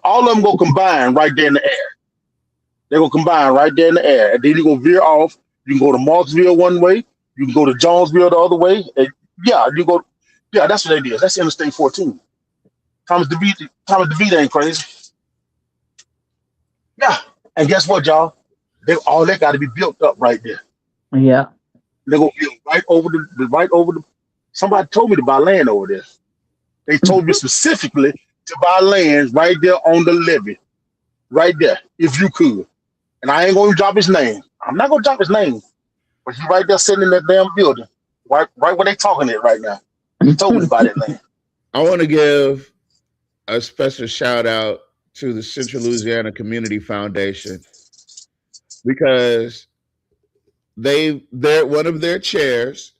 all of them go combine right there in the air. They go combine right there in the air, and then you go veer off. You can go to Marksville one way. You can go to Jonesville the other way. And you go. Yeah, that's what it is. That's Interstate 14. Thomas DeVito ain't crazy. Yeah, and guess what, y'all? All that got to be built up right there. Yeah, they're gonna build right over the. Somebody told me to buy land over there. They told me specifically to buy land right there on the levee, right there, if you could. And I ain't gonna drop his name. I'm not gonna drop his name, but he's right there sitting in that damn building, right where they talking at right now. He told me about that land. I want to give a special shout out to the Central Louisiana Community Foundation because one of their chairs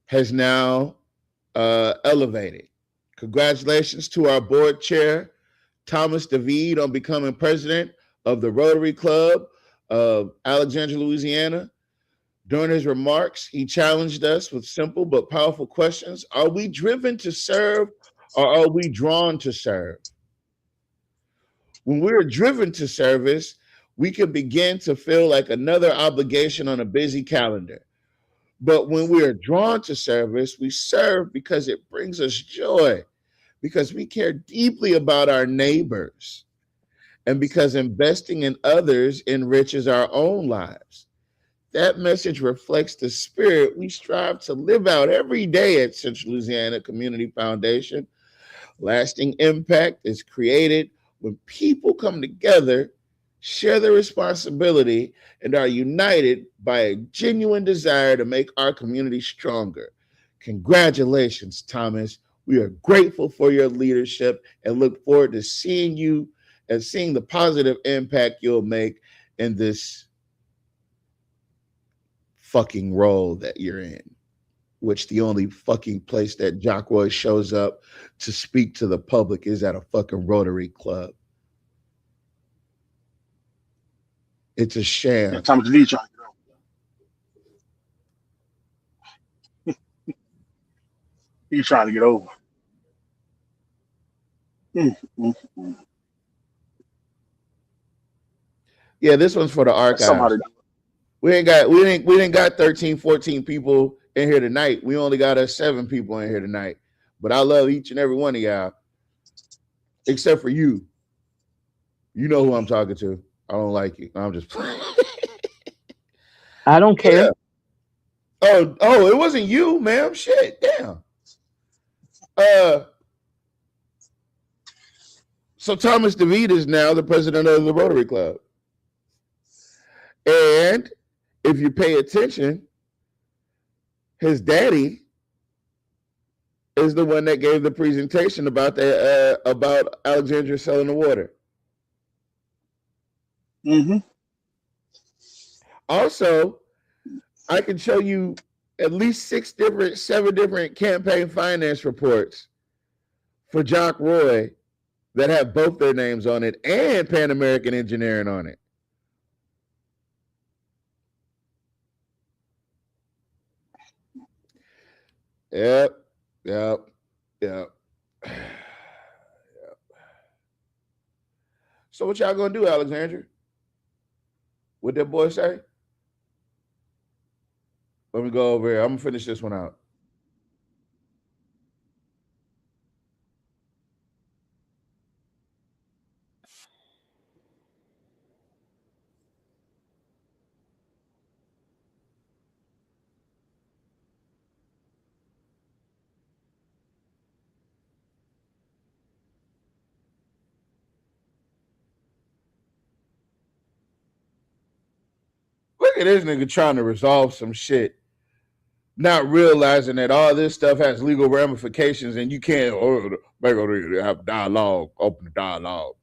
has now elevated. Congratulations to our board chair, Thomas DeVito, on becoming president of the Rotary Club of Alexandria, Louisiana. During his remarks, he challenged us with simple but powerful questions. Are we driven to serve or are we drawn to serve? When we're driven to service, we can begin to feel like another obligation on a busy calendar. But when we are drawn to service, we serve because it brings us joy, because we care deeply about our neighbors, and because investing in others enriches our own lives. That message reflects the spirit we strive to live out every day at Central Louisiana Community Foundation. Lasting impact is created when people come together, share their responsibility, and are united by a genuine desire to make our community stronger. Congratulations, Thomas. We are grateful for your leadership and look forward to seeing you and seeing the positive impact you'll make in this fucking role that you're in, which the only fucking place that Jock Roy shows up to speak to the public is at a fucking Rotary Club. It's a sham. Yeah, Thomas DeVito trying to get over. He's trying to get over. Yeah, this one's for the archives. We ain't got 13, 14 people in here tonight. We only got us 7 people in here tonight. But I love each and every one of y'all, except for you. You know who I'm talking to. I don't like you. I'm just playing. I don't care. Yeah. Oh, it wasn't you, ma'am. Shit, damn. So Thomas DeVito is now the president of the Rotary Club. And if you pay attention, his daddy is the one that gave the presentation about Alexandria selling the water. Mm-hmm. Also, I can show you at least 7 different campaign finance reports for Jock Roy that have both their names on it and Pan American Engineering on it. Yep. So what y'all gonna do, Alexandria? What that boy say? Let me go over here. I'm gonna finish this one out. Look at this nigga trying to resolve some shit, not realizing that all this stuff has legal ramifications and you can't have dialogue, open dialogue.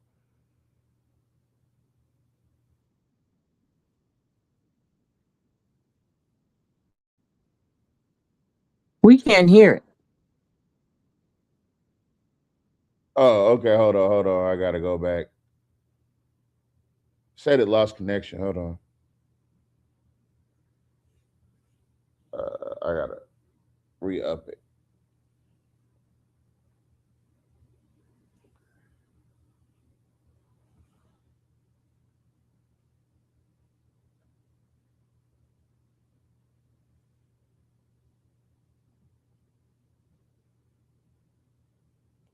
We can't hear it. Oh, okay. Hold on. I gotta go back. Said it lost connection. Hold on. I gotta re-up it.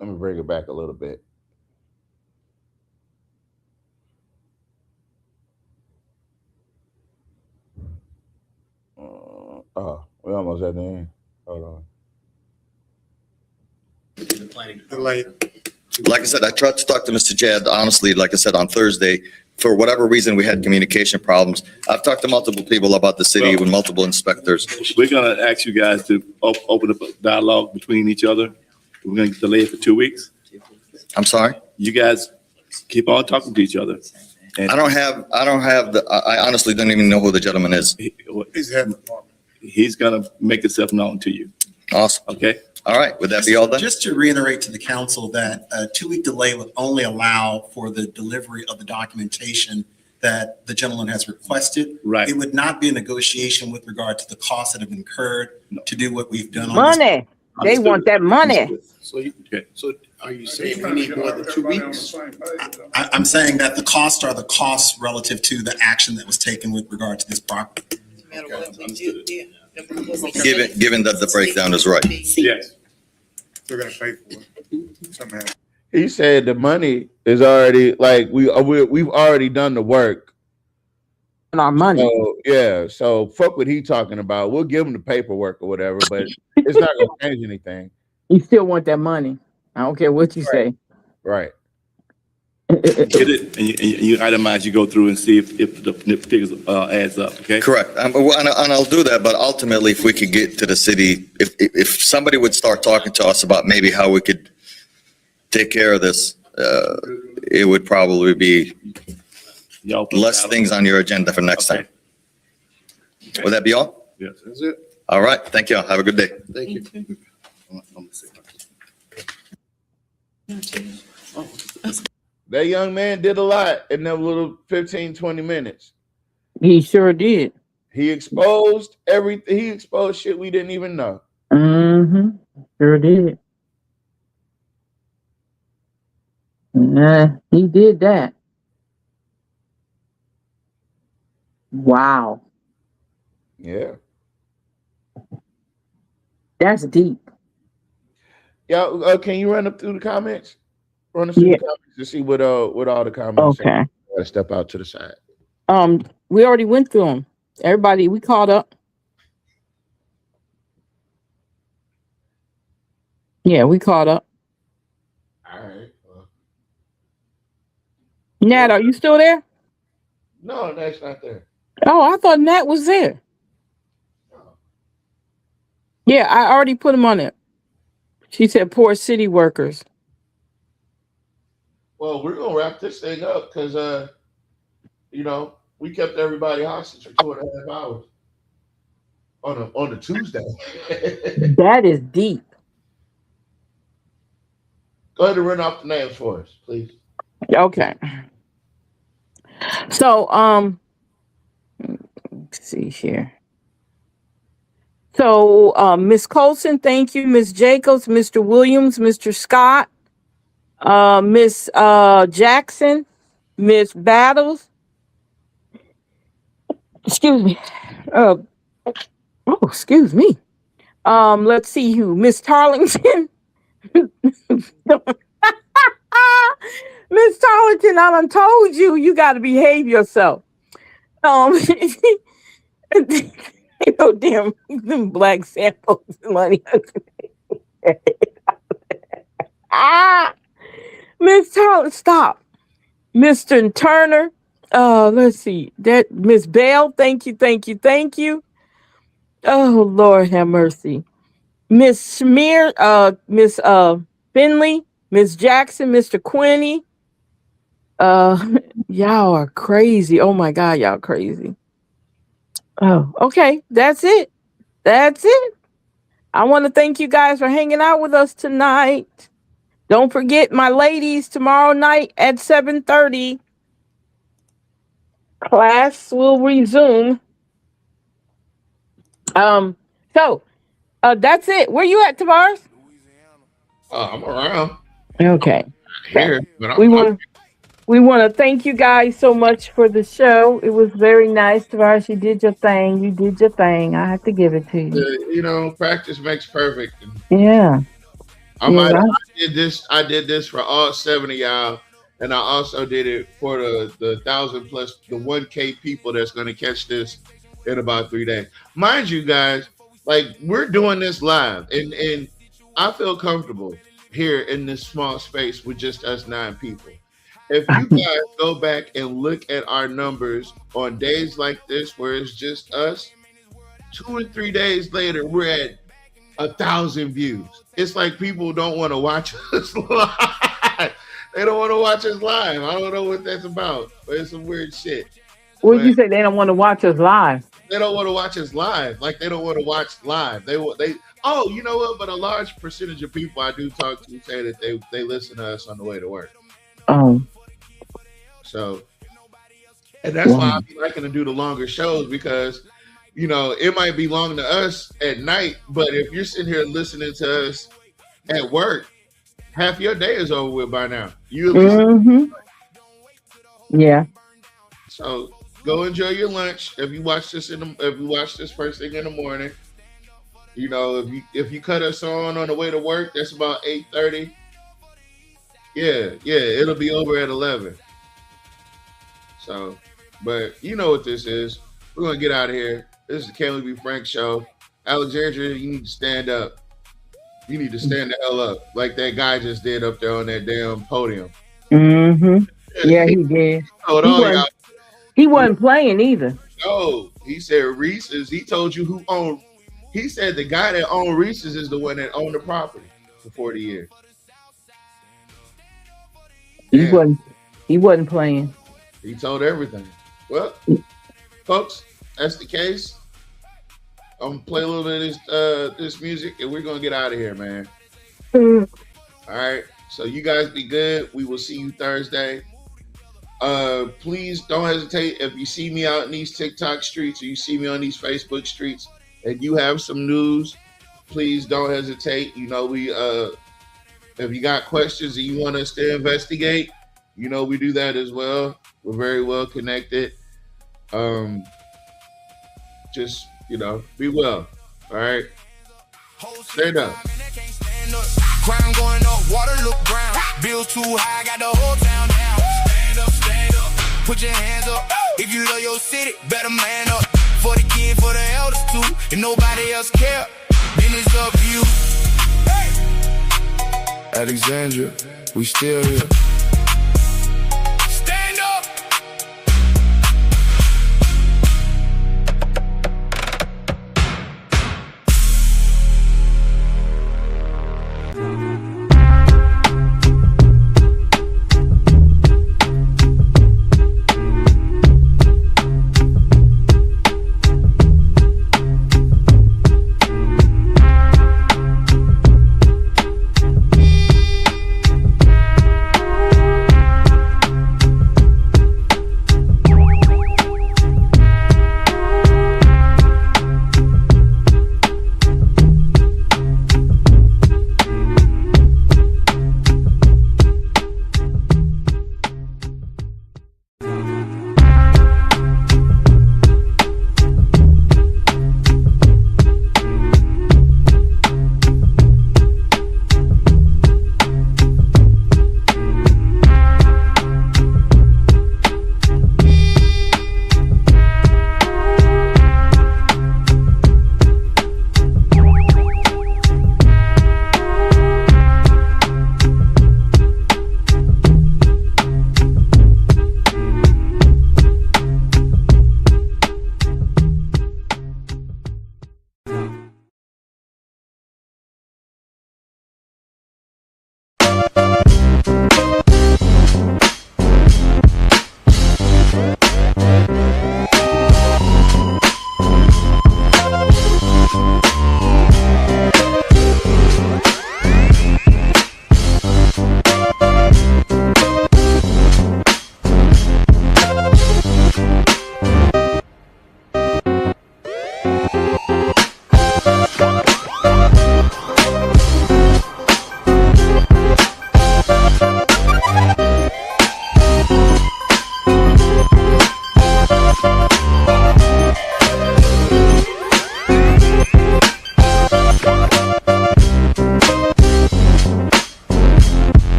Let me bring it back a little bit. We almost at the end. Hold on. Like I said, I tried to talk to Mr. Jad, honestly, like I said, on Thursday. For whatever reason, we had communication problems. I've talked to multiple people about the city with multiple inspectors. We're gonna ask you guys to open up a dialogue between each other. We're gonna delay it for 2 weeks. I'm sorry? You guys keep on talking to each other. And I honestly don't even know who the gentleman is. He's gonna make himself known to you. Awesome. Okay. All right. Would that be all done? Just to reiterate to the council that a 2-week delay would only allow for the delivery of the documentation that the gentleman has requested. Right. It would not be a negotiation with regard to the costs that have incurred to do what we've done. On Money. They want that money. So are you saying we need more than 2 weeks? I'm saying that the costs are the costs relative to the action that was taken with regard to this property. Given that the breakdown is right. Yes. They're gonna pay for it somehow. He said the money is already we've already done the work. And our money. So, yeah. So fuck what he talking about. We'll give him the paperwork or whatever, but it's not gonna change anything. You still want that money. I don't care what you say. Right. Get it, and you itemize, you go through and see if the figures adds up, okay? Correct. And I'll do that, but ultimately, if we could get to the city, if somebody would start talking to us about maybe how we could take care of this, it would probably be less things on your agenda for next time. Would that be all? Yes. That's it. All right. Thank you. Have a good day. Thank you. That young man did a lot in them little 15, 20 minutes. He sure did. He exposed everything. He exposed shit we didn't even know. Mm-hmm. Sure did. He did that. Wow. Yeah. That's deep. Yeah. Can you run up through the comments? Run us through the comments to see what all the comments say. Okay. Gotta step out to the side. We already went through them. Everybody, we caught up. Yeah, we caught up. All right. Nat, are you still there? No, Nat's not there. Oh, I thought Nat was there. Yeah, I already put him on it. She said poor city workers. Well, we're gonna wrap this thing up because we kept everybody hostage for 2.5 hours on a Tuesday. That is deep. Go ahead and run off the names for us, please. Okay. So, let's see here. So, Miss Colson, thank you. Miss Jacobs, Mr. Williams, Mr. Scott, Miss Jackson, Miss Battles. Excuse me. Excuse me. Let's see who. Miss Tarlington. Miss Tarlington, I done told you, you got to behave yourself. Damn, them black samples money. Miss Tarlington, stop. Mr. Turner, let's see, that Miss Bell, thank you. Oh, Lord have mercy. Miss Schmear, Miss Finley, Miss Jackson, Mr. Quinney. Y'all are crazy. Oh my God, y'all crazy. Oh, okay. That's it. I want to thank you guys for hanging out with us tonight. Don't forget, my ladies, tomorrow night at 7:30, class will resume. So that's it. Where you at, Tavares? I'm around. Okay. Here, but we want to thank you guys so much for the show. It was very nice, Tavares. You did your thing. I have to give it to you. Practice makes perfect. Yeah. I did this for all 7 of y'all, and I also did it for the 1,000 plus the 1K people that's going to catch this in about 3 days. Mind you, guys, like, we're doing this live, and I feel comfortable here in this small space with just us 9 people. If you guys go back and look at our numbers on days like this where it's just us, 2 or 3 days later, we're at 1,000 views. It's like people don't want to watch us live. They don't want to watch us live. I don't know what that's about, but it's some weird shit. What did you say? They don't want to watch us live. They don't want to watch us live. Like, they don't want to watch live. Oh, you know what? But a large percentage of people I do talk to say that they listen to us on the way to work. So, and that's why I be liking to do the longer shows, because it might be long to us at night, but if you're sitting here listening to us at work, half your day is over with by now. Yeah. So go enjoy your lunch. If you watch this first thing in the morning, if you cut us on the way to work, that's about 8:30. Yeah, it'll be over at 11. So, but you know what this is. We're gonna get out of here. This is the Can We Be Frank show. Alexandria, you need to stand up. You need to stand the hell up, like that guy just did up there on that damn podium. Yeah, he did. He wasn't playing either. No, he said Reese's. He told you who owned. He said the guy that owned Reese's is the one that owned the property for 40 years. He wasn't playing. He told everything. Well, folks, that's the case. I'm gonna play a little bit of this music, and we're gonna get out of here, man. All right. So you guys be good. We will see you Thursday. Please don't hesitate if you see me out in these TikTok streets or you see me on these Facebook streets and you have some news. Please don't hesitate. If you got questions and you want us to investigate, we do that as well. We're very well connected. Just be well. All right. Stand up. Crime going up, water look brown. Bills too high, got the whole town down. Stand up, put your hands up. If you love your city, better man up. For the kids, for the elders too. If nobody else care, then it's up to you. Alexandria, we still here.